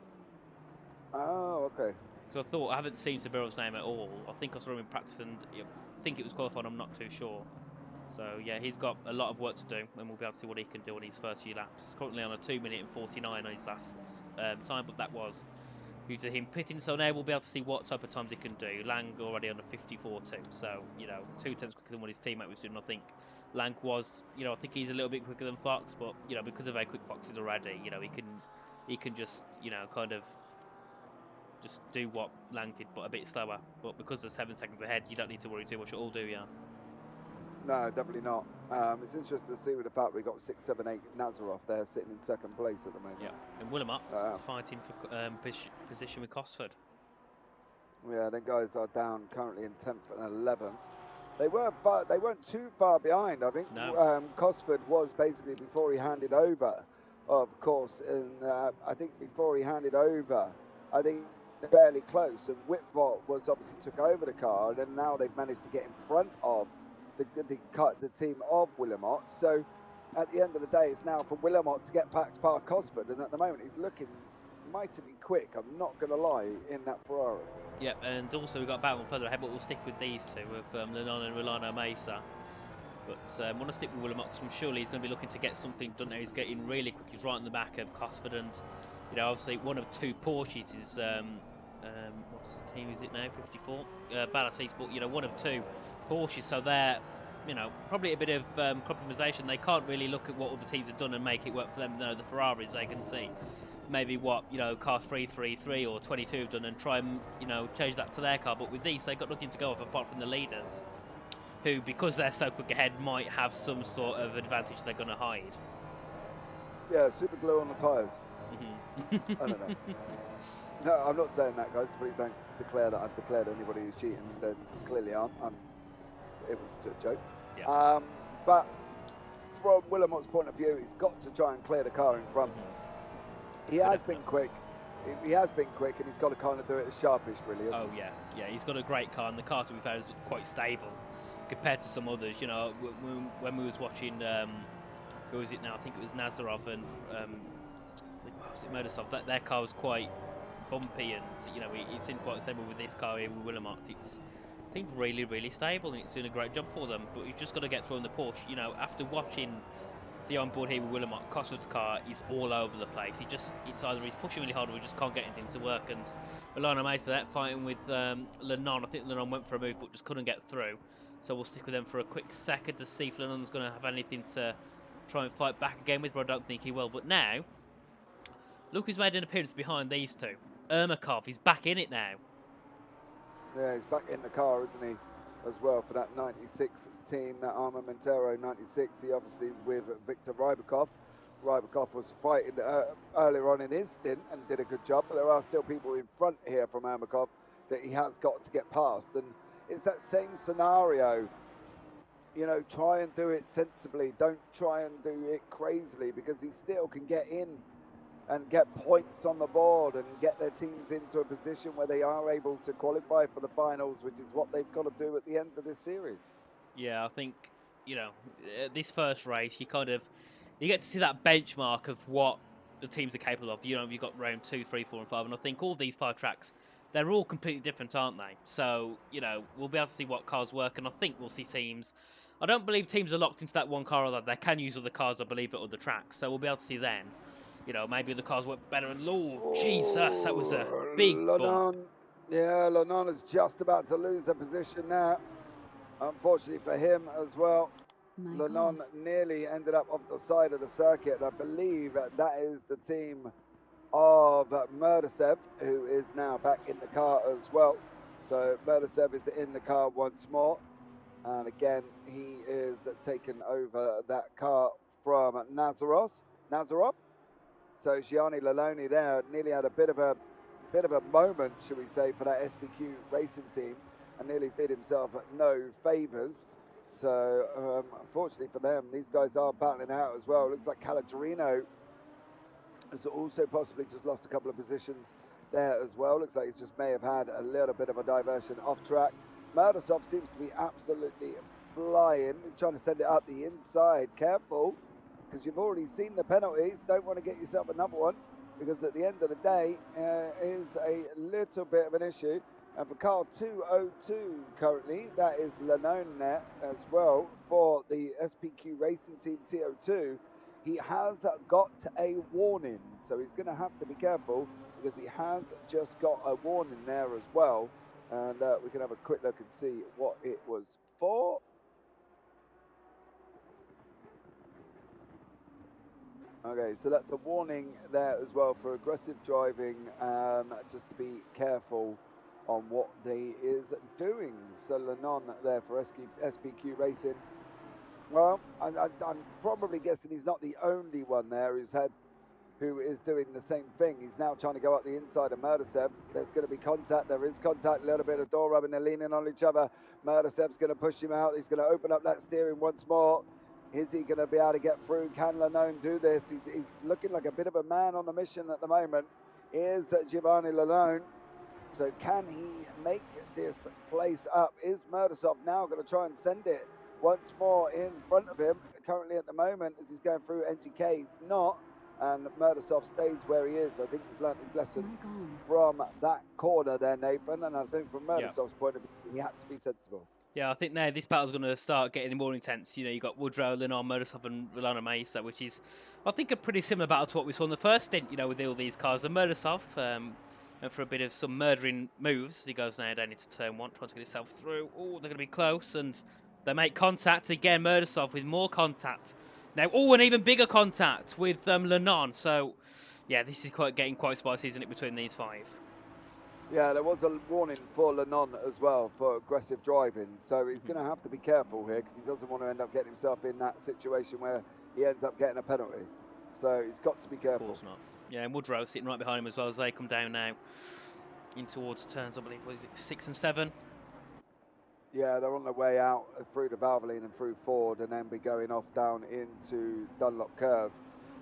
Oh, okay. Because I thought, I haven't seen Sabirov's name at all. I think I saw him in practice and I think it was qualifying, I'm not too sure. So, yeah, he's got a lot of work to do, and we'll be able to see what he can do on his first few laps. Currently on a 2:49 on his last time, but that was due to him pitting. So now we'll be able to see what type of times he can do. Lang already on a 54.2, so, you know, 2 tenths quicker than what his teammate was doing. I think Lang was, you know, I think he's a little bit quicker than Fox, but, you know, because of how quick Fox is already, you know, he can just, you know, kind of just do what Lang did, but a bit slower. But because they're 7 seconds ahead, you don't need to worry too much at all, do you? No, definitely not. It's interesting to see with the fact we got 6, 7, 8 Nazarov there sitting in second place at the moment. Yeah, and Willemot fighting for position with Cosford. Yeah, the guys are down currently in 10th and 11th. They weren't too far behind. I think Cosford was basically before he handed over, of course, and I think before he handed over, I think they're fairly close. And Whitvolt was obviously took over the car, and then now they've managed to get in front of the team of Willamot. So at the end of the day, it's now for Willamot to get past Cosford, and at the moment he's looking mightily quick, I'm not going to lie, in that Ferrari. Yep, and also we've got a battle further ahead, but we'll stick with these two, with Lenon and Rolando Mesa. But I want to stick with Willamot because I'm surely he's going to be looking to get something done there. He's getting really quick. He's right in the back of Cosford, and you know, obviously one of two Porsches is what's the team is it now? 54 Ballasis, but you know, one of two Porsches, so they're, you know, probably a bit of compromisation. They can't really look at what other teams have done and make it work for them. You know, the Ferraris, they can see maybe what, you know, cars 333 or 22 have done and try and, you know, change that to their car. But with these, they've got nothing to go off apart from the leaders, who, because they're so quick ahead, might have some sort of advantage they're going to hide. Yeah, super glue on the tyres. Mm-hmm. I don't know. No, I'm not saying that, guys. Please don't declare that I've declared anybody who's cheating. They clearly aren't. It was a joke. Yeah. But from Willamot's point of view, he's got to try and clear the car in front. He has been quick. He has been quick, and he's got to kind of do it as sharpish, really. Oh yeah, yeah. He's got a great car, and the car, to be fair, is quite stable compared to some others. You know, when we was watching, who was it now? I think it was Nazarov and I think, what was it, Murtasov? Their car was quite bumpy, and you know, it seemed quite stable. With this car here with Willamot, it's, I think, really, really stable, and it's doing a great job for them. But you've just got to get through on the Porsche. You know, after watching the onboard here with Willamot, Cosford's car is all over the place. It's either he's pushing really hard or he just can't get anything to work. And Milano Mesa, that fighting with Lenon. I think Lenon went for a move but just couldn't get through. So we'll stick with them for a quick second to see if Lenon's going to have anything to try and fight back again with, but I don't think he will. But now, look who's made an appearance behind these two. Ermakov, he's back in it now. Yeah, he's back in the car, isn't he, as well, for that 96 team, that Armamentero 96. He obviously with Victor Rybakov. Rybakov was fighting earlier on in his stint and did a good job, but there are still people in front here from Ermakov that he has got to get past. And it's that same scenario, you know, try and do it sensibly. Don't try and do it crazily, because he still can get in and get points on the board and get their teams into a position where they are able to qualify for the finals, which is what they've got to do at the end of this series. Yeah, I think, you know, this first race, you get to see that benchmark of what the teams are capable of. You know, you've got round 2, 3, 4, and 5, and I think all these 5 tracks, they're all completely different, aren't they? So, you know, we'll be able to see what cars work, and I think we'll see teams. I don't believe teams are locked into that one car or that. They can use other cars, I believe, at other tracks. So we'll be able to see then. You know, maybe the cars work better. And Lord, Jesus, that was a big bump. Yeah, Lenon is just about to lose a position now. Unfortunately for him as well. Lenon nearly ended up off the side of the circuit. I believe that is the team of Murtasev, who is now back in the car as well. So Murtasev is in the car once more. And again, he is taken over that car from Nazarov. So Gianni Laloni there nearly had a bit of a moment, should we say, for that SPQ racing team, and nearly did himself no favours. So unfortunately for them, these guys are battling out as well. Looks like Calagerino has also possibly just lost a couple of positions there as well. Looks like he's just may have had a little bit of a diversion off track. Murtasov seems to be absolutely flying. He's trying to send it up the inside. Careful, because you've already seen the penalties. Don't want to get yourself another one, because at the end of the day is a little bit of an issue. And for car 202 currently, that is Lenon there as well for the SPQ Racing Team TO2. He has got a warning, so he's going to have to be careful, because he has just got a warning there as well. And we can have a quick look and see what it was for. Okay, so that's a warning there as well for aggressive driving, just to be careful on what he is doing. So Lenon there for SPQ Racing. Well, I'm probably guessing he's not the only one there who is doing the same thing. He's now trying to go up the inside of Murtasev. There's going to be contact. There is contact, a little bit of door rubbing. They're leaning on each other. Murtasev's going to push him out. He's going to open up that steering once more. Is he going to be able to get through? Can Lenon do this? He's looking like a bit of a man on a mission at the moment. Here's Giovanni Lenon. So can he make this place up? Is Murtasov now going to try and send it once more in front of him currently at the moment as he's going through. NGK is not, and Murdersoft stays where he is. I think he's learned his lesson from that corner there, Nathan, and I think from Murdersoft's point of view, he had to be sensible. Yeah, I think now this battle's going to start getting more intense. You know, you've got Woodrow, Lenon, Murdersoft, and Rolano Mesa, which is, I think, a pretty similar battle to what we saw in the first stint, you know, with all these cars. And Murdersoft, and for a bit of some murdering moves, he goes now down into turn 1, trying to get himself through. Oh, they're going to be close, and they make contact again. Murdersoft with more contact. Now, oh, an even bigger contact with Lenon. So, yeah, this is getting quite spicy, isn't it, between these 5? Yeah, there was a warning for Lenon as well for aggressive driving, so he's going to have to be careful here because he doesn't want to end up getting himself in that situation where he ends up getting a penalty. So he's got to be careful. Of course not. Yeah, and Woodrow sitting right behind him as well as they come down now in towards turns, I believe, what is it, 6 and 7? Yeah, they're on their way out through the Valvoline and through Ford, and then be going off down into Dunlop Curve.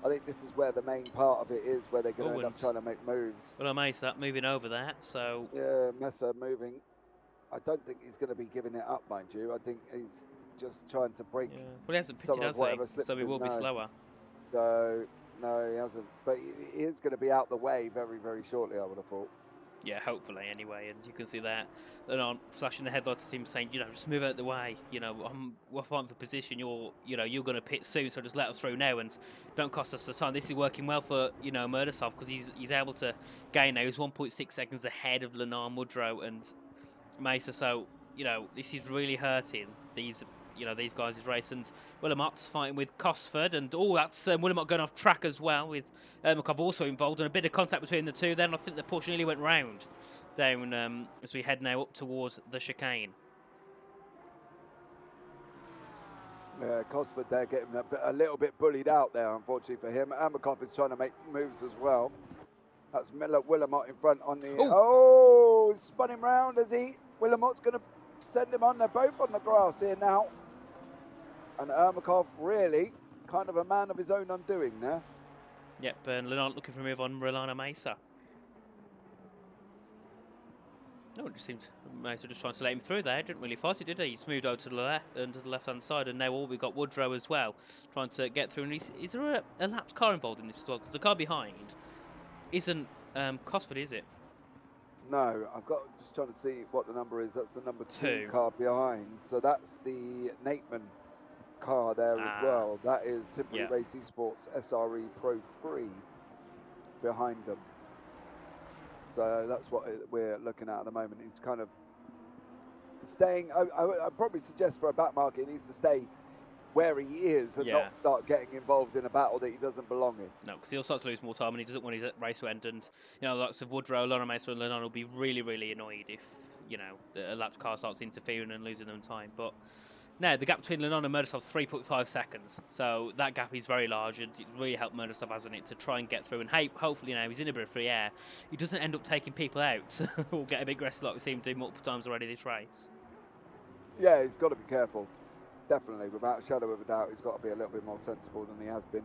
I think this is where the main part of it is, where they're going to end up trying to make moves. Well, Mesa moving over that, so... Yeah, Mesa moving. I don't think he's going to be giving it up, mind you. I think he's just trying to break. Yeah. Well, he hasn't pitted, has he? So he will be slower. So, no, he hasn't. But he is going to be out the way very, very shortly, I would have thought. Yeah, hopefully, anyway. And you can see that. And on flashing the headlights to him saying, you know, just move out the way. You know, we're fighting for position. You're going to pit soon, so just let us through now and don't cost us the time. This is working well for, you know, Murdersoft because he's able to gain now. He's 1.6 seconds ahead of Lenon, Woodrow, and Mesa. So, you know, this is really hurting these guys' race. And Willamot's fighting with Cosford, and that's Willamot going off track as well with Ermakov also involved, and a bit of contact between the two. Then I think the Porsche nearly went round down as we head now up towards the chicane. Yeah, Cosford there getting a little bit bullied out there, unfortunately for him. Ermakov is trying to make moves as well. That's Willamot in front on the... Oh, spun him round, has he? Willamot's going to send him on. They're both on the grass here now. And Ermakov really kind of a man of his own undoing there. Yep, and Lenon looking for a move on Rolano Mesa. No, it just seemed Mesa just trying to let him through there. Didn't really fight it, did he? He's moved over to the left-hand side, and now we got Woodrow as well, trying to get through. And is there a lapped car involved in this as well? Because the car behind isn't Cosford, is it? No, I've got just trying to see what the number is. That's the number 2 car behind. So that's the Nateman car there as well. That is Simply Race Esports SRE Pro 3 behind them. So that's what we're looking at the moment. He's kind of staying. I'd probably suggest for a back market, he needs to stay where he is and not start getting involved in a battle that he doesn't belong in. No, because he'll start to lose more time and he doesn't want his race to end. And, you know, lots of Woodrow, Lorna Mesa and Lenon will be really, really annoyed if, you know, a lapped car starts interfering and losing them time. But now the gap between Lenon and Murdersoft is 3.5 seconds. So that gap is very large, and it's really helped Murdersoft, hasn't it, to try and get through. And hopefully now he's in a bit of free air. He doesn't end up taking people out or get a big rest like we've seen him do multiple times already this race. Yeah, he's got to be careful. Definitely, without a shadow of a doubt, he's got to be a little bit more sensible than he has been.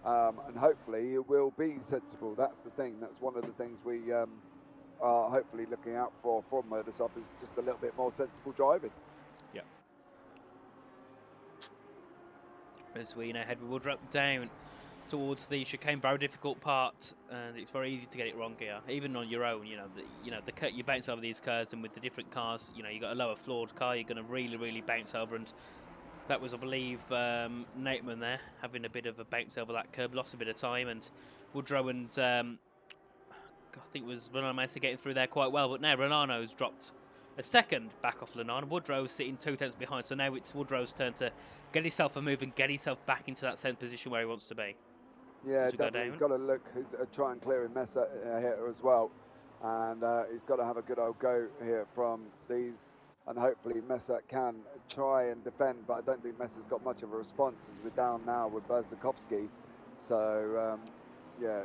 And hopefully he will be sensible. That's the thing. That's one of the things we are hopefully looking out for from Murdersoft, is just a little bit more sensible driving. Yeah. As we now head with Woodrow down towards the chicane, very difficult part, and it's very easy to get it wrong here, even on your own. You bounce over these curves, and with the different cars, you know, you got a lower floored car, you're going to really bounce over. And that was, I believe, Nateman there having a bit of a bounce over that curb, lost a bit of time, and Woodrow and I think it was Rolano Mesa getting through there quite well. But now Rolano's dropped a second back off Lenon. Woodrow's sitting 2 tenths behind, so now it's Woodrow's turn to get himself a move and get himself back into that same position where he wants to be. Yeah, definitely. He's got to look, try and clear Mesa here as well, and he's got to have a good old go here from these, and hopefully Mesa can try and defend, but I don't think Mesa's got much of a response as we're down now with Berzakovsky. So yeah,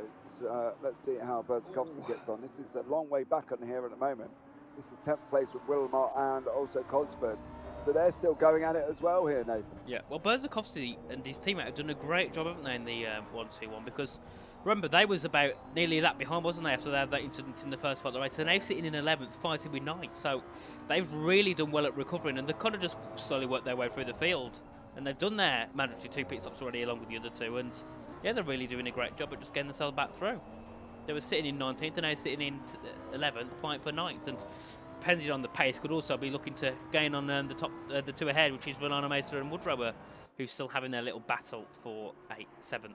let's see how Berzakovsky gets on. This is a long way back on here at the moment. This is 10th place with Wilmot and also Cosford. So they're still going at it as well here, Nathan. Yeah, well, Berzakovsky and his teammate have done a great job, haven't they, in the 1-2-1, because remember, they was about nearly a lap behind, wasn't they, after they had that incident in the first part of the race. So they're sitting in 11th, fighting with 9th. So they've really done well at recovering, and they've kind of just slowly worked their way through the field. And they've done their mandatory 2 pit stops already, along with the other 2. And yeah, they're really doing a great job at just getting themselves back through. They were sitting in 19th, and now sitting in 11th, fighting for 9th. And depending on the pace, could also be looking to gain on the 2 ahead, which is Rolando Mesa and Woodrow, who's still having their little battle for 7th.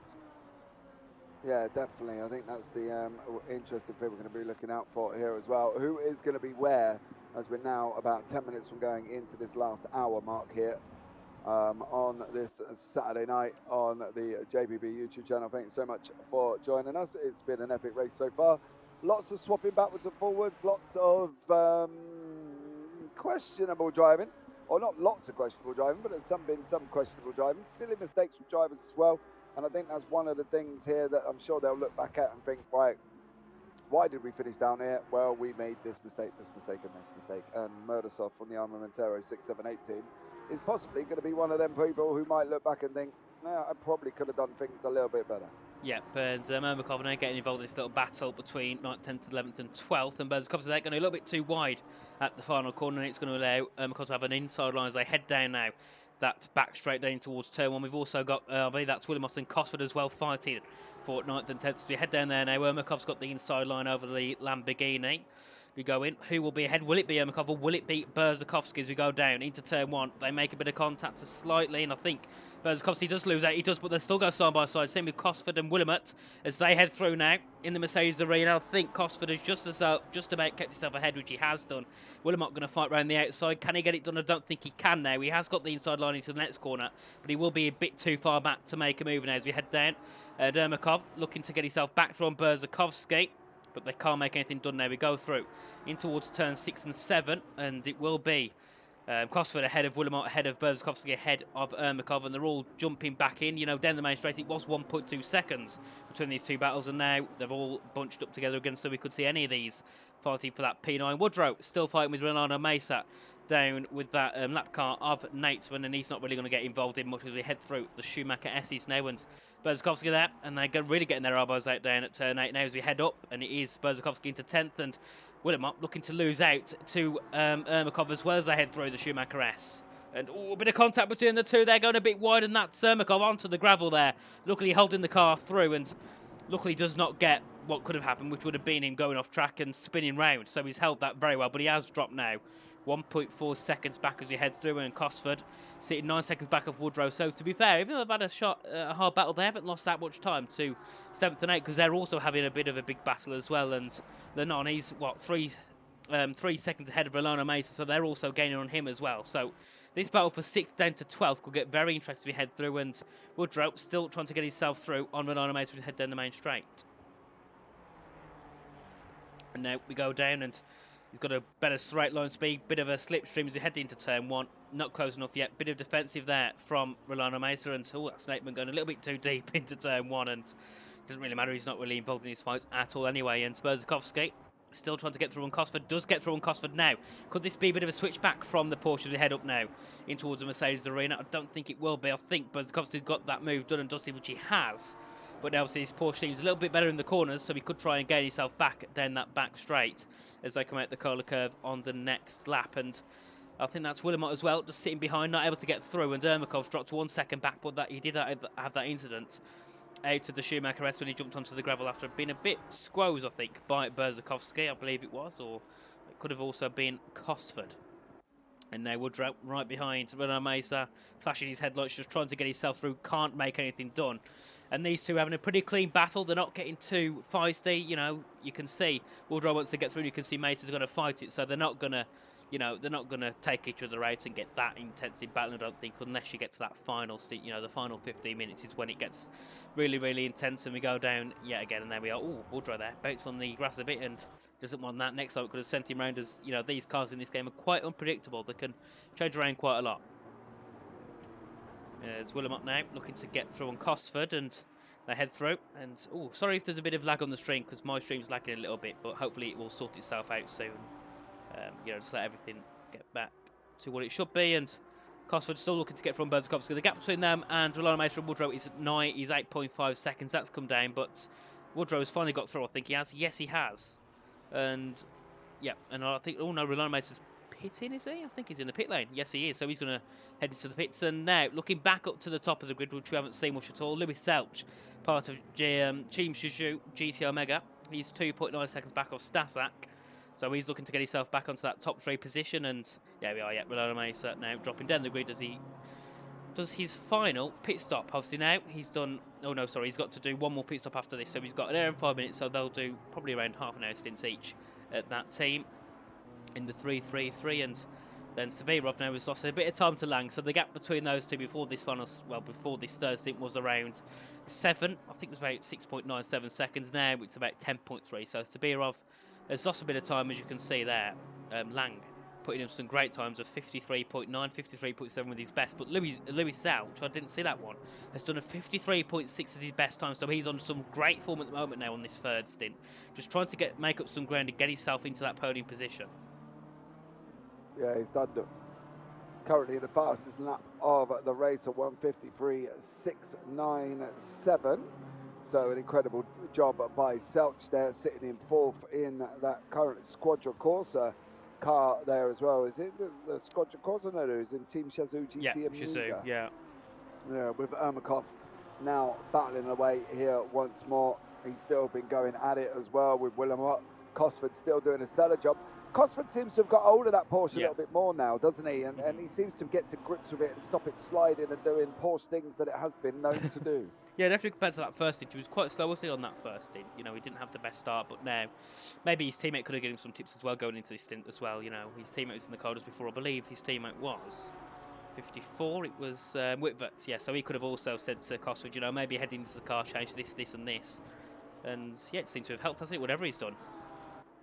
Yeah, definitely. I think that's the interesting thing we're going to be looking out for here as well. Who is going to be where, as we're now about 10 minutes from going into this last hour mark here on this Saturday night on the JBB YouTube channel. Thank you so much for joining us. It's been an epic race so far. Lots of swapping backwards and forwards, lots of questionable driving, or not lots of questionable driving, but there's been some questionable driving. Silly mistakes from drivers as well. And I think that's one of the things here that I'm sure they'll look back at and think, right, why did we finish down here? Well, we made this mistake, and this mistake. And Murdersoft from the Armamentero 678 team is possibly going to be one of them people who might look back and think, nah, I probably could have done things a little bit better. Yeah, and Murmakov now getting involved in this little battle between 9th, 10th, 11th and 12th. And Berzakov's they're going a little bit too wide at the final corner, and it's going to allow Murmakov to have an inside line as they head down now. That back straight down towards turn 1. We've also got, I believe that's Williamot and Cosford as well fighting for 9th and 10th. So we head down there now. Ermakov's got the inside line over the Lamborghini. We go in. Who will be ahead? Will it be Ermakov or will it be Berzakovsky as we go down into turn 1? They make a bit of contact slightly, and I think Berzakovsky does lose out. He does, but they still go side by side. Same with Cosford and Willamette as they head through now in the Mercedes arena. I think Cosford has just about kept himself ahead, which he has done. Willamette going to fight around the outside. Can he get it done? I don't think he can now. He has got the inside line into the next corner, but he will be a bit too far back to make a move now as we head down. Ermakov looking to get himself back through on Berzakovsky, but they can't make anything done now. We go through in towards turn 6 and 7, and it will be Cosford ahead of Willamette, ahead of Berzakovsky, ahead of Ermakov, and they're all jumping back in. You know, down the main straight, it was 1.2 seconds between these 2 battles, and now they've all bunched up together again, so we could see any of these fighting for that P9. Woodrow still fighting with Rolando Mesa down with that lap car of Natesman, and he's not really going to get involved in much as we head through the Schumacher S's now, and Berzakovsky there, and they're really getting their elbows out down at turn 8 now as we head up, and it is Berzakovsky into 10th, and Willamette looking to lose out to Ermakov as well as they head through the Schumacher S. And a bit of contact between the 2, they're going a bit wide, and that's Ermakov onto the gravel there, luckily holding the car through, and luckily does not get what could have happened, which would have been him going off track and spinning round, so he's held that very well, but he has dropped now 1.4 seconds back as we head through, and Cosford sitting 9 seconds back of Woodrow. So to be fair, even though they've had a hard battle, they haven't lost that much time to 7th and 8th, because they're also having a bit of a big battle as well. And Lennon, he's what, 3 seconds ahead of Rolando Mesa, so they're also gaining on him as well. So this battle for 6th down to 12th could get very interesting as we head through, and Woodrow still trying to get himself through on Rolando Mesa as we head down the main straight. And now we go down, and he's got a better straight line speed, bit of a slipstream as we head into turn 1. Not close enough yet. Bit of defensive there from Rolando Mesa, and that Snakeman going a little bit too deep into turn 1, and it doesn't really matter. He's not really involved in these fights at all anyway. And Berzakovsky still trying to get through on Cosford. Does get through on Cosford now. Could this be a bit of a switch back from the Porsche to head up now in towards the Mercedes arena? I don't think it will be. I think Berzakovsky got that move done and dusted, which he has. But now obviously this Porsche team's a little bit better in the corners, so he could try and gain himself back down that back straight as they come out the Cola curve on the next lap. And I think that's Willamette as well, just sitting behind, not able to get through. And Ermakov's dropped 1 second back, but he did have that incident out of the Schumacher S when he jumped onto the gravel after being a bit squoze, I think, by Berzakovsky, I believe it was, or it could have also been Cosford. And now Woodrow right behind Rolando Mesa, flashing his headlights, just trying to get himself through, can't make anything done. And these 2 having a pretty clean battle. They're not getting too feisty. You know, you can see Woodrow wants to get through. You can see Mesa's going to fight it. So they're not going to, you know, they're not going to take each other out and get that intensive battle, I don't think, unless you get to that final seat. You know, the final 15 minutes is when it gets really, really intense. And we go down yet again. And there we are. Oh, Woodrow there. Bounce on the grass a bit and doesn't want that. Next time it could have sent him round, as, you know, these cars in this game are quite unpredictable. They can change around quite a lot. There's Willamette now looking to get through on Cosford, and they head through. And oh, sorry if there's a bit of lag on the stream, because my stream's lagging a little bit, but hopefully it will sort itself out soon. You know, just let everything get back to what it should be. And Cosford still looking to get from Berzakovsky. The gap between them and Rolando Mesa and Woodrow is 8.5 seconds. That's come down, but Woodrow's finally got through. I think he has. Yes, he has. And yeah, and I think no, Rolando Mesa's pitting, is he? I think he's in the pit lane. Yes, he is. So he's going to head into the pits. And now, looking back up to the top of the grid, which we haven't seen much at all, Lewis Selch, part of Team Shizhu GT Omega. He's 2.9 seconds back off Stasak. So he's looking to get himself back onto that top 3 position. And yeah, we are. Yeah, Rolando Mesa now dropping down the grid as he does his final pit stop. Obviously now he's done. Oh no, sorry, he's got to do one more pit stop after this. So he's got an hour and 5 minutes. So they'll do probably around half an hour stints each at that team in the 3-3-3, and then Sabirov now has lost a bit of time to Lang. So the gap between those two before this final, well, before this third stint was around 7. I think it was about 6.97 seconds. Now it's about 10.3. So Sabirov has lost a bit of time, as you can see there. Lang putting in some great times of 53.9, 53.7 with his best. But Louis Selch, I didn't see that one, has done a 53.6 as his best time. So he's on some great form at the moment now on this third stint. Just trying to make up some ground and get himself into that podium position. Yeah, he's done currently the fastest lap of the race at 1:53.697. So an incredible job by Selch there, sitting in 4th in that current Squadra Corsa car there as well. Is it the Squadra Corsa? No, it's in Team Shizhu GT. Yeah, Shizhu, yeah. Yeah, with Ermakov now battling away here once more. He's still been going at it as well with Willemot. Cosford still doing a stellar job. Cosford seems to have got hold of that Porsche a little bit more now, doesn't he? And he seems to get to grips with it and stop it sliding and doing Porsche things that it has been known to do. Yeah, definitely compared to that first stint, he was quite slow, wasn't he, on that first stint? You know, he didn't have the best start, but now maybe his teammate could have given him some tips as well going into this stint as well. You know, his teammate was in the car just before. I believe his teammate was 54. It was Whitvet, yeah. So he could have also said to Cosford, you know, maybe heading into the car, change this, this, and this. And yeah, it seemed to have helped, hasn't it? Whatever he's done.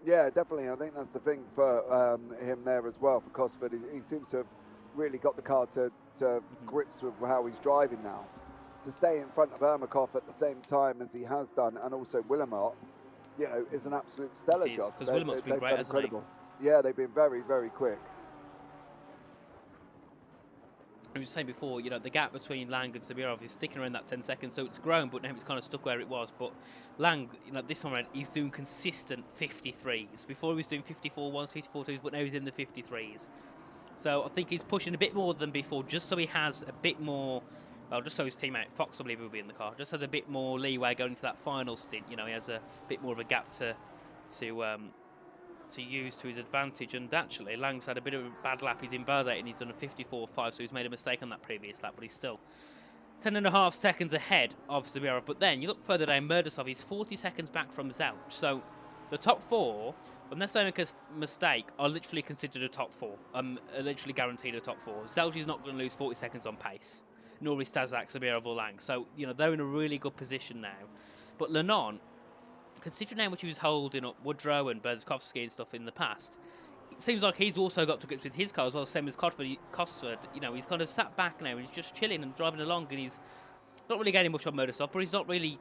Yeah, definitely. I think that's the thing for him there as well, for Cosford. He seems to have really got the car to grips with how he's driving now. To stay in front of Ermakov at the same time as he has done, and also Willemot, you know, is an absolute stellar job. Because Willemot's been great, hasn't he? Yeah, they've been very, very quick. I was saying before, you know, the gap between Lang and Sabirov is sticking around that 10 seconds, so it's grown, but now it's kind of stuck where it was. But Lang, you know, this time around, he's doing consistent 53s. Before he was doing 54-1s, 54-2s, but now he's in the 53s. So I think he's pushing a bit more than before, just so he has a bit more, well, just so his teammate Fox, I believe, will be in the car, just has a bit more leeway going into that final stint. You know, he has a bit more of a gap to use to his advantage. And actually, Lang's had a bit of a bad lap. He's invalidated. He's done a 54.5, so he's made a mistake on that previous lap, but he's still 10.5 seconds ahead of Zabirov. But then you look further down, Murdasov, he's 40 seconds back from Zelch. So the top 4, unless they make a mistake, are literally considered a top 4. Are literally guaranteed a top 4. Zelch is not going to lose 40 seconds on pace, nor is Stazak, Zabirov or Lang. So, you know, they're in a really good position now. But Lennon, considering how much he was holding up Woodrow and Berzkovsky and stuff in the past, it seems like he's also got to grips with his car as well, same as Cosford. You know, he's kind of sat back now and he's just chilling and driving along, and he's not really gaining much on Murdasov, but he's not really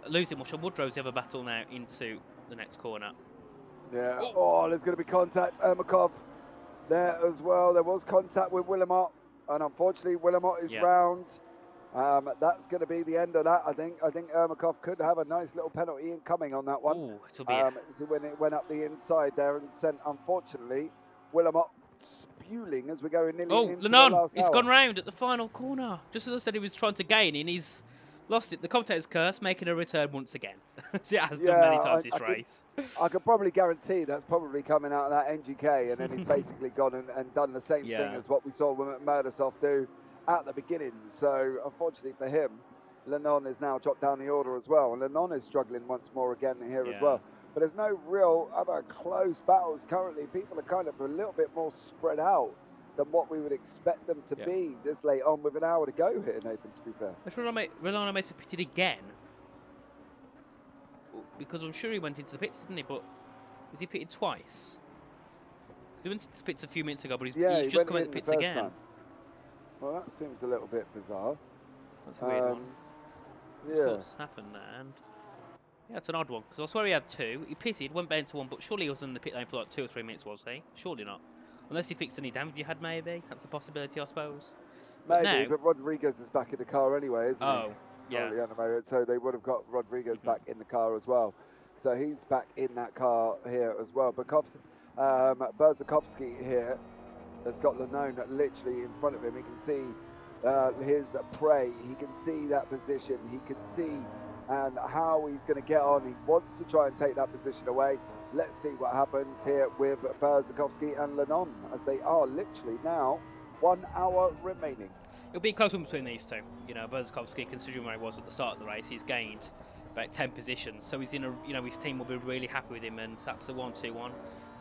losing much on Woodrow's the other battle now into the next corner. Yeah, oh, there's going to be contact. Ermakov there as well. There was contact with Willemot, and unfortunately Willemot is round. That's going to be the end of that. I think Ermakov could have a nice little penalty incoming on that one. Ooh, it'll be so when it went up the inside there and sent, unfortunately, Willemot spewing as we're going nearly into the last he's hour. gone round at the final corner. Just as I said, he was trying to gain in, he's lost it. The commentator's curse, making a return once again. It has done many times this race. I could probably guarantee that's probably coming out of that NGK, and then he's basically gone and done the same thing as what we saw Murdasov do at the beginning. So unfortunately for him, Lennon is now dropped down the order as well, and Lennon is struggling once more again here as well. But there's no real other close battles currently. People are kind of a little bit more spread out than what we would expect them to be this late on with an hour to go here, Nathan, to be fair. Rolando Mesa pitted again, because I'm sure he went into the pits, didn't he? But is he pitted twice? Because he went into the pits a few minutes ago, but he's just come into the pits again. Time. Well, that seems a little bit bizarre. That's a weird one. What's happened there? And yeah, it's an odd one, because I swear he had 2. He pitted, went back into 1, but surely he was in the pit lane for like 2 or 3 minutes, was he? Surely not. Unless he fixed any damage he had, maybe. That's a possibility, I suppose. Maybe, but Rodriguez is back in the car anyway, isn't he? currently at the moment. So they would have got Rodriguez back in the car as well. So he's back in that car here as well. Berzakovsky here has got Lanone literally in front of him. He can see his prey. He can see that position. He can see and how he's going to get on. He wants to try and take that position away. Let's see what happens here with Berzakovsky and Lanone, as they are literally now 1 hour remaining. It'll be a close one between these two. You know, Berzakovsky, considering where he was at the start of the race, he's gained about 10 positions. So he's in a, you know, his team will be really happy with him, and that's the 1-2-1.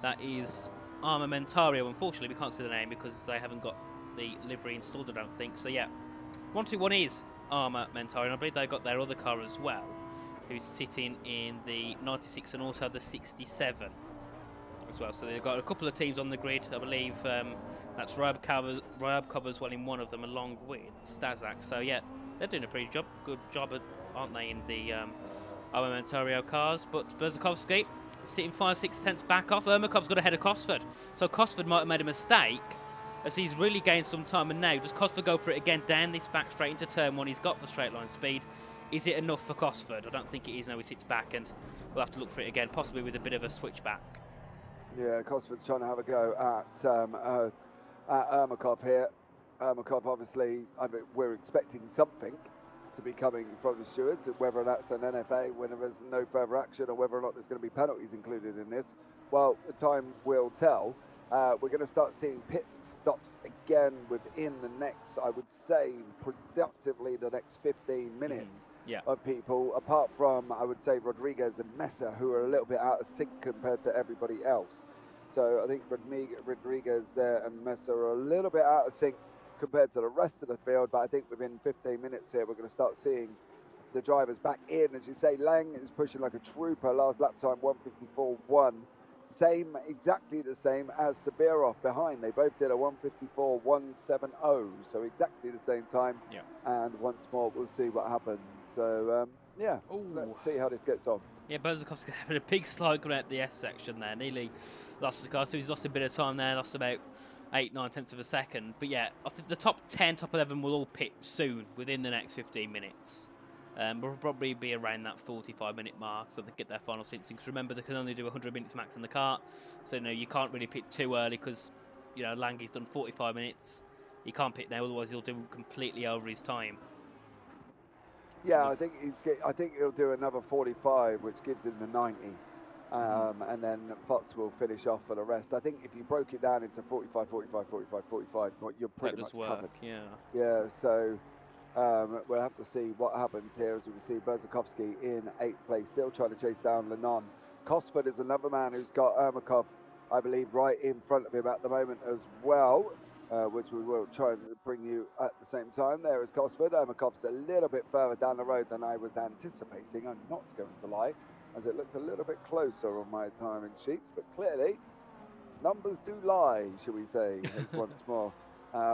That is Armamentario. Unfortunately, we can't see the name because they haven't got the livery installed, I don't think. So yeah, 1-2-1 is Armamentario, and I believe they've got their other car as well, who's sitting in the 96 and also the 67 as well. So they've got a couple of teams on the grid. I believe that's Ryabkov as well in one of them, along with Stazak. So yeah, they're doing a pretty good job, aren't they, in the Armamentario cars? But Berzakovsky sitting 5-6 tenths back off. Ermakov's got ahead of Cosford, so Cosford might have made a mistake, as he's really gained some time. And now does Cosford go for it again down this back straight into turn one? He's got the straight line speed. Is it enough for Cosford? I don't think it is. No, he sits back, and we'll have to look for it again, possibly with a bit of a switchback. Yeah, Cosford's trying to have a go at Ermakov here. Ermakov, obviously, I mean, we're expecting something to be coming from the stewards, whether that's an NFA, whether there's no further action, or whether or not there's going to be penalties included in this. Well, the time will tell. We're going to start seeing pit stops again within the next, I would say, productively the next 15 minutes of people, apart from, I would say, Rodriguez and Mesa, who are a little bit out of sync compared to everybody else. So I think Rodriguez there and Mesa are a little bit out of sync compared to the rest of the field, but I think within 15 minutes here, we're going to start seeing the drivers back in. As you say, Lang is pushing like a trooper. Last lap time, 1:54.1. Same, exactly the same as Sabirov behind. They both did a 1:54.170, so exactly the same time. Yeah. And once more, we'll see what happens. So, yeah, let's see how this gets on. Yeah, Berzakovsky having a big slide coming out the S section there. Nearly lost the car, so he's lost a bit of time there, lost about 8-9 tenths of a second. But yeah, I think the top 10, top 11 will all pit soon, within the next 15 minutes. We'll probably be around that 45-minute mark, so they get their final stints. Because remember, they can only do 100 minutes max in the kart, so you know, you can't really pit too early, because you know, Lange's done 45 minutes. You can't pit now, otherwise he'll do completely over his time. Yeah, I think he'll do another 45, which gives him the 90. And then Fox will finish off for the rest. I think if you broke it down into 45, 45, 45, 45, you're pretty much covered. Yeah, so we'll have to see what happens here as we see Berzakovsky in 8th place, still trying to chase down Lanone. Cosford is another man who's got Ermakov, I believe, right in front of him at the moment as well, which we will try and bring you at the same time. There is Cosford. Ermakov's a little bit further down the road than I was anticipating. I'm not going to lie, as it looked a little bit closer on my timing sheets, but clearly numbers do lie, shall we say, as once more.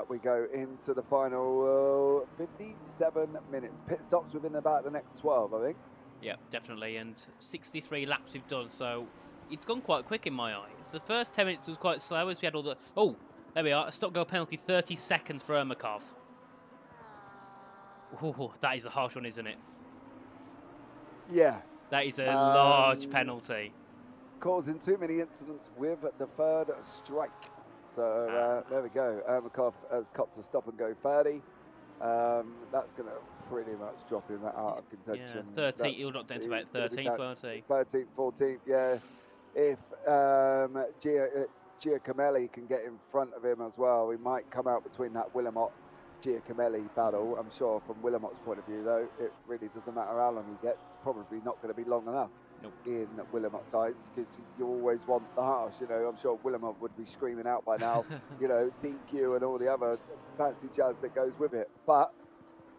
We go into the final 57 minutes. Pit stops within about the next 12, I think. Yeah, definitely, and 63 laps we've done, so it's gone quite quick in my eyes. The first 10 minutes was quite slow as we had all the... Oh, there we are, a stop-go penalty, 30 seconds for Ermakov. Oh, that is a harsh one, isn't it? Yeah. That is a large penalty. Causing too many incidents with the third strike. So there we go. Ermakov has copped a stop and go 30. That's going to pretty much drop him out of contention. Yeah, 13th, he'll not down to about 13th, won't he? 13th, 14th, yeah. If Giacomelli can get in front of him as well, we might come out between that Willamot-Giacomelli battle. I'm sure from Willamot's point of view, though, it really doesn't matter how long he gets. It's probably not going to be long enough. In Willamot's eyes, because you always want the harsh. You know, I'm sure Willamot would be screaming out by now, you know, DQ and all the other fancy jazz that goes with it. But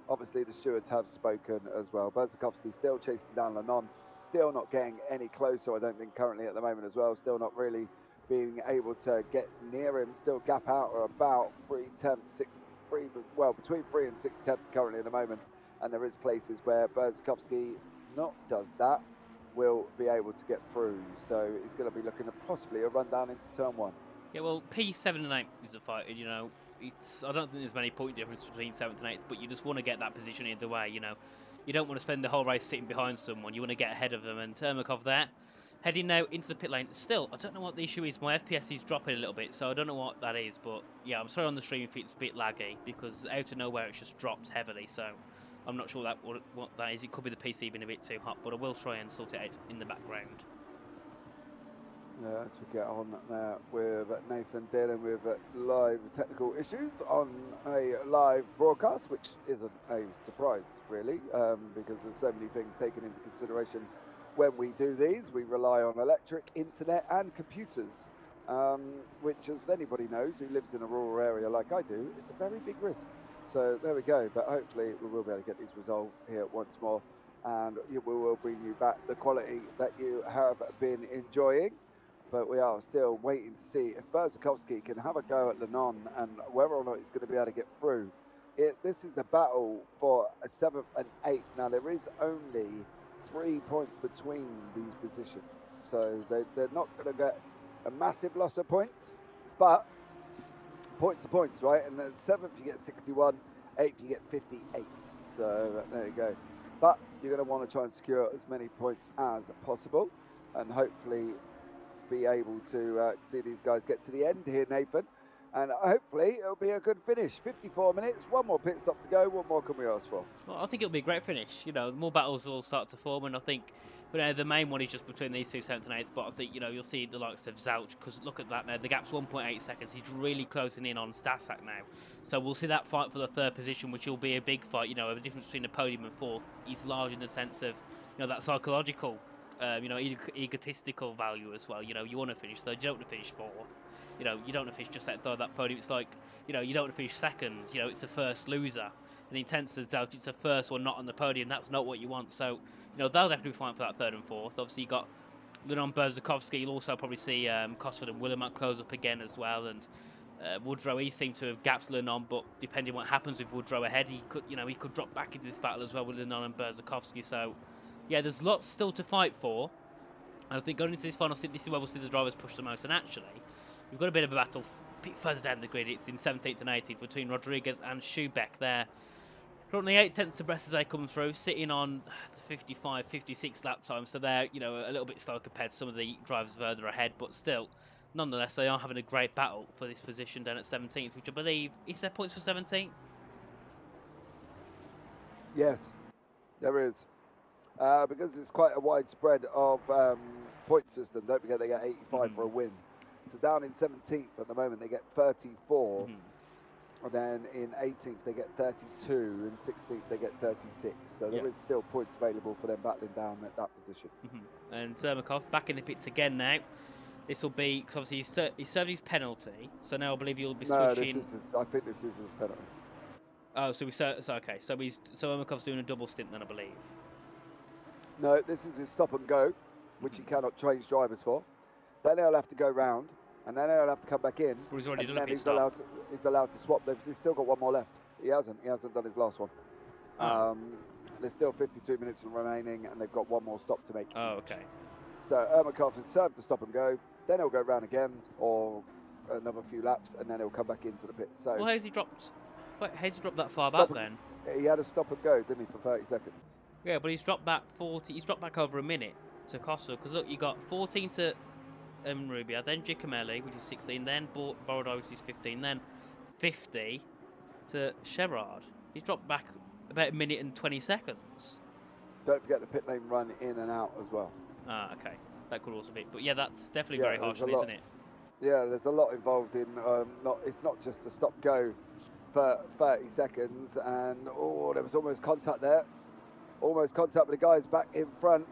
obviously the stewards have spoken as well. Berzakovsky still chasing down Lanone, still not getting any closer, I don't think, currently at the moment as well. Still not really being able to get near him. Still gap out or about 3 tenths, between 3 and 6 tenths currently at the moment. And there is places where Berzakovsky not does that, will be able to get through, so he's going to be looking at possibly a run down into turn 1. Yeah, well, P7 and 8 is a fight, you know. I don't think there's many point difference between 7th and 8th, but you just want to get that position either way, you know. you don't want to spend the whole race sitting behind someone. You want to get ahead of them. And Termakov there, heading now into the pit lane. Still, I don't know what the issue is. My FPS is dropping a little bit, so I don't know what that is. But yeah, I'm sorry on the stream if it's a bit laggy, because out of nowhere it's just dropped heavily. So I'm not sure what that is. It could be the PC being a bit too hot, but I will try and sort it out in the background. Yeah, as we get on there with Nathan dealing with live technical issues on a live broadcast, which isn't a surprise really, because there's so many things taken into consideration when we do these. We rely on electric, internet and computers, which, as anybody knows who lives in a rural area like I do, is a very big risk. So there we go, but hopefully we will be able to get these resolved here once more, and we will bring you back the quality that you have been enjoying. But we are still waiting to see if Berzakovsky can have a go at Le Mans and whether or not he's going to be able to get through. This is the battle for a 7th and 8th. Now, there is only 3 points between these positions, so they're not going to get a massive loss of points, but points are points, right? And then 7th you get 61, 8th you get 58, so there you go. But you're going to want to try and secure as many points as possible, and hopefully be able to see these guys get to the end here, Nathan, and hopefully it'll be a good finish. 54 minutes, one more pit stop to go. What more can we ask for? Well, I think it'll be a great finish. You know, more battles will start to form, and I think, you know, the main one is just between these two, 7th and 8th, but I think, you know, you'll see the likes of Zouch, because look at that now, the gap's 1.8 seconds. He's really closing in on Stasak now, so we'll see that fight for the 3rd position, which will be a big fight. You know, the difference between the podium and 4th is large in the sense of, you know, that psychological you know, egotistical value as well. You know, you want to finish 3rd, you don't want to finish 4th. You know, you don't want to finish just outside that podium. It's like, you know, you don't want to finish 2nd. You know, it's the first loser. And in Tensor's out, it's the first one not on the podium. That's not what you want. So, you know, they'll definitely be fine for that 3rd and 4th. Obviously, you got Lenon Berzakovsky. You'll also probably see Cosford and Willemot close up again as well. And Woodrow, he seemed to have gaps Lenon, but depending on what happens with Woodrow ahead, he could, you know, he could drop back into this battle as well with Lenon and Berzakovsky. So, yeah, there's lots still to fight for. And I think going into this final, this is where we'll see the drivers push the most. And actually, we've got a bit of a battle a bit further down the grid. It's in 17th and 18th between Rodriguez and Schubeck there. Currently 8/10 abreast as they come through, sitting on 55, 56 lap time. So they're, you know, a little bit slow compared to some of the drivers further ahead. But still, nonetheless, they are having a great battle for this position down at 17th, which I believe, is there points for 17th? Yes, there is. Because it's quite a wide spread of point system. Don't forget they get 85 for a win. So down in 17th at the moment they get 34, and then in 18th they get 32, and 16th they get 36. So there is still points available for them battling down at that position. And Zermakov back in the pits again now. This will be, because obviously he served his penalty, so now I believe you'll be switching. No, I think this is his penalty. Oh, so okay. So Zermakov's doing a double stint then, I believe. No, this is his stop and go, which he cannot change drivers for. Then he'll have to go round, and then he'll have to come back in. But he's already done a pit he's stop. He's allowed to swap. He's still got one more left. He hasn't done his last one. Oh. There's still 52 minutes remaining, and they've got one more stop to make. Oh, okay. So Ermakov has served the stop and go. Then he'll go round again, or another few laps, and then he'll come back into the pit. So well, how's he dropped? Wait, how's he dropped that far back then? He had a stop and go, didn't he, for 30 seconds? Yeah, but he's dropped back 40. He's dropped back over a minute to Costa, because look, you got 14 to Rubia, then Giacomelli, which is 16, then Borodai, which is 15, then 50 to Sherrard. He's dropped back about a minute and 20 seconds. Don't forget the pit lane run in and out as well. Ah, okay. That could also be. But yeah, that's definitely very harsh, isn't it? Yeah, there's a lot involved in. It's not just a stop go for 30 seconds, and there was almost contact there. Almost contact with the guys back in front.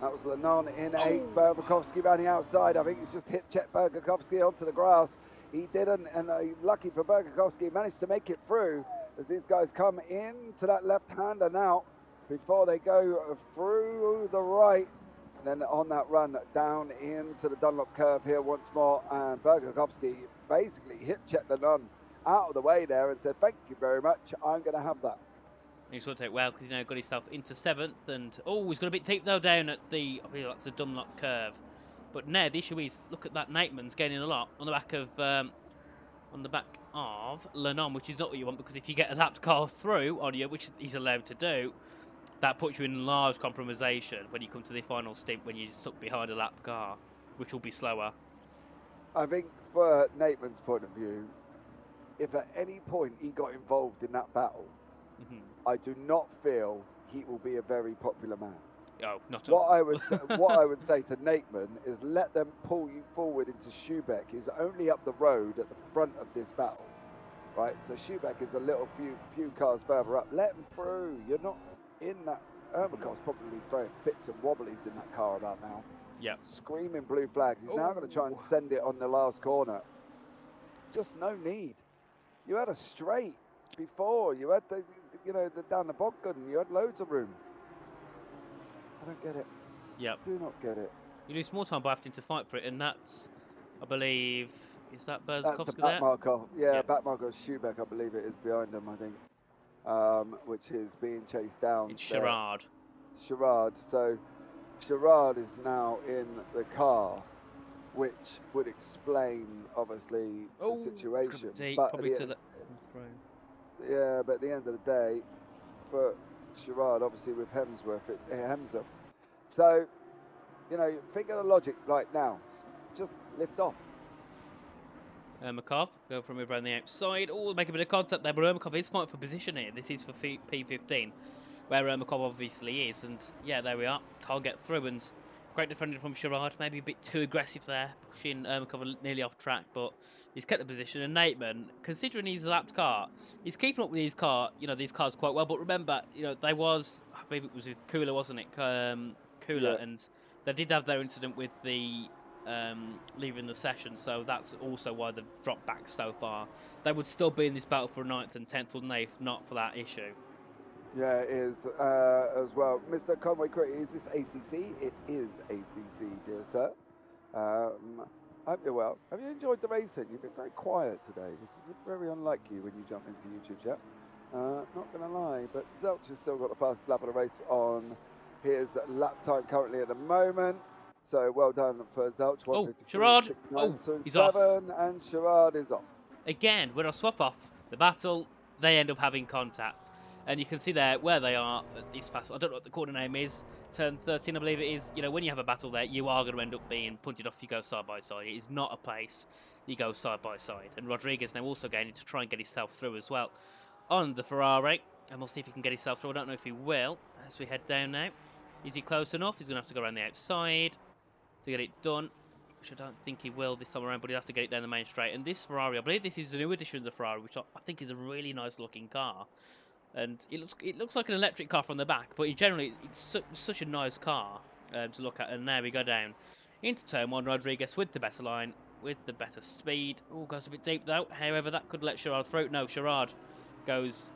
That was Lenon in 8th. Bergakovsky around the outside. I think he's just hip checked Bergakovsky onto the grass. He didn't, and lucky for Bergakovsky, he managed to make it through as these guys come into that left-hander now before they go through the right. And then on that run down into the Dunlop curve here once more, and Bergakovsky basically hip checked Lenon out of the way there and said, "Thank you very much, I'm going to have that." He's going to take well because he's now got himself into 7th, and he's got a bit deep though down at the, I believe that's the Dunlop curve. But now the issue is, look at that, Nateman's gaining a lot on the back of Lenon, which is not what you want, because if you get a lapped car through on you, which he's allowed to do, that puts you in large compromisation when you come to the final stint when you're stuck behind a lap car, which will be slower. I think for Nathan's point of view, if at any point he got involved in that battle, I do not feel he will be a very popular man. Oh, not at all. What I would say to Nathan is let them pull you forward into Schubeck. He's only up the road at the front of this battle, right? So Schubeck is a little few cars further up. Let him through. You're not in that. Ermakov's probably throwing fits and wobblies in that car about now. Yeah. Screaming blue flags. He's now going to try and send it on the last corner. Just no need. You had a straight before. You had the down the Bogdan. You had loads of room. I don't get it. Yep. Do not get it. You lose more time by having to fight for it, and that's, I believe, is that That's Berzkovska the there? back marker. Yeah, back marker of Schubeck, I believe it is behind him, I think, which is being chased down. It's Sherrard. Sherrard. So Sherrard is now in the car, which would explain, obviously, the situation. But probably to yeah, but at the end of the day, for Sherrard, obviously with Hemsworth. So, think of the logic right now. Just lift off. Ermakov, go for a move around the outside. Oh, make a bit of contact there, but Ermakov is fighting for position here. This is for P15, where Ermakov obviously is. And yeah, there we are. Can't get through, and great defending from Sherrard. Maybe a bit too aggressive there, pushing Ermakov nearly off track, but he's kept the position. And Nateman, considering he's a lapped car, he's keeping up with these cars quite well. But remember, they was, I believe it was with Kula, wasn't it? Kula, and they did have their incident with the leaving the session, so that's also why they've dropped back so far. They would still be in this battle for 9th and 10th, wouldn't they, if not for that issue? Yeah, it is as well. Mr. Conway, is this ACC? It is ACC, dear sir. I hope you're well. Have you enjoyed the racing? You've been very quiet today, which is very unlike you when you jump into YouTube chat. Not going to lie, but Zelch has still got the fastest lap of the race on his lap time currently at the moment. So well done for Zelch. Oh, Sherrard! Oh, he's off. And Sherrard is off. Again, when I swap off the battle, they end up having contact. And you can see there where they are at this fast. I don't know what the corner name is. Turn 13, I believe it is. When you have a battle there, you are going to end up being punted off. You go side by side. It is not a place you go side by side. And Rodriguez now also gaining to try and get himself through as well on the Ferrari. And we'll see if he can get himself through. I don't know if he will as we head down now. Is he close enough? He's going to have to go around the outside to get it done, which I don't think he will this time around, but he'll have to get it down the main straight. And this Ferrari, I believe this is a new edition of the Ferrari, which I think is a really nice looking car. And it looks like an electric car from the back, but generally it's such a nice car to look at. And now we go down into turn 1. Rodriguez with the better line, with the better speed. Oh, goes a bit deep though. However, that could let Sherrard through. No, Sherrard goes...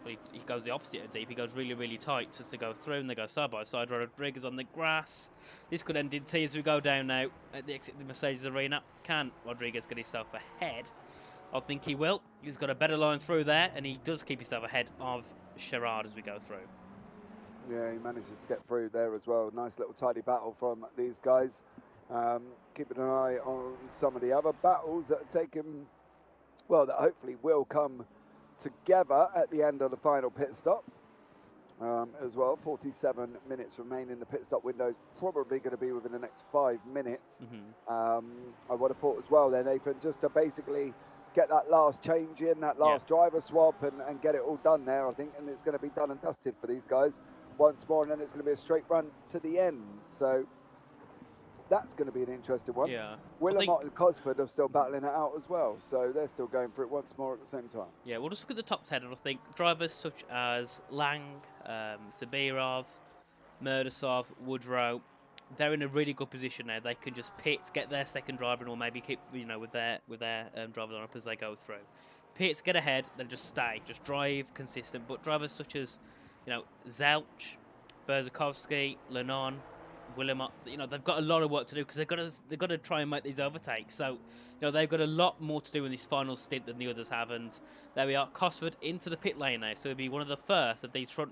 Well, he goes the opposite of deep. He goes really, really tight just to go through, and they go side by side. Rodriguez on the grass. This could end in T as we go down now at the exit of the Mercedes arena. Can Rodriguez get himself ahead? I think he will. He's got a better line through there, and he does keep himself ahead of Sherrard as we go through. Yeah, he manages to get through there as well. Nice little tidy battle from these guys. Keeping an eye on some of the other battles that are taking, well, that hopefully will come together at the end of the final pit stop as well. 47 minutes remain in the pit stop window. Is probably going to be within the next 5 minutes. I would have thought as well then, Nathan, just to basically get that last change in, that last driver swap and get it all done there, I think, and it's going to be done and dusted for these guys once more, and then it's going to be a straight run to the end. So that's going to be an interesting one. Yeah. Willamette and Cosford are still battling it out as well, so they're still going for it once more at the same time. Yeah, we'll just look at the top 10, and I think drivers such as Lang, Sabirov, Murdasov, Woodrow, they're in a really good position now. They can just pit, get their second driver, or maybe keep, with their driver lineup as they go through. Pit, get ahead, then just stay, just drive consistent. But drivers such as, Zelch, Berzakovsky, Lennon, Willamette, they've got a lot of work to do because they've got to try and make these overtakes. So, they've got a lot more to do in this final stint than the others have. And there we are, Cosford into the pit lane now. So it'll be one of the first of these I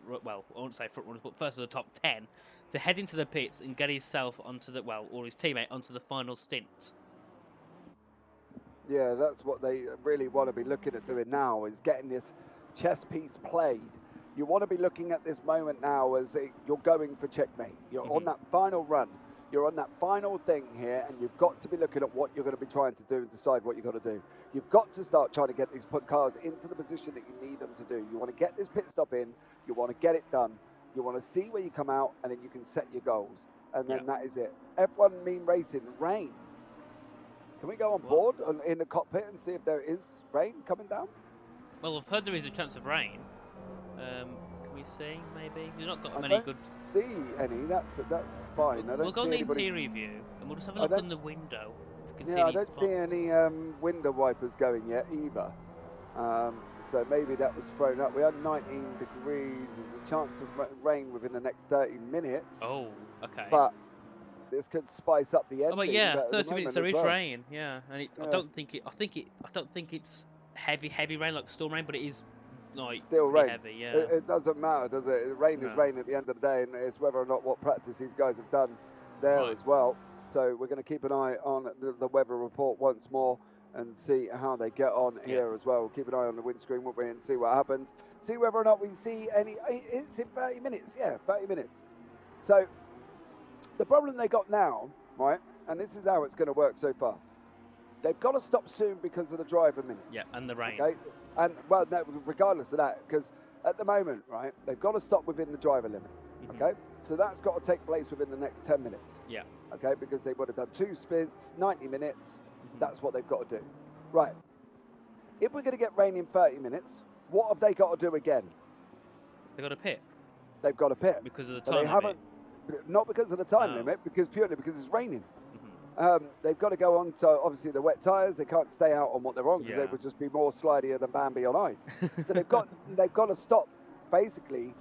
won't say front runners, but first of the top 10 to head into the pits and get himself onto the, or his teammate onto the final stint. Yeah, that's what they really want to be looking at doing now, is getting this chess piece played. You want to be looking at this moment now as you're going for checkmate. You're on that final run. You're on that final thing here, and you've got to be looking at what you're going to be trying to do and decide what you've got to do. You've got to start trying to get these cars into the position that you need them to do. You want to get this pit stop in. You want to get it done. You want to see where you come out, and then you can set your goals. And then that is it. F1 Mean Racing, rain. Can we go on board in the cockpit and see if there is rain coming down? Well, I've heard there is a chance of rain. Can we see, maybe? We've not got I many don't good... see any. That's fine. We'll go on the interior view, and we'll just have a look on the window. If we can see I any don't spots. see any window wipers going yet either. So maybe that was thrown up. We had 19 degrees. There's a chance of rain within the next 30 minutes. Oh, okay. But this could spice up the ending. Oh, but yeah, at the 30 minutes moment there as is well. rain. Yeah, and I don't think it's heavy rain like storm rain, but it is like Still rain. heavy. Yeah. It doesn't matter, does it? Rain is rain at the end of the day, and it's whether or not what practice these guys have done there as well. So we're going to keep an eye on the weather report once more and see how they get on here as well. We'll keep an eye on the windscreen, won't we, and see what happens. See whether or not we see any. It's in 30 minutes. Yeah, 30 minutes. So the problem they got now, right, and this is how it's going to work so far. They've got to stop soon because of the driver minutes. Yeah, and the rain. Okay, and well, no, regardless of that, because at the moment, right, they've got to stop within the driver limit. Okay, so that's got to take place within the next 10 minutes. Yeah. Okay, because they would have done 2 spins, 90 minutes. That's what they've got to do. Right. If we're going to get rain in 30 minutes, what have they got to do again? They got a pit. They've got to pit Because of the But time they limit. haven't. Not because of the time limit, purely because it's raining. Mm-hmm. They've got to go on to, obviously, the wet tyres. They can't stay out on what they're on because they would just be more slidier than Bambi on ice. So they've got to stop, basically,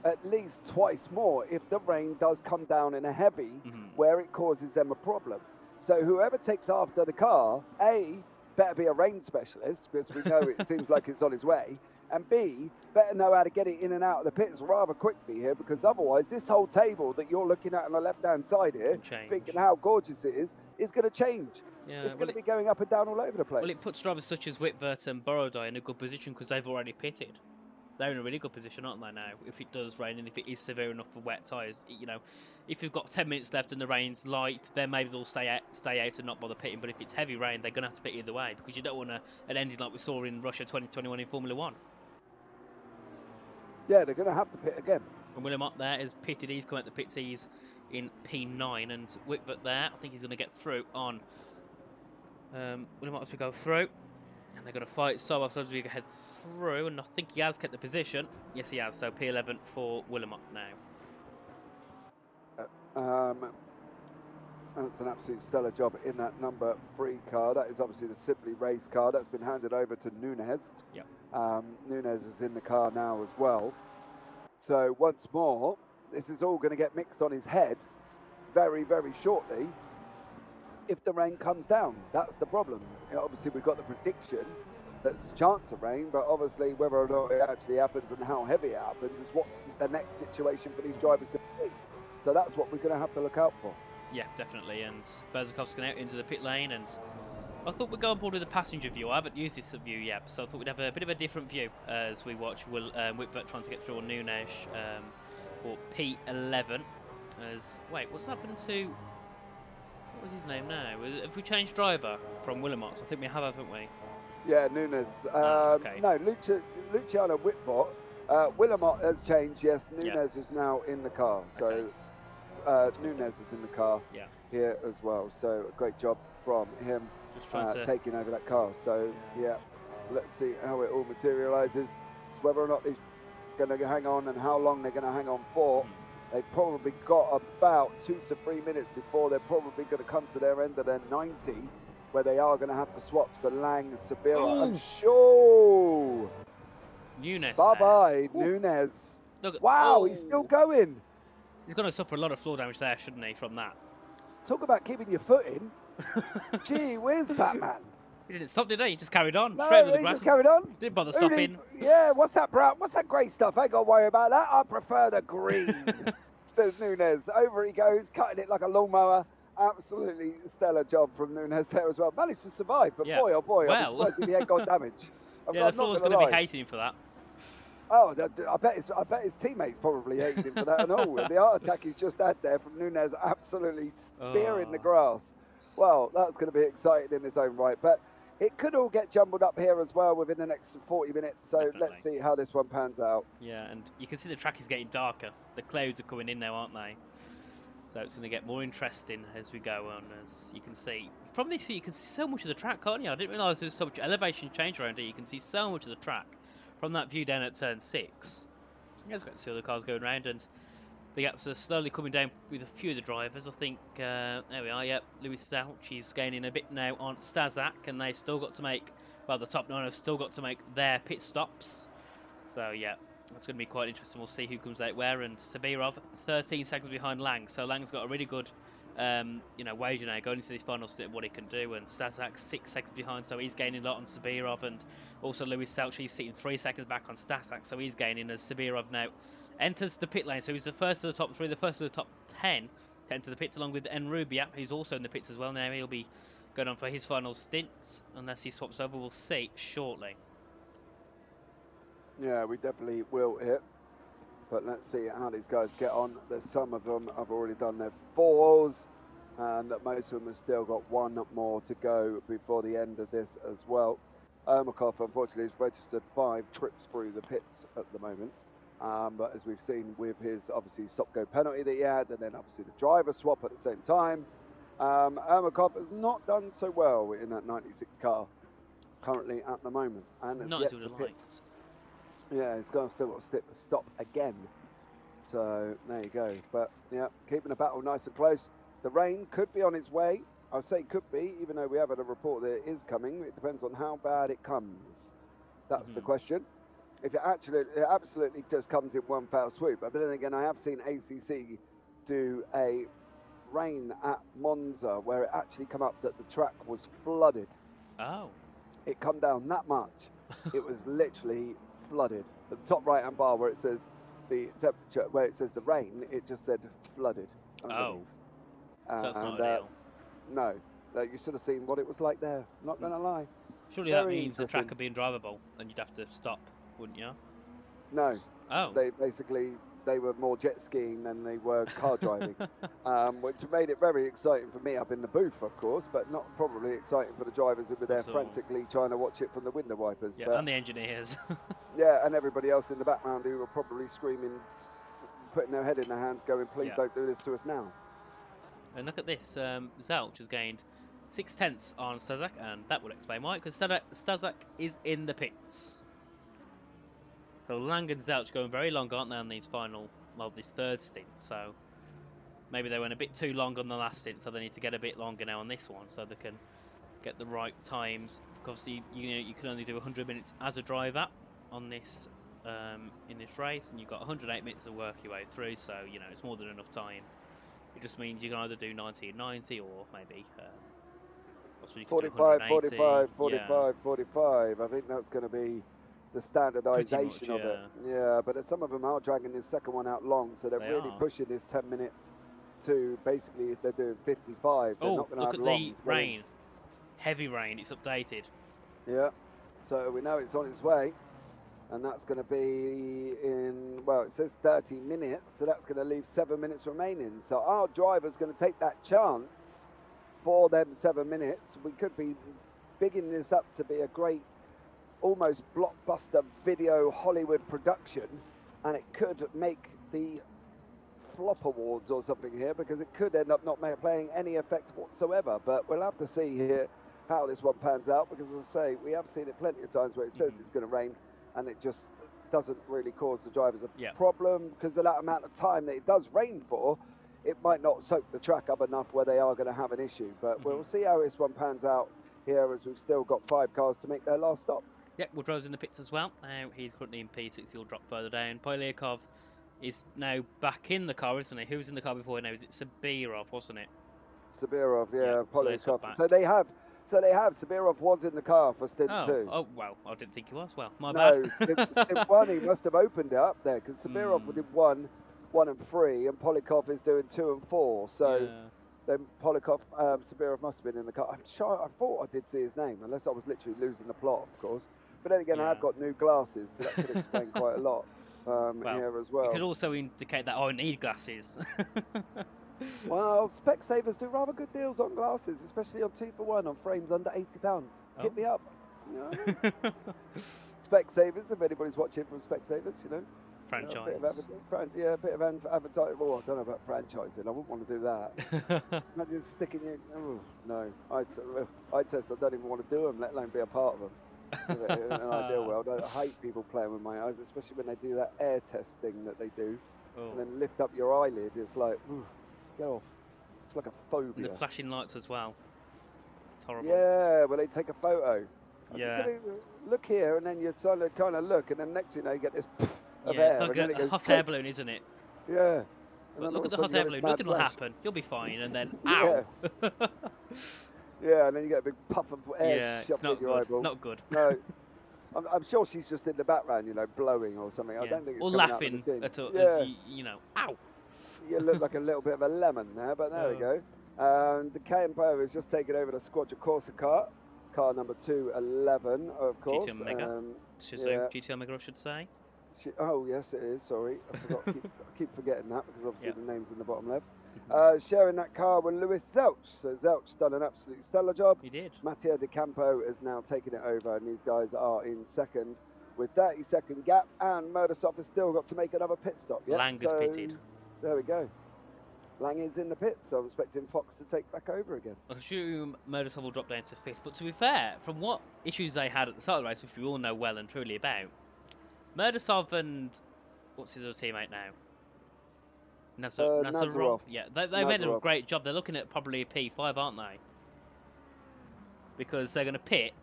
at least twice more if the rain does come down in a heavy where it causes them a problem. So whoever takes after the car, A, better be a rain specialist because we know it seems like it's on its way, and B, better know how to get it in and out of the pits rather quickly here, because otherwise this whole table that you're looking at on the left-hand side here, thinking how gorgeous it is going to change. Yeah, it's going to be going up and down all over the place. Well, it puts drivers such as Whitworth and Borodai in a good position because they've already pitted. They're in a really good position, aren't they, now? If it does rain and if it is severe enough for wet tyres, you know, if you've got 10 minutes left and the rain's light, then maybe they'll stay out and not bother pitting. But if it's heavy rain, they're going to have to pit either way because you don't want an ending like we saw in Russia 2021 in Formula 1. Yeah, they're going to have to pit again. And William Ott there is pitted. He's come out the pits. He's in P9. And Whitworth there, I think he's going to get through on William Ott as we go through. And they're going to fight so as we head through. And I think he has kept the position. Yes, he has. So P11 for William Ott now. That's an absolute stellar job in that number 3 car. That is obviously the Simply race car. That's been handed over to Nunez. Yep. Nunez is in the car now as well. So once more, this is all going to get mixed on his head very, very shortly if the rain comes down. That's the problem. You know, obviously, we've got the prediction that's a chance of rain, but obviously whether or not it actually happens and how heavy it happens is what's the next situation for these drivers going to be. So that's what we're going to have to look out for. Yeah, definitely. And Berzakov's going out into the pit lane, and I thought we'd go on board with the passenger view. I haven't used this view yet, so I thought we'd have a bit of a different view as we watch Whitworth trying to get through on Nunez for P11. Wait, what's happened to... What was his name now? Have we changed driver from Willemot? I think we have, haven't we? Yeah, Nunez. Okay. No, Luciano Whitworth. Willemot has changed, yes. Nunez is now in the car. So Nunez is in the car here as well. So a great job from him taking over that car. So yeah, let's see how it all materialises. It's whether or not he's going to hang on and how long they're going to hang on for. They've probably got about 2 to 3 minutes before they're probably going to come to their end of their 90, where they are going to have to swap. So Lang, Sabira, and Shaw. Nunez. Bye-bye, Nunez. Wow, he's still going. He's going to suffer a lot of floor damage there, shouldn't he, from that? Talk about keeping your foot in. Gee, where's Batman? He didn't stop, did he? He just carried on. No, straight over the he grass. just carried on. Didn't bother stopping. Yeah, what's that brown? What's that grey stuff? I ain't got to worry about that. I prefer the green, says Nunez. Over he goes, cutting it like a lawnmower. Absolutely stellar job from Nunez there as well. Managed to survive, but boy, oh boy, I'm surprised if he ain't got damage. The floor's going to be hating him for that. Oh, I bet his teammates probably hated him for that and all. The art attack he's just had there from Nunez, absolutely spearing the grass. Well, that's going to be exciting in its own right. But it could all get jumbled up here as well within the next 40 minutes. So let's see how this one pans out. Yeah, and you can see the track is getting darker. The clouds are coming in now, aren't they? So it's going to get more interesting as we go on. As you can see from this view, you can see so much of the track, can't you? I didn't realise there was so much elevation change around here. You can see so much of the track from that view down at turn 6. You guys got to see all the cars going around, and the gaps are slowly coming down with a few of the drivers. I think there we are. Yep, Lewis Zouch, he's gaining a bit now on Stazak, and they've still got to make, well, the top 9 have still got to make their pit stops. So yeah, that's going to be quite interesting. We'll see who comes out where. And Sabirov 13 seconds behind Lang, so Lang's got a really good wager now going into this final stint of what he can do. And Stazak 6 seconds behind, so he's gaining a lot on Sabirov. And also Lewis Zouch, he's sitting 3 seconds back on Stazak, so he's gaining as Sabirov now enters the pit lane. So he's the first of the top 3, the first of the top 10 to enter the pits, along with Nürburgring, who's also in the pits as well. Now he'll be going on for his final stints, unless he swaps over. We'll see shortly. Yeah, we definitely will hit. But let's see how these guys get on. There's some of them have already done their 4s, and most of them have still got 1 more to go before the end of this as well. Ermakov, unfortunately, has registered 5 trips through the pits at the moment. But as we've seen with his, obviously, stop-go penalty that he had, and then obviously the driver swap at the same time, Ermakov has not done so well in that 96 car currently at the moment. And not as he would have liked. Yeah, he's still got to stop again. So there you go. But yeah, keeping the battle nice and close. The rain could be on its way. I'll say could be, even though we have had a report that it is coming. It depends on how bad it comes. That's the question. If it absolutely just comes in one foul swoop. But then again, I have seen ACC do a rain at Monza where it actually come up that the track was flooded. Oh. It come down that much. It was literally flooded. At the top right hand bar where it says the temperature, where it says the rain, it just said flooded. Oh. So that's not ideal. No. You should have seen what it was like there. Not going to lie. Surely that means the track could be undrivable and you'd have to stop, wouldn't you? No. Oh. They were more jet skiing than they were car driving, which made it very exciting for me up in the booth, of course, but not probably exciting for the drivers who were there frantically trying to watch it from the window wipers. Yeah, but, and the engineers. yeah, and everybody else in the background who were probably screaming, putting their head in their hands, going, please don't do this to us now. And look at this, Zouch has gained 6/10 on Stazak, and that will explain why, because Stazak is in the pits. So Lang and Zouch going very long, aren't they, on these this third stint? So maybe they went a bit too long on the last stint, so they need to get a bit longer now on this one, so they can get the right times. Obviously, you can only do 100 minutes as a driver on this in this race, and you've got 108 minutes to work your way through. So it's more than enough time. It just means you can either do 90 and 90, or maybe 45, 45, 45, 45. I think that's going to be the standardisation of it. Yeah, but some of them are dragging this second one out long, so they're really pushing this 10 minutes to basically, if they're doing 55, they're not going to have long. Look at the rain. Heavy rain, it's updated. Yeah, so we know it's on its way, and that's going to be in, well, it says 30 minutes, so that's going to leave 7 minutes remaining. So our driver's going to take that chance for them 7 minutes. We could be bigging this up to be a great, almost blockbuster video Hollywood production, and it could make the flop awards or something here, because it could end up not playing any effect whatsoever. But we'll have to see here how this one pans out, because as I say, we have seen it plenty of times where it says it's going to rain and it just doesn't really cause the drivers a problem, because of that amount of time that it does rain for, it might not soak the track up enough where they are going to have an issue. But we'll see how this one pans out here, as we've still got 5 cars to make their last stop. Yep, Woodrow's in the pits as well. Now he's currently in P6, he'll drop further down. Polyakov is now back in the car, isn't he? Who was in the car before now? Is it Sabirov, wasn't it? Sabirov, yeah, Polyakov. So they have, Sabirov was in the car for stint 2. Oh, well, I didn't think he was. Well, my bad. No, stint 1, he must have opened it up there, because Sabirov did 1 and 3, and Polyakov is doing 2 and 4. So then Polyakov, Sabirov must have been in the car. I'm sure, I thought I did see his name, unless I was literally losing the plot, of course. But then again, Yeah. I've got new glasses, so that could explain quite a lot here as well. It could also indicate that I need glasses. Well, Specsavers do rather good deals on glasses, especially on 2-for-1 on frames under £80. Hit me up. You know? Specsavers, if anybody's watching from Specsavers, you know. Franchise. A bit of advertising. Oh, I don't know about franchising. I wouldn't want to do that. Imagine sticking your. Oh, no. I test. I don't even want to do them, let alone be a part of them. In an ideal world, I hate people playing with my eyes, especially when they do that air test thing that they do, and then lift up your eyelid. It's like, ooh, get off. It's like a phobia. And the flashing lights as well. It's horrible. Yeah, well, they take a photo. I'm Yeah. just gonna look here, and then you kind of look, and then next thing you know, you get this. Of Yeah, air, it's like and then a it goes hot click. air balloon, isn't it? Yeah. So look at the hot air balloon. Nothing will happen. You'll be fine, and then ow. Yeah, and then you get a big puff of air Yeah, it's shoved not in your good. eyeball. Not good. No. I'm sure she's just in the background, you know, blowing or something. I Yeah. don't think it's Or coming out of laughing the thing. at all, Yeah. as you know, ow. You look like a little bit of a lemon there, but there we go. The Campo has just taken over the Squadra Corsa car number 211, of course. GT Omega. GT Omega, I should say. Oh, yes, it is. Sorry. I forgot. I keep forgetting that because obviously the name's in the bottom left. Sharing that car with Lewis Zelch. So Zelch done an absolute stellar job. He did. Mattia De Campo is now taking it over, and these guys are in second with 30-second gap. And Murdersoft has still got to make another pit stop. Yep. Lang is pitted. There we go. Lang is in the pits, so I'm expecting Fox to take back over again. I assume Murdersoft will drop down to fifth. But to be fair, from what issues they had at the start of the race, which we all know well and truly about, Murdersoft and what's his other teammate now? Nazarov. Yeah, they made a great job. They're looking at probably a P5, aren't they? Because they're going to pit.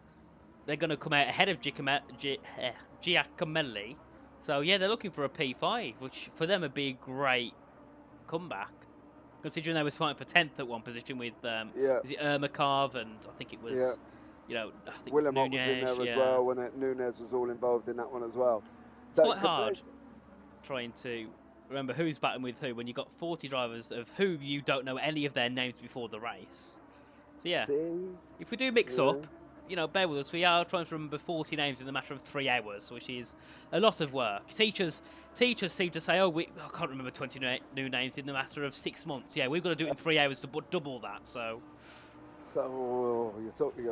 They're going to come out ahead of Giacomelli. So, yeah, they're looking for a P5, which for them would be a great comeback. Considering they was fighting for 10th at one position with, is it Ermakov, and I think it was, you know, I think Willemot Nunez, was in there as well, when Nunez was all involved in that one as well. It's quite hard trying to remember who's battling with who when you've got 40 drivers of who you don't know any of their names before the race. So yeah, if we do mix up, you know, bear with us. We are trying to remember 40 names in the matter of 3 hours, which is a lot of work. Teachers seem to say, I can't remember 20 new names in the matter of 6 months. Yeah, we've got to do it in 3 hours to double that. So you're talking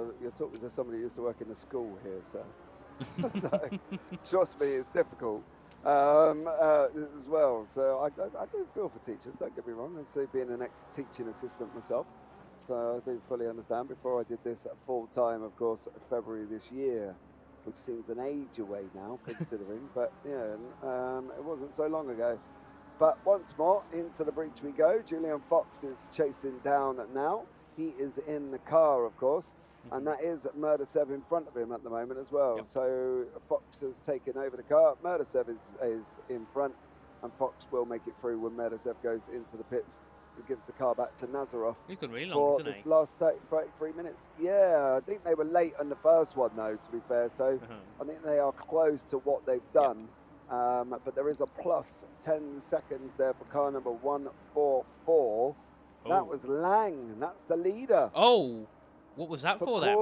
to somebody who used to work in the school here, so trust me, it's difficult as well. So I do feel for teachers. Don't get me wrong. I say being an ex-teaching assistant myself. So I do fully understand. Before I did this at full time, of course, February this year, which seems an age away now, considering. But yeah, it wasn't so long ago. But once more, into the breach we go. Julian Fox is chasing down now. He is in the car, of course, and that is Murdersev in front of him at the moment as well. Yep. So Fox has taken over the car. Murdersev is in front, and Fox will make it through when Murdersev goes into the pits. He gives the car back to Nazarov. He's gone really long, isn't he? For this last 33 minutes. Yeah, I think they were late on the first one, though, to be fair. So I think they are close to what they've done. Yep. But there is a plus 10 seconds there for car number 144. Oh. That was Lang. That's the leader. Oh, what was that for then?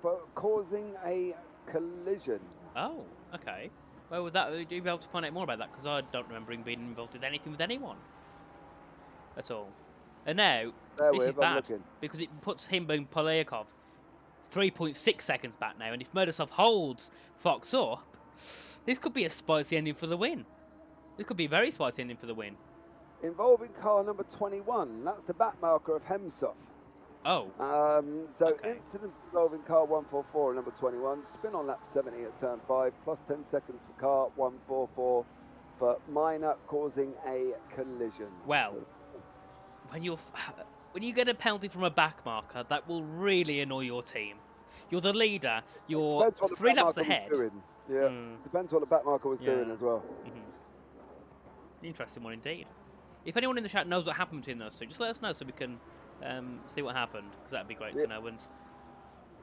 For causing a collision. Oh, okay. Well, would you be able to find out more about that? Because I don't remember him being involved in anything with anyone at all. And now, this is bad, because it puts him and Polyakov 3.6 seconds back now, and if Murdersoft holds Fox up, this could be a spicy ending for the win. This could be a very spicy ending for the win. Involving car number 21, that's the back marker of Hemsoff. Oh. Incident involving car 144 number 21, spin on lap 70 at turn 5, plus 10 seconds for car 144 for minor causing a collision. Well, when you get a penalty from a back marker, that will really annoy your team. You're the leader. You're 3 laps ahead. Yeah, depends what the back marker was doing as well. Interesting one indeed. If anyone in the chat knows what happened between those two, just let us know so we can see what happened, because that'd be great to know. And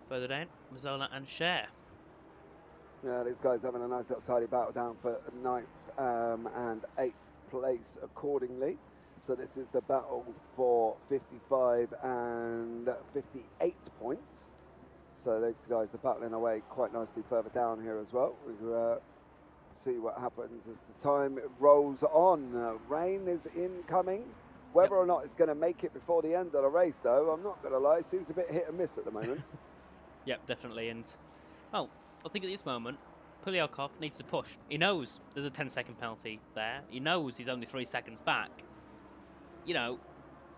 further down, Mazzola and Cher. Yeah, these guys having a nice little tidy battle down for 9th and 8th place accordingly. So this is the battle for 55 and 58 points. So those guys are battling away quite nicely further down here as well. We'll see what happens as the time rolls on. Rain is incoming. Whether or not it's going to make it before the end of the race, though, I'm not going to lie, it seems a bit hit and miss at the moment. Yep, definitely. And, well, I think at this moment, Puliakov needs to push. He knows there's a 10-second penalty there. He knows he's only 3 seconds back. You know,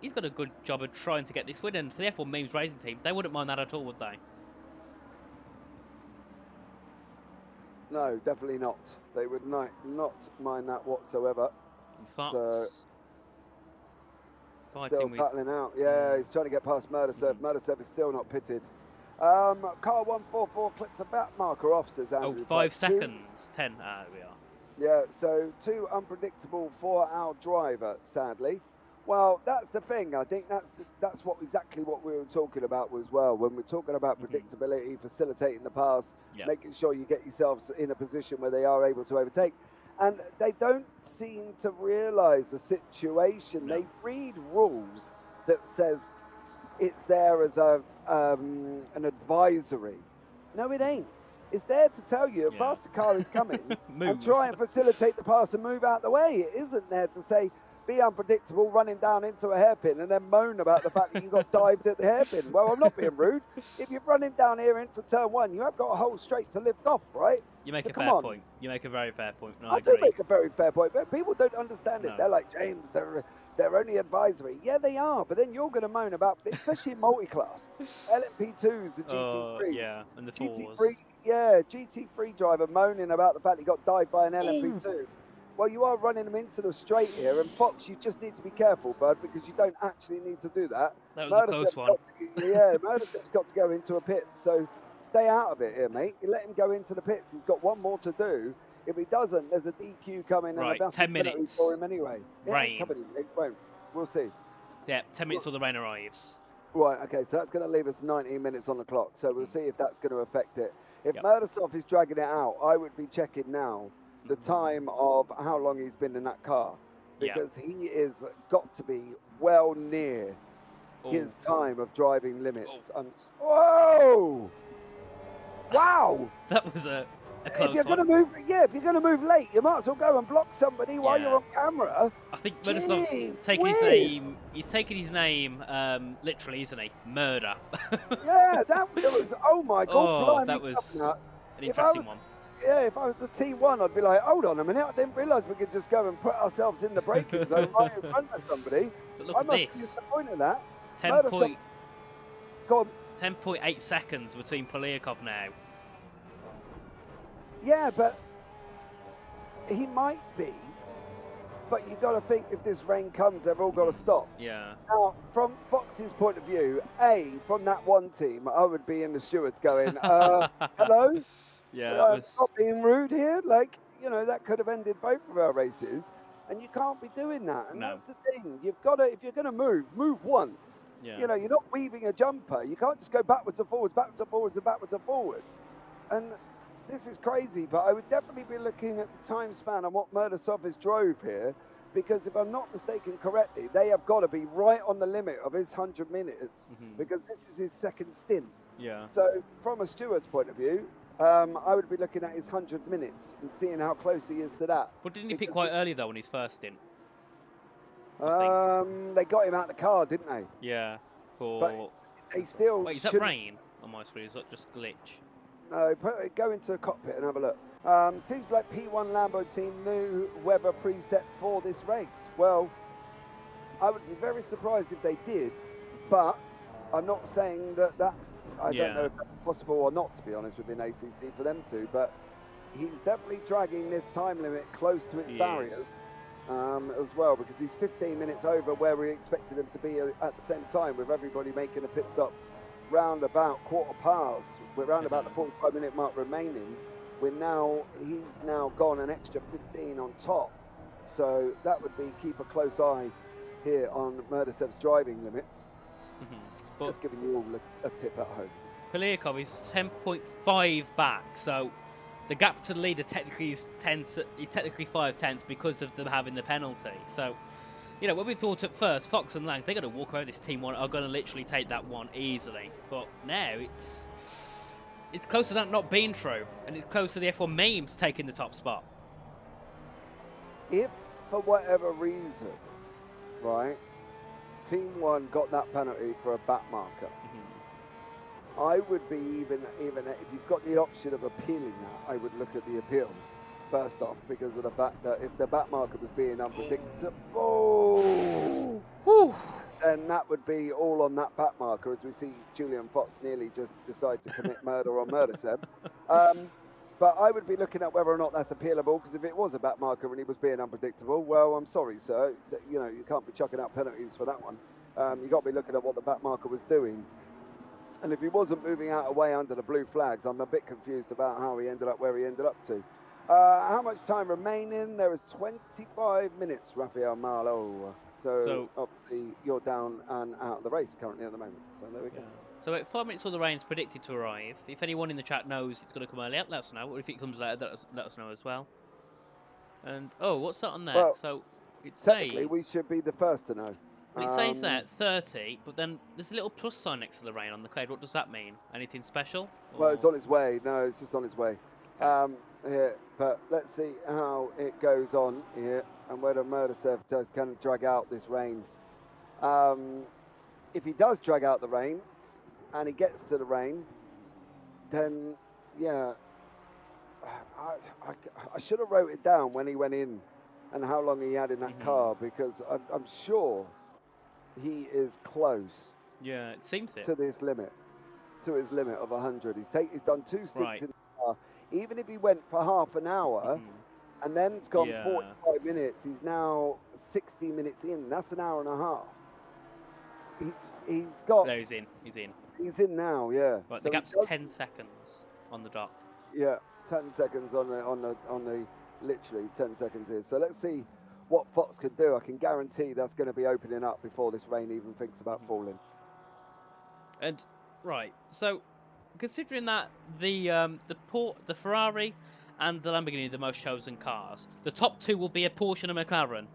he's got a good job of trying to get this win. And for the F1 Memes Racing team, they wouldn't mind that at all, would they? No, definitely not. They would not mind that whatsoever. Fox. Still battling out. Yeah, he's trying to get past Murdersev. Murdersev is still not pitted. Car 144 clips a back marker off, says Andrew. Oh, 5 seconds. 10. Ah, there we are. Yeah, so too unpredictable for our driver, sadly. Well, that's the thing. I think that's exactly what we were talking about as well. When we're talking about predictability, facilitating the pass, making sure you get yourselves in a position where they are able to overtake. And they don't seem to realise the situation. They read rules that says it's there as an advisory. No, it ain't. It's there to tell you a faster car is coming and try and facilitate the pass and move out the way. It isn't there to say be unpredictable, running down into a hairpin and then moan about the fact that you got dived at the hairpin. Well, I'm not being rude. If you're running down here into turn 1, you have got a whole straight to lift off, right? You make a fair point. You make a very fair point. No, I do make a very fair point, but people don't understand it. They're like, James, they're only advisory. Yeah, they are, but then you're going to moan about, especially in multi-class, LMP2s and GT3s. Yeah, and the 4s. GT3 driver moaning about the fact he got dived by an LMP2. Well, you are running them into the straight here, and Fox, you just need to be careful, bud, because you don't actually need to do that. That was a close one. Murdersev's got to go into a pit, so stay out of it here, mate. You let him go into the pits. He's got one more to do. If he doesn't, there's a DQ coming, and about 10 minutes for him anyway. Rain. It won't. We'll see. Yeah, 10 minutes till the rain arrives. Right, okay, so that's going to leave us 19 minutes on the clock, so we'll see if that's going to affect it. If Murdersov is dragging it out, I would be checking now the time of how long he's been in that car, because he is got to be well near his time of driving limits. Whoa! Wow! That was a close if you're going to move, if you're going to move late, you might as well go and block somebody while you're on camera. I think Murdersov's taking his name. He's taking his name literally, isn't he? Murder. Yeah, that was. Oh my God! That was an interesting one. Yeah, if I was the T1, I'd be like, hold on a minute, I didn't realise we could just go and put ourselves in the braking zone right in front of somebody. But look I at must this. be disappointed in that. 10.8 seconds between Puliakov now. Yeah, but he might be. But you've got to think if this rain comes, they've all got to stop. Yeah. Now, from Fox's point of view, from that one team, I would be in the stewards going, hello? Yeah, not being rude here. Like, you know, that could have ended both of our races, and you can't be doing that. And that's the thing. You've got to, if you're going to move once. Yeah. You know, you're not weaving a jumper. You can't just go backwards and forwards, backwards and forwards, and backwards and forwards. And this is crazy, but I would definitely be looking at the time span and what Murdersov has drove here, because if I'm not mistaken correctly, they have got to be right on the limit of his 100 minutes, because this is his second stint. Yeah. So from a steward's point of view, I would be looking at his 100 minutes and seeing how close he is to that. But didn't he pick quite early, though, on his first stint? They got him out of the car, didn't they? Yeah. But they still... Wait, is that rain on my screen? Is that just glitch? No, go into the cockpit and have a look. Seems like P1 Lambo team knew weather preset for this race. Well, I would be very surprised if they did, but I'm not saying that that's... I don't know if that's possible or not, to be honest, within ACC for them to, but he's definitely dragging this time limit close to its barriers as well, because he's 15 minutes over where we expected him to be at the same time, with everybody making a pit stop round about quarter past. We're around about the 45-minute mark remaining. He's now gone an extra 15 on top. So that would be keep a close eye here on Murdasev's driving limits. Just giving you all a tip at home. Puliakov is 10.5 back, so the gap to the leader technically is 5 tenths because of them having the penalty. So, you know, when we thought at first, Fox and Lang, they're going to walk away with this team one, are going to literally take that one easily. But now it's It's close to that not being true, and it's close to the F1 memes taking the top spot. If, for whatever reason, right, Team 1 got that penalty for a back marker, I would be even if you've got the option of appealing that, I would look at the appeal first off, because of the fact that if the back marker was being unpredictable, then that would be all on that back marker, as we see Julian Fox nearly just decide to commit murder on Murderseb. But I would be looking at whether or not that's appealable, because if it was a back marker and he was being unpredictable, well, I'm sorry, sir, you know, you can't be chucking out penalties for that one. You got to be looking at what the back marker was doing. And if he wasn't moving out away under the blue flags, I'm a bit confused about how he ended up where he ended up to. How much time remaining? There is 25 minutes, Rafael Marlowe. So obviously you're down and out of the race currently at the moment. So there we go. So about 5 minutes before the rain's predicted to arrive. If anyone in the chat knows it's going to come earlier, let us know. Or if it comes later, let us know as well. And oh, what's that on there? Well, so it technically, says we should be the first to know. Well, it says there 30, but then there's a little plus sign next to the rain on the cloud. What does that mean? Anything special? Well, it's on its way. No, it's just on its way. Here, but let's see how it goes on here and whether Murdersev can drag out this rain. If he does drag out the rain and he gets to the rain, then yeah, I should have wrote it down when he went in and how long he had in that car, because I'm sure he is close. Yeah, it seems it. To this limit, to his limit of 100. He's done 2 stints in the car. Even if he went for half an hour and then it's gone 45 minutes, he's now 60 minutes in. That's an hour and a half. He's got. No, he's in. He's in. He's in now, yeah. Right, so the gap's 10 seconds on the dot. Yeah, 10 seconds on the literally 10 seconds here. So let's see what Fox can do. I can guarantee that's going to be opening up before this rain even thinks about falling. And right, so considering that the Ferrari and the Lamborghini are the most chosen cars, the top 2 will be a Porsche and a McLaren.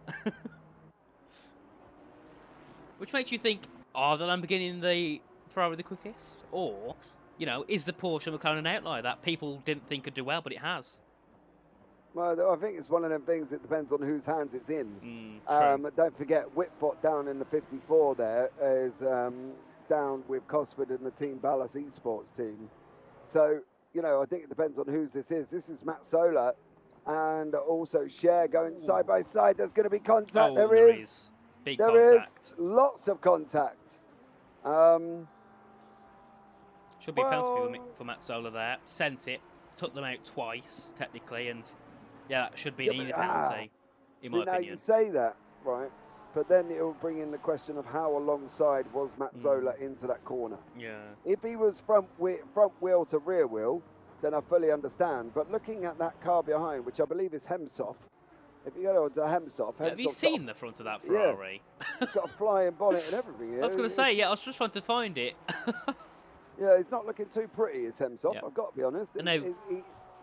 Which makes you think, are the Lamborghini and the Ferrari the quickest? Or, you know, is the Porsche and McLaren an outlier that people didn't think could do well, but it has? Well, I think it's one of them things, it depends on whose hands it's in. Don't forget, Whitford down in the 54 there is down with Cosford and the Team Ballas Esports team. So, you know, I think it depends on whose this is. This is Matt Sola and also Cher going side by side. There's going to be contact. There is. Big there contact. Is lots of contact. Should be a penalty for Matt Sola there. Sent it, took them out twice, technically, and yeah, that should be an easy penalty, in my opinion. Now you say that, right, but then it'll bring in the question of how alongside was Matt Zola into that corner. Yeah. If he was front wheel to rear wheel, then I fully understand. But looking at that car behind, which I believe is Hemsoff, if you go to Hemsoff... Have you seen the front of that Ferrari? Yeah, it's got a flying bonnet and everything here. I was going to say, yeah, I was just trying to find it. Yeah, he's not looking too pretty, is Hemsoff, I've got to be honest.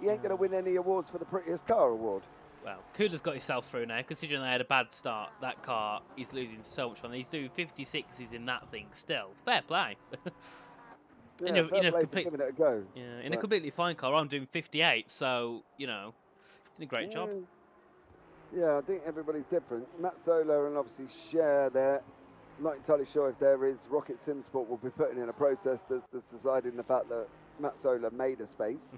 He ain't going to win any awards for the prettiest car award. Well, Kuda's got himself through now, considering they had a bad start. That car is losing so much fun. He's doing 56s in that thing still. Fair play. Yeah, fair play for giving it a go. Yeah, in a completely fine car, I'm doing 58, so, you know, did a great job. Yeah, I think everybody's different. Matt Sola and obviously Cher there. I'm not entirely sure if there is. Rocket Sim Sport will be putting in a protest that's deciding the fact that Matt Sola made a space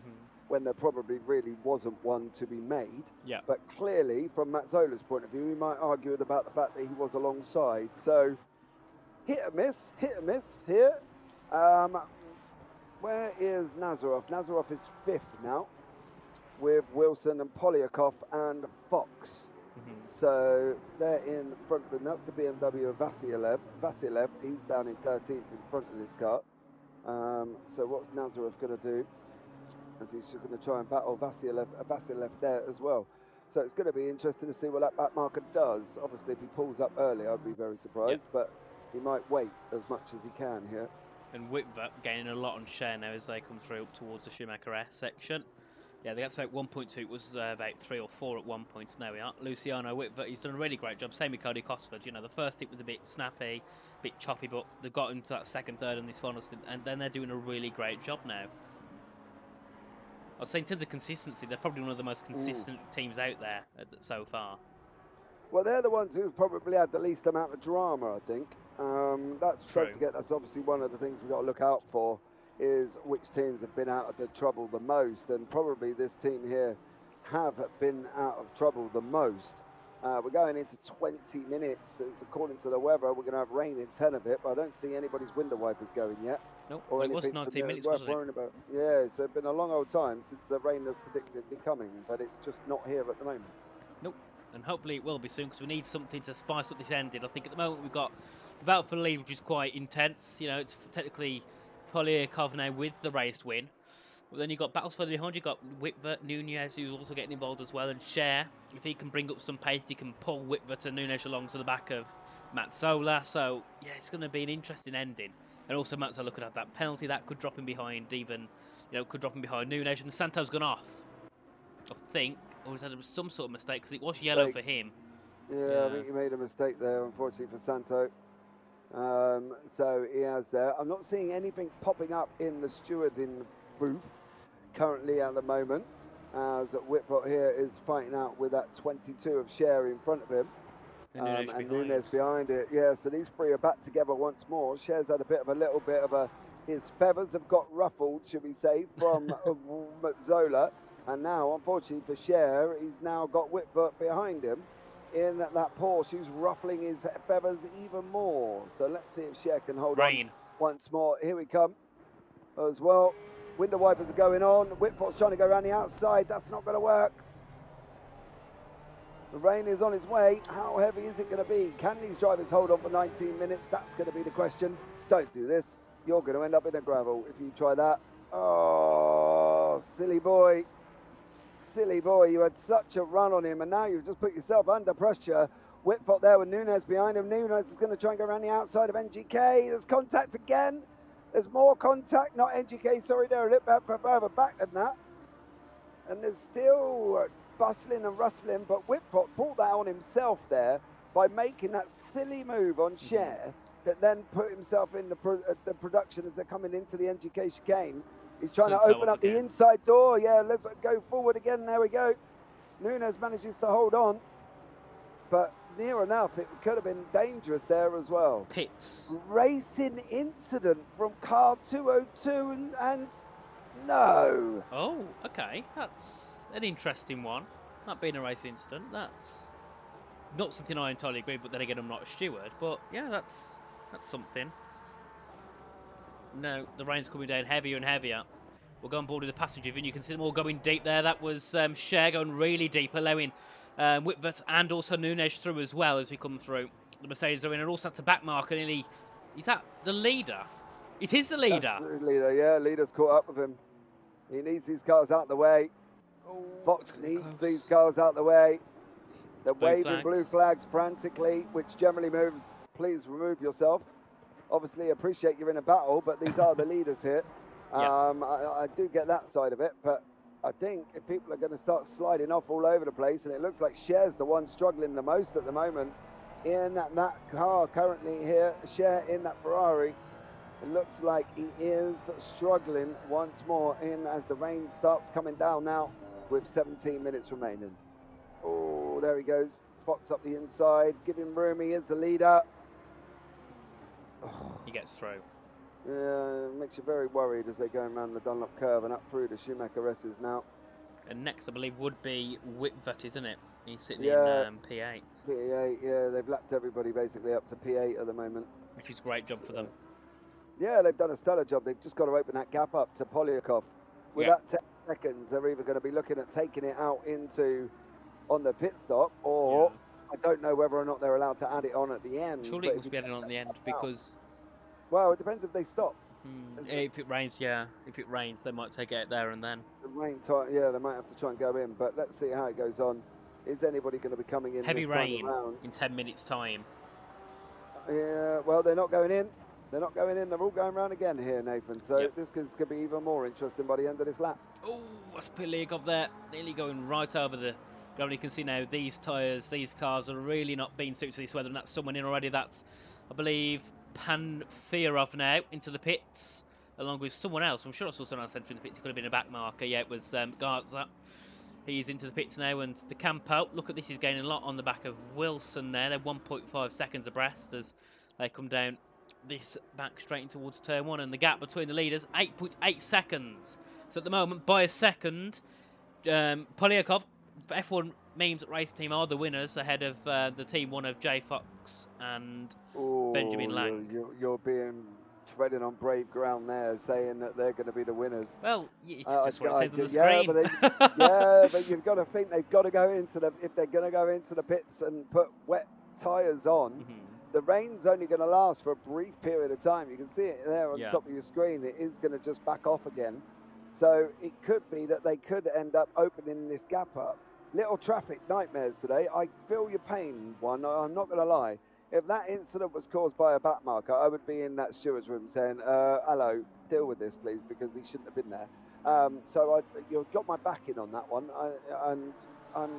when there probably really wasn't one to be made. Yeah. But clearly, from Matt Sola's point of view, we might argue about the fact that he was alongside. So, hit or miss here. Where is Nazarov? Nazarov is 5th now, with Wilson and Polyakov and Fox. So they're in front of them. That's the BMW of Vasilev. He's down in 13th in front of this car. So what's Nazarov going to do? As he's going to try and battle Vasilev there as well. So it's going to be interesting to see what that back marker does. Obviously, if he pulls up early, I'd be very surprised. But he might wait as much as he can here. And Whitver gaining a lot on share now as they come through up towards the Schumacher S section. Yeah, they got to about 1.2. It was about 3 or 4 at one point. Now we are. Luciano Whitver, he's done a really great job. Same with Cody Cosford. You know, the first hit was a bit snappy, a bit choppy, but they've got into that second, third in this final stint, and then they're doing a really great job now. I'd say in terms of consistency, they're probably one of the most consistent teams out there so far. Well, they're the ones who've probably had the least amount of drama, I think. Don't forget, that's obviously one of the things we've got to look out for, is which teams have been out of the trouble the most, and probably this team here have been out of trouble the most. We're going into 20 minutes, as according to the weather, we're going to have rain in 10 of it, but I don't see anybody's window wipers going yet. Nope, or it was 19 minutes, wasn't it? About. Yeah, it's been a long old time since the rain was predicted to be coming, but it's just not here at the moment. Nope, and hopefully it will be soon, because we need something to spice up this ending. I think at the moment we've got the battle for the lead, which is quite intense. You know, it's technically Polyakov now with the race win. But then you've got battles further behind. You've got Whitver, Nunez, who's also getting involved as well, and Cher. If he can bring up some pace, he can pull Whitver to Nunez along to the back of Mazzola. So, yeah, it's going to be an interesting ending. And also Mazzola could have that penalty. That could drop him behind even, could drop him behind Nunez. And Santo's gone off, I think. Or was that some sort of mistake? Because it was yellow for him. Yeah, I think he made a mistake there, unfortunately, for Santo. So he has there. I'm not seeing anything popping up in the stewarding booth currently at the moment, as Whitbot here is fighting out with that 22 of Cher in front of him. And Nunez behind it. Yeah, so these three are back together once more. Cher's had a little bit of his feathers have got ruffled, should we say, from Mazzola. And now, unfortunately for Cher, he's now got Whitbot behind him in that Porsche, who's ruffling his feathers even more. So let's see if Cher can hold on once more. Here we come as well. Window wipers are going on. Whitport's trying to go around the outside. That's not going to work. The rain is on its way. How heavy is it going to be? Can these drivers hold on for 19 minutes? That's going to be the question. Don't do this. You're going to end up in a gravel if you try that. Oh, silly boy. Silly boy. You had such a run on him, and now you've just put yourself under pressure. Whitpot there with Nunez behind him. Nunez is going to try and go around the outside of NGK. There's contact again. There's more contact, not NGK, sorry, they're a little bit further back than that. And there's still bustling and rustling, but Whitpot pulled that on himself there by making that silly move on Cher that then put himself in the production as they're coming into the NGK chicane. He's trying to open up the inside door. Yeah, let's go forward again. There we go. Nunez manages to hold on, but near enough, it could have been dangerous there as well. Pits. Racing incident from car 202 and no. Oh, okay. That's an interesting one. That being a race incident, that's not something I entirely agree, but then again, I'm not a steward. But yeah, that's something. No, the rain's coming down heavier and heavier. We'll go on board with the passenger view, and you can see them all going deep there. That was Cher going really deep, allowing Whitbert and also Nunez through as well as we come through. The Mercedes are in, and also that's a back marker. Nearly, is that the leader? It is the leader. That's the leader, yeah. Leader's caught up with him. He needs these cars out the way. Oh, Fox needs these cars out the way. They're waving flags. blue flags frantically, which generally moves, please remove yourself. Obviously, appreciate you're in a battle, but these are the leaders here. I do get that side of it, but I think if people are going to start sliding off all over the place, and it looks like Cher's the one struggling the most at the moment in that car currently here, Cher in that Ferrari. It looks like he is struggling once more in as the rain starts coming down now with 17 minutes remaining. Oh, there he goes. Fox up the inside, give him room, he is the leader. Oh. He gets through. Yeah, makes you very worried as they're going around the Dunlop curve and up through the Schumacher S's now. And next, I believe, would be Whitvet, isn't it? He's sitting in P8. P8, yeah, they've lapped everybody basically up to P8 at the moment. Which is a great job for them. Yeah, they've done a stellar job. They've just got to open that gap up to Polyakov. With that 10 seconds, they're either going to be looking at taking it out on the pit stop, or I don't know whether or not they're allowed to add it on at the end. Surely it must be added on at the end because... Well, it depends if they stop. If it rains, yeah. If it rains, they might take it out there and then. The rain time, yeah, they might have to try and go in. But let's see how it goes on. Is anybody going to be coming in? Heavy rain in 10 minutes' time. Yeah, well, they're not going in. They're not going in. They're all going round again here, Nathan. So this could be even more interesting by the end of this lap. Oh, that's Piligov there. Nearly going right over the ground. You can see now these tyres, these cars are really not being suited to this weather. And that's someone in already. That's, I believe, Panfirov now into the pits. along with someone else. I'm sure I saw someone else entering the pits. It could have been a back marker. Yeah, it was Garza. He's into the pits now, and De Campo, look at this, he's gaining a lot on the back of Wilson there. They're 1.5 seconds abreast as they come down this back straight in towards turn 1, and the gap between the leaders, 8.8 seconds. So at the moment, by a second, Polyakov, F1 Memes Race Team are the winners ahead of the Team 1 of Jay Fox and Benjamin Lang. You're being treading on brave ground there, saying that they're going to be the winners. Well, it's just what it says on the screen. But you've got to think they've got to go into the, if they're going to go into the pits and put wet tyres on, the rain's only going to last for a brief period of time. You can see it there on top of your screen. It is going to just back off again. So it could be that they could end up opening this gap up. Little traffic nightmares today. I feel your pain, one. I'm not going to lie. If that incident was caused by a back marker, I would be in that steward's room saying, hello, deal with this, please, because he shouldn't have been there. So you've got my backing on that one. And I'm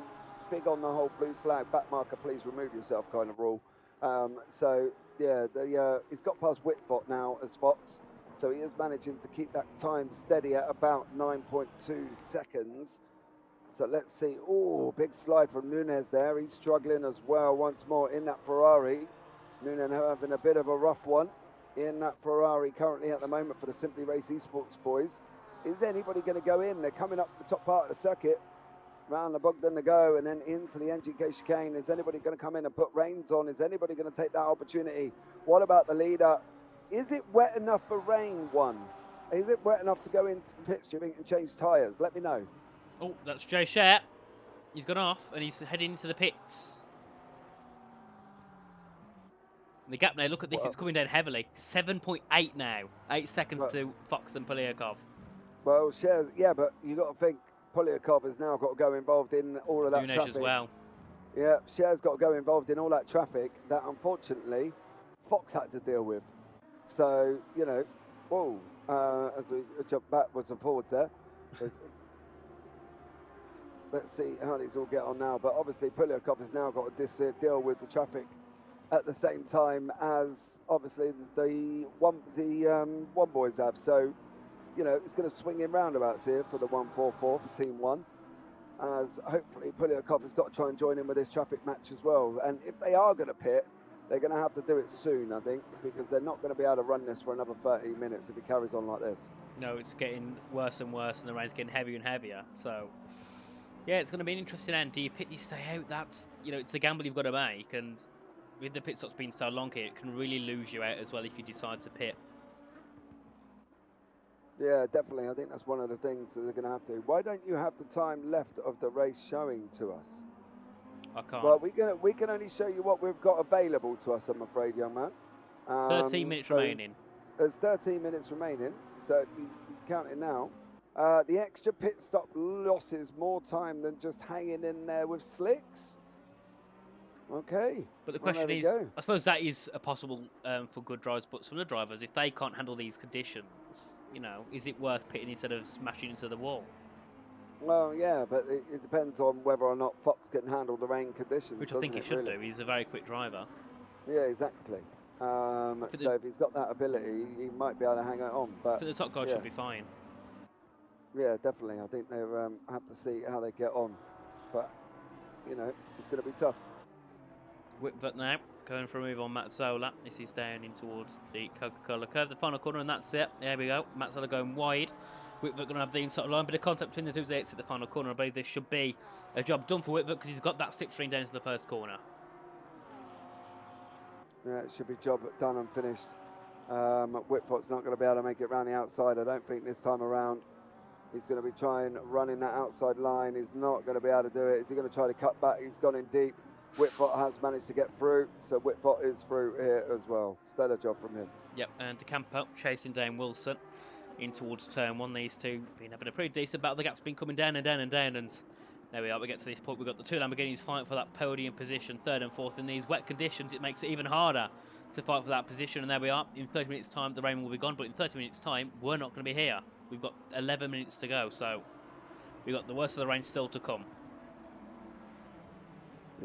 big on the whole blue flag, back marker, please remove yourself kind of rule. So, yeah, he's got past Whitford now as Fox. So he is managing to keep that time steady at about 9.2 seconds. So let's see. Oh, big slide from Nunez there. He's struggling as well once more in that Ferrari. Nunez having a bit of a rough one in that Ferrari currently at the moment for the Simply Race Esports boys. Is anybody going to go in? They're coming up the top part of the circuit. Round the Bogdan to go and then into the NGK chicane. Is anybody going to come in and put reins on? Is anybody going to take that opportunity? What about the leader? Is it wet enough for rain, one? Is it wet enough to go into the pits, do you think, and change tyres? Let me know. Oh, that's Joe Sher. He's gone off and he's heading into the pits. The gap now, look at this, it's coming down heavily. 7.8 now. 8 seconds to Fox and Polyakov. Well, Sher's, yeah, but you've got to think Polyakov has now got to go involved in all of that Nunez traffic. as well. Yeah, Sher's got to go involved in all that traffic that, unfortunately, Fox had to deal with. So, you know, whoa, as we jump backwards and forwards there. Let's see how these all get on now. But obviously, Polyakov has now got to deal with the traffic at the same time as, obviously, the one boys have. So, you know, it's going to swing in roundabouts here for the 144 for Team 1. As hopefully Polyakov has got to try and join in with this traffic match as well. And if they are going to pit, they're going to have to do it soon, I think, because they're not going to be able to run this for another 30 minutes if it carries on like this. No, it's getting worse and worse, and the rain's getting heavier and heavier. So, yeah, it's going to be an interesting end. Do you pit, do you stay out? That's, you know, it's the gamble you've got to make. And with the pit stops being so long here, it can really lose you out as well if you decide to pit. Yeah, definitely. I think that's one of the things that they're going to have to. Why don't you have the time left of the race showing to us? I can't. Well, we can only show you what we've got available to us, I'm afraid, young man. 13 minutes remaining. There's 13 minutes remaining, so you count it now. The extra pit stop losses more time than just hanging in there with slicks. Okay. But the question is, I suppose that is a possible for good drivers, but some of the drivers, if they can't handle these conditions, you know, is it worth pitting instead of smashing into the wall? Well, yeah, but it depends on whether or not Fox can handle the rain conditions. Which I think he should do. He's a very quick driver. Yeah, exactly. So if he's got that ability, he might be able to hang it on. But I think the top guy should be fine. Yeah, definitely. I think they have to see how they get on. But, you know, it's going to be tough. Whitford now, going for a move on Mazzola. This is down in towards the Coca-Cola curve. The final corner, and that's it. There we go. Mazzola going wide. Whitford going to have the inside line. Bit of contact between the two as they exit the final corner. I believe this should be a job done for Whitford because he's got that slipstream down to the first corner. Yeah, it should be job done and finished. Whitford's not going to be able to make it round the outside, I don't think, this time around. He's going to be trying running that outside line. He's not going to be able to do it. Is he going to try to cut back? He's gone in deep. Whitford has managed to get through, so Whitford is through here as well. Stellar job from him. Yep, and De Campo chasing down Wilson in towards turn 1. These two been having a pretty decent battle. The gap's been coming down and down and down, and there we are. We get to this point. We've got the two Lamborghinis fighting for that podium position, 3rd and 4th. In these wet conditions, it makes it even harder to fight for that position, and there we are. In 30 minutes' time, the rain will be gone, but in 30 minutes' time, we're not going to be here. We've got 11 minutes to go, so we've got the worst of the rain still to come.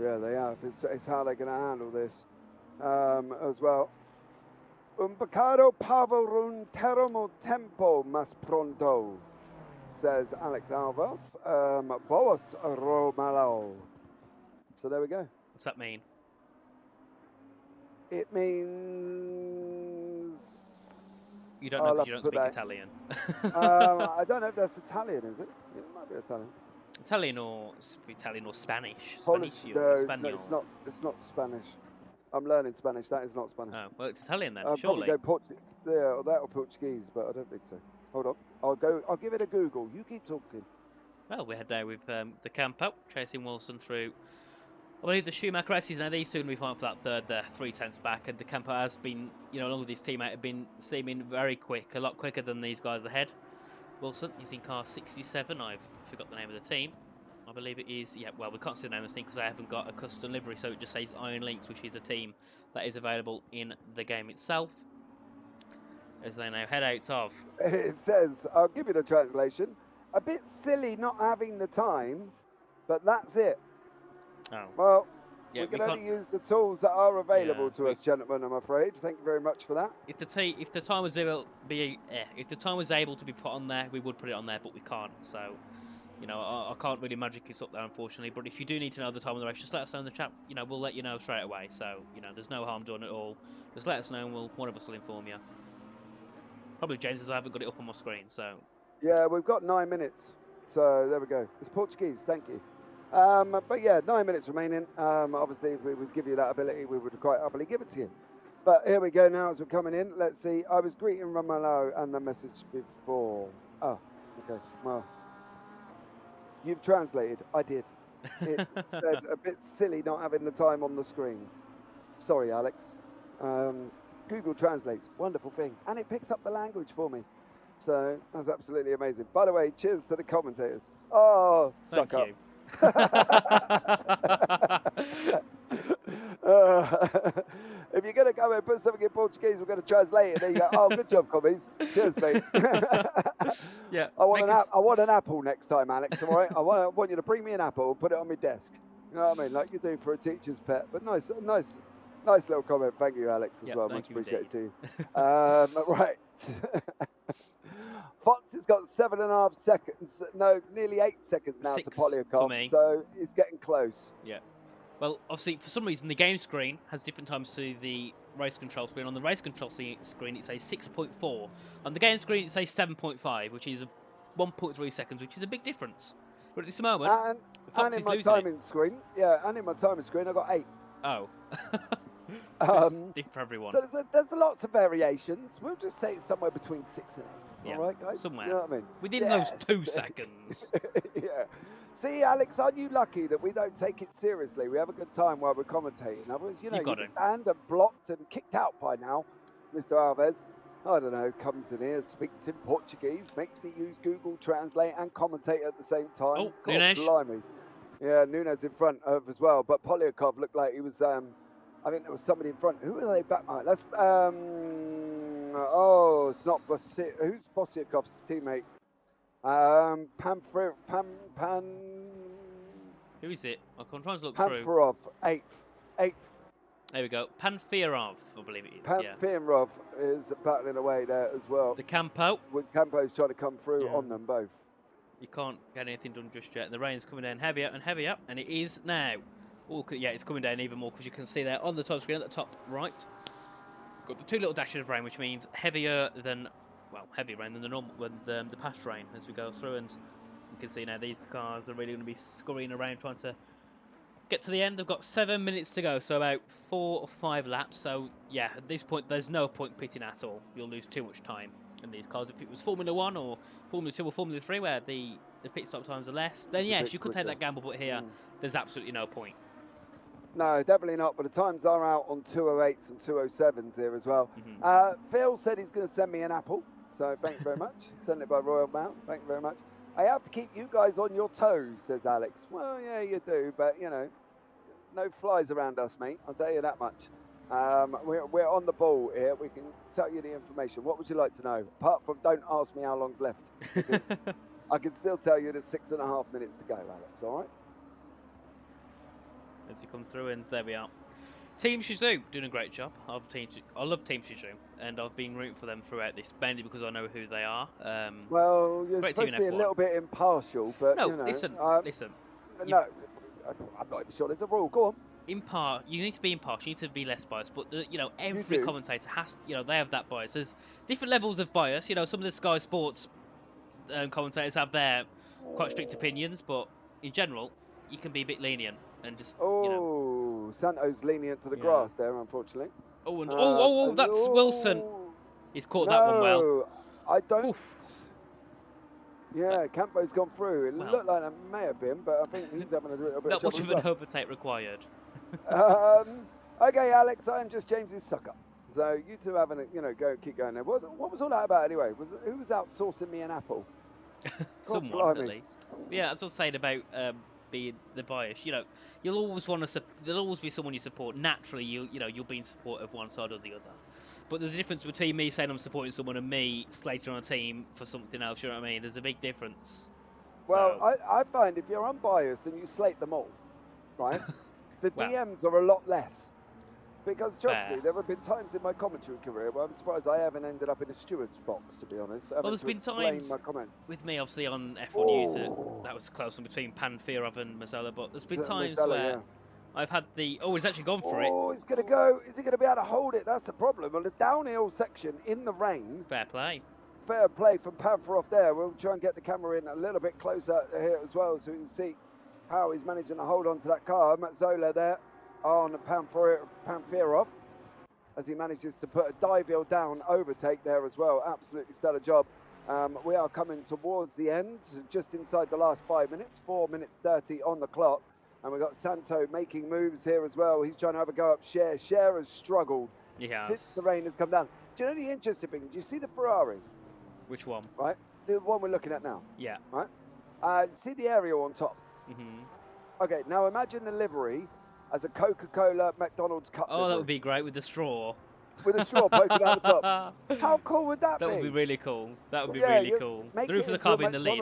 Yeah, they have. It's how they're going to handle this as well. Un pecado pavo un termo tempo más pronto, says Alex Alves. Boas Romalo. So there we go. What's that mean? It means... You don't know because you don't speak Italian. I don't know if that's Italian, is it? It might be Italian. Italian or Spanish? Polish, Spanish no, or it's Spanish? it's not Spanish. I'm learning Spanish. That is not Spanish. Oh, well, it's Italian then, I'll surely. probably go yeah, or that or Portuguese, but I don't think so. Hold on. I'll give it a Google. You keep talking. Well, we head there with De Campo chasing Wilson through. I believe the Schumacher S's now. These soon we fight for that third there, 3 tenths back, and De Campo has been, along with his teammate, have been seeming very quick, a lot quicker than these guys ahead. Wilson, he's in car 67. I've forgot the name of the team. I believe it is, yeah, well, we can't see the name of the team because I haven't got a custom livery, so it just says Iron Links, which is a team that is available in the game itself. As they now head out of. It says, I'll give you the translation. A bit silly not having the time, but that's it. Oh. Well, yeah, we can only use the tools that are available to us, gentlemen, I'm afraid. Thank you very much for that. If the time was able to be put on there, we would put it on there, but we can't, so... I can't really magic it up there, unfortunately. But if you do need to know the time of the race, just let us know in the chat. We'll let you know straight away. So, there's no harm done at all. Just let us know, and one of us will inform you. Probably James, as I haven't got it up on my screen. So. Yeah, we've got 9 minutes. So there we go. It's Portuguese. Thank you. But yeah, 9 minutes remaining. Obviously, if we would give you that ability, we would quite happily give it to you. But here we go now as we're coming in. Let's see. I was greeting Romalo and the message before. Oh, okay. Well. You've translated. I did. It said a bit silly not having the time on the screen. Sorry, Alex. Google translates. Wonderful thing. And it picks up the language for me. So that's absolutely amazing. By the way, cheers to the commentators. Oh, suck up. If you're going to go and put something in Portuguese, we're going to translate it. And then you go, oh, good job, commies. Cheers, mate. Yeah. I want an apple next time, Alex, all right? I want you to bring me an apple and put it on my desk. You know what I mean? Like you do for a teacher's pet. But nice little comment. Thank you, Alex, as well. Much appreciated too. Right. Fox has got 7.5 seconds. No, nearly 8 seconds now to Polyakov. So it's getting close. Yeah. Well, obviously, for some reason, the game screen has different times to the race control screen. On the race control screen, it says 6.4. On the game screen, it says 7.5, which is 1.3 seconds, which is a big difference. But at this moment, Fox is losing timing screen, and in my timing screen, I got 8. Oh. It's different for everyone. So there's lots of variations. We'll just say it's somewhere between 6 and 8. Yeah, all right, guys? Somewhere. You know what I mean? Within those 2 seconds. Yeah. See, Alex, aren't you lucky that we don't take it seriously? We have a good time while we're commentating. Otherwise, you'd be banned and blocked and kicked out by now, Mr. Alves. I don't know, comes in here, speaks in Portuguese, makes me use Google Translate and commentate at the same time. Oh, Nunes. Blimey. Yeah, Nunes in front of as well. But Polyakov looked like he was, I think there was somebody in front. Who are they back? That's, it's not who's Posyakov's teammate? Who is it? I'm trying to look Panferov, through. 8th. There we go. Panferov, I believe it is. Panferov is battling away there as well. De Campo. Campo's trying to come through on them both. You can't get anything done just yet. The rain's coming down heavier and heavier, and it is now. Oh, yeah, it's coming down even more because you can see there on the top screen at the top right. Got the 2 little dashes of rain, which means heavier rain than the normal, the past rain as we go through, and you can see now these cars are really going to be scurrying around trying to get to the end. They've got 7 minutes to go, so about 4 or 5 laps. So yeah, at this point, there's no point pitting at all. You'll lose too much time in these cars. If it was Formula 1 or Formula 2 or Formula 3, where the pit stop times are less, then yes, you could take that gamble. But here, there's absolutely no point. No, definitely not. But the times are out on 208s and 207s here as well. Phil said he's going to send me an apple. So thank you very much. Sent it by Royal Mount. Thank you very much. I have to keep you guys on your toes, says Alex. Well, yeah, you do, but, no flies around us, mate. I'll tell you that much. We're on the ball here. We can tell you the information. What would you like to know? Apart from don't ask me how long's left. I can still tell you there's 6.5 minutes to go, Alex, all right? As you come through, and there we are. Team Shizou doing a great job. I love Team Shizou, and I've been rooting for them throughout this, mainly because I know who they are. Well, you're great supposed team to be in a F1. little bit impartial, but No, you know, listen. No, I'm not even sure there's a rule. Go on. You need to be impartial. You need to be less biased. But every do. commentator has, they have that bias. There's different levels of bias. Some of the Sky Sports commentators have their quite strict opinions, but in general, you can be a bit lenient and just. Santo's lenient to the grass there, unfortunately. That's Wilson. He's caught that one well. No, I don't. Oof. Yeah, Campo's gone through. It looked like it may have been, but I think he's having a little bit Not of much of trouble an overtake required. Okay, Alex, I am just James's sucker. So you two having a, keep going there. What was all that about anyway? Who was outsourcing me an apple? Someone at least. Yeah, that's what I was saying about being the bias. You'll always there'll always be someone you support. Naturally, you'll be in support of one side or the other. But there's a difference between me saying I'm supporting someone and me slating on a team for something else. You know what I mean? There's a big difference. Well, I find if you're unbiased and you slate them all, right, the DMs are a lot less. Because trust me, there have been times in my commentary career where I'm surprised I haven't ended up in a steward's box, to be honest. Well, there's been times with me, obviously, on F1 News that was close in between Panfirov and Mazella, but there's been times where I've had he's actually gone for it. Oh, he's going to go. Is he going to be able to hold it? That's the problem. On the downhill section in the rain. Fair play. Fair play from Panfirov there. We'll try and get the camera in a little bit closer here as well so we can see how he's managing to hold on to that car. Mazzola there on Panfirov as he manages to put a dive heel down overtake there as well. Absolutely stellar job. We are coming towards the end, just inside the last 5 minutes, 4 minutes 30 on the clock. And we've got Santo making moves here as well. He's trying to have a go up Cher. Cher has struggled since the rain has come down. Do you know the interesting thing? Do you see the Ferrari? Which one? Right, the one we're looking at now. Yeah. Right. See the aerial on top. Okay, now imagine the livery as a Coca-Cola McDonald's cup. Oh, that would be great with the straw. With a straw poking out the top. How cool would that be? That would be really cool. That would be really cool. The roof of the car being the lid.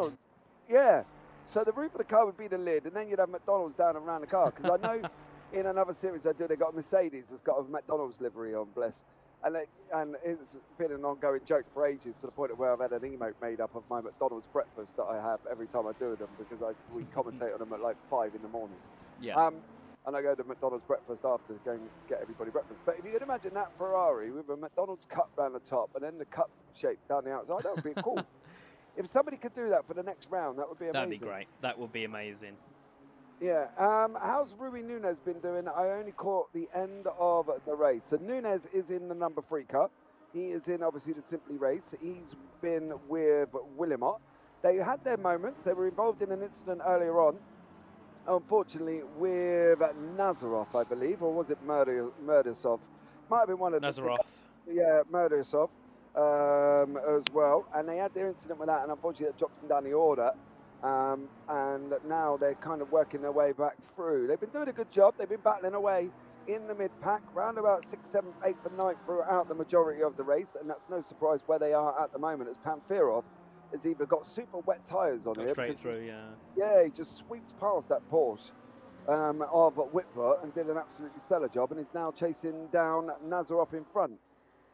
Yeah. So the roof of the car would be the lid, and then you'd have McDonald's down around the car. Because I know in another series I did, they got a Mercedes that's got a McDonald's livery on, bless. And it's been an ongoing joke for ages, to the point of where I've had an emote made up of my McDonald's breakfast that I have every time I do them, because we commentate on them at like 5 in the morning. Yeah. And I go to McDonald's breakfast after going get everybody breakfast. But if you can imagine that Ferrari with a McDonald's cup around the top and then the cup shape down the outside, that would be cool. If somebody could do that for the next round, that would be amazing. That'd be great. That would be amazing. Yeah. How's Rui Nunez been doing? I only caught the end of the race. So Nunez is in the number 3 car. He is in, obviously, the Simply race. He's been with Willimot. They had their moments. They were involved in an incident earlier on, unfortunately, with Nazarov, I believe, or was it Murdasov? Might have been one of Nazarov. Yeah, Murdasov as well. And they had their incident with that, and unfortunately, that dropped them down the order. And now they're kind of working their way back through. They've been doing a good job. They've been battling away in the mid-pack, round about 6th, 7th, 8th and 9th throughout the majority of the race. And that's no surprise where they are at the moment, as Panfirov has either got super wet tyres on it. Straight through, yeah. Yeah, he just sweeps past that Porsche of Whitver and did an absolutely stellar job, and is now chasing down Nazarov in front.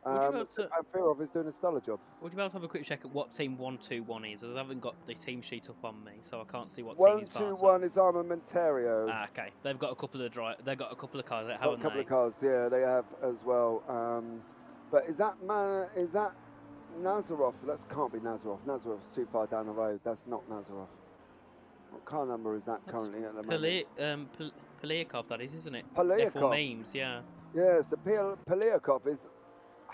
Panfirov is doing a stellar job. Would you be able to have a quick check at what team 121 is? I haven't got the team sheet up on me, so I can't see what team he's part of. 121 is Armamentario. Ah, okay. They've got a couple of cars, haven't they? A couple of cars, yeah, they have as well. But is that Nazarov? That can't be Nazarov. Nazarov's too far down the road. That's not Nazarov. What car number is that currently at the moment? Polyakov, that is, isn't it? Polyakov. F1 memes, yeah. Yeah, so Polyakov is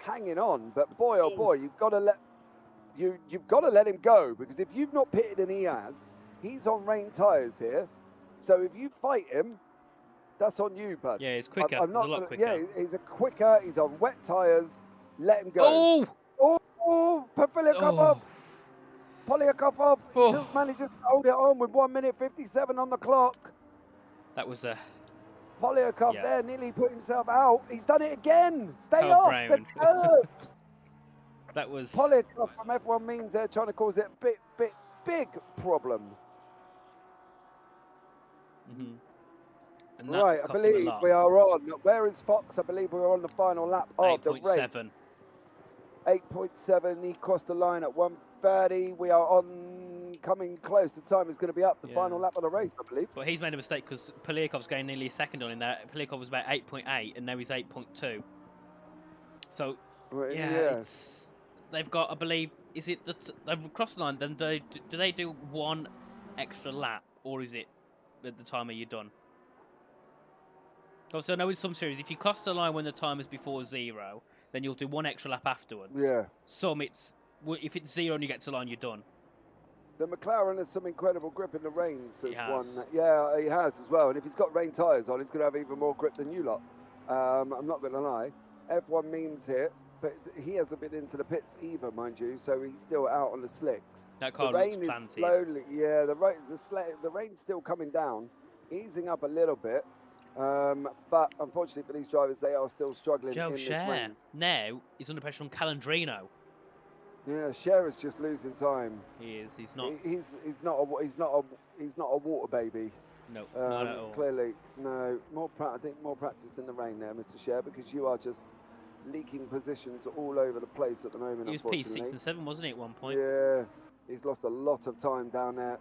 hanging on, but boy, oh boy, you've got to let him go, because if you've not pitted and he has, he's on rain tyres here. So if you fight him, that's on you, bud. Yeah, he's quicker. He's a lot quicker. Yeah, he's quicker. He's on wet tyres. Let him go. Oh, Polyakov off. Polyakov off. He just manages to hold it on with 1 minute 57 on the clock. That was a... Polyakov there nearly put himself out. He's done it again. Stay off the curbs. That was... Polyakov from F1 memes there trying to cause it a big problem. And that Right, I cost him a believe lot. we are on. Where is Fox? I believe we're on the final lap of the race. 8.7. 8.7. He crossed the line at 1:30. We are on, coming close. The time is going to be up. The final lap of the race, I believe. But he's made a mistake because Poliakov's going nearly a second on in there. Poliakov was about 8.8 and now he's 8.2. So, it's... They've got, I believe, is it that they've crossed the line, then do they do one extra lap, or is it at the time are you done? Also, I know in some series, if you cross the line when the time is before 0, then you'll do one extra lap afterwards. Yeah. Some, if it's 0 and you get to the line, you're done. The McLaren has some incredible grip in the rains. He has. Yeah, he has as well. And if he's got rain tyres on, he's going to have even more grip than you lot. I'm not going to lie. F1 memes here. But he hasn't been into the pits either, mind you, so he's still out on the slicks. That car the rain looks planted. Is slowly, yeah, the rain's still coming down, easing up a little bit. But unfortunately for these drivers, they are still struggling in this rain. Now he's under pressure on Calandrino. Yeah, Cher is just losing time. He is. He's not. He's not a water baby. No, not at all. Clearly, no. I think more practice in the rain there, Mr. Cher, because you are just leaking positions all over the place at the moment. He was P6 and 7, wasn't he, at one point? Yeah, he's lost a lot of time down there.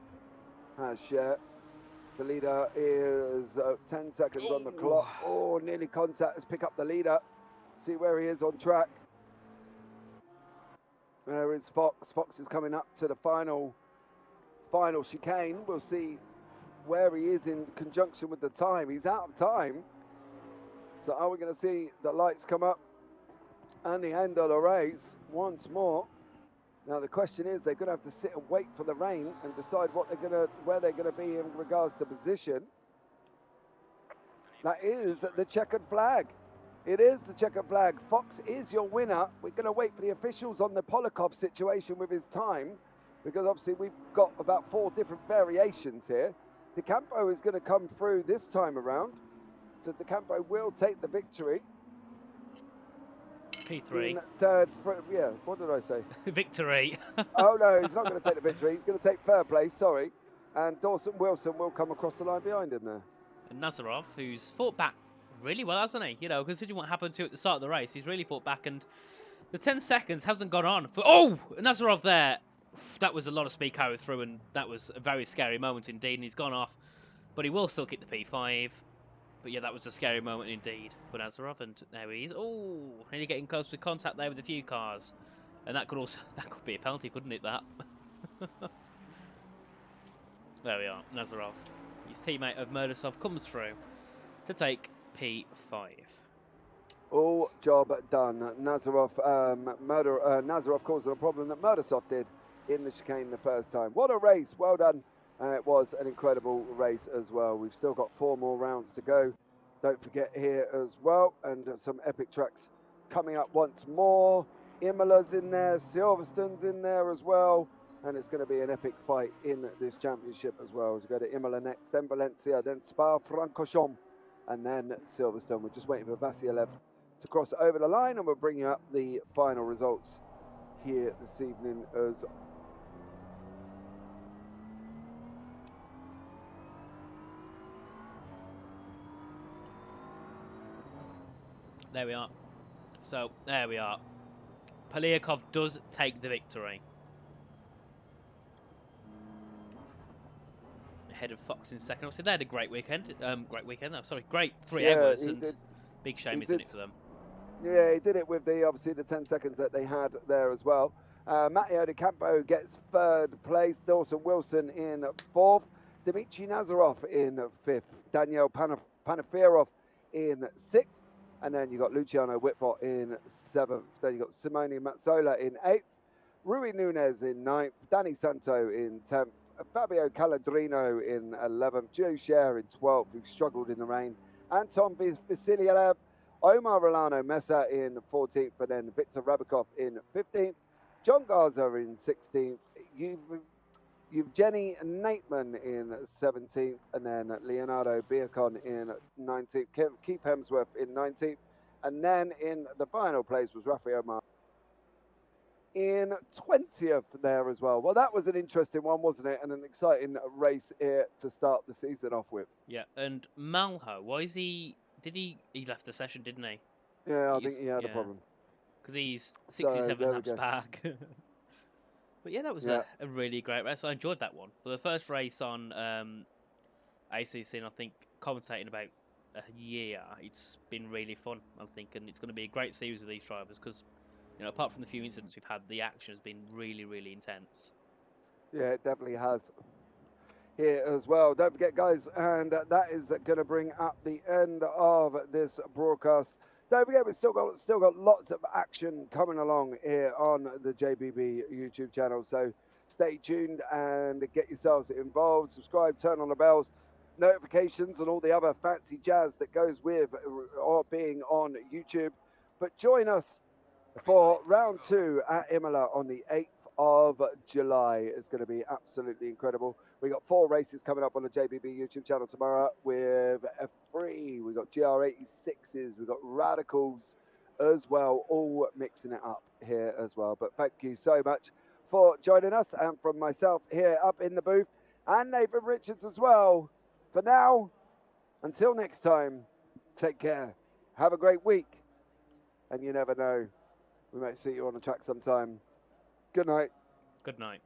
Has Cher. The leader is 10 seconds on the clock. Oh, nearly contact. Let's pick up the leader. See where he is on track. There is Fox. Fox is coming up to the final chicane. We'll see where he is in conjunction with the time. He's out of time. So are we going to see the lights come up and the end of the race once more? Now the question is, they're going to have to sit and wait for the rain and decide where they're going to be in regards to position. That is the checkered flag. It is the checkered flag. Fox is your winner. We're going to wait for the officials on the Polikov situation with his time, because obviously we've got about 4 different variations here. De Campo is going to come through this time around. So De Campo will take the victory. P3. In third, yeah, what did I say? Victory. Oh no, he's not going to take the victory. He's going to take third place, sorry. And Dawson Wilson will come across the line behind him there. And Nazarov, who's fought back really well, hasn't he? You know, considering what happened to him at the start of the race, he's really fought back, and the 10 seconds hasn't gone on. Nazarov there. That was a lot of speed carried through, and that was a very scary moment indeed, and he's gone off. But he will still keep the P5. But yeah, that was a scary moment indeed for Nazarov, and there he is. Oh, nearly getting close to contact there with a few cars. And that could be a penalty, couldn't it, that? There we are, Nazarov. His teammate of Murdasov comes through to take P5. All job done. Nazarov causing a problem that Murdasov did in the chicane the first time. What a race, well done. It was an incredible race as well. We've still got 4 more rounds to go. Don't forget here as well, and some epic tracks coming up once more. Imola's in there, Silverstone's in there as well, and it's going to be an epic fight in this championship as well. As we go to Imola next, then Valencia, then Spa-Francorchamps, and then Silverstone. We're just waiting for Vasiliev to cross over the line, and we'll bring you up the final results here this evening as there we are. So, there we are. Poliakov does take the victory. Ahead of Fox in second. Obviously, they had a great weekend. Great 3 hours. And big shame, isn't it, for them? Yeah, he did it with obviously the 10 seconds that they had there as well. Matteo De Campo gets 3rd place. Dawson Wilson in 4th. Dmitry Nazarov in 5th. Daniel Panafirov in 6th. And then you got Luciano Whitford in 7th. Then you got Simone Mazzola in 8th. Rui Nunez in 9th. Danny Santo in 10th. Fabio Calandrino in 11th. Joe Cher in 12th, who struggled in the rain. Anton Vasiliev. Omar Rolano Mesa in 14th. And then Victor Rabakov in 15th. John Garza in 16th. Evgeny Nateman in 17th, and then Leonardo Biacon in 19th, Keith Hemsworth in 19th, and then in the final place was Rafael in 20th there as well. Well, that was an interesting one, wasn't it? And an exciting race here to start the season off with. Yeah, and Malho, why is he... He left the session, didn't he? Yeah, I think he had a problem. Because he's 67 there we laps go. back. But yeah, that was a really great race. I enjoyed that one. For the first race on ACC, and I think commentating about a year, it's been really fun, I think. And it's going to be a great series with these drivers because, you know, apart from the few incidents we've had, the action has been really, really intense. Yeah, it definitely has here as well. Don't forget, guys, and that is going to bring up the end of this broadcast. Don't forget, we've still got lots of action coming along here on the JBB YouTube channel. So stay tuned and get yourselves involved. Subscribe, turn on the bells, notifications, and all the other fancy jazz that goes with being on YouTube. But join us for round 2 at Imola on the 8th of July. It's going to be absolutely incredible. We got 4 races coming up on the JBB YouTube channel tomorrow with F3. We got GR86s. We got Radicals as well, all mixing it up here as well. But thank you so much for joining us, and from myself here up in the booth and Nathan Richards as well. For now, until next time, take care. Have a great week, and you never know, we might see you on the track sometime. Good night. Good night.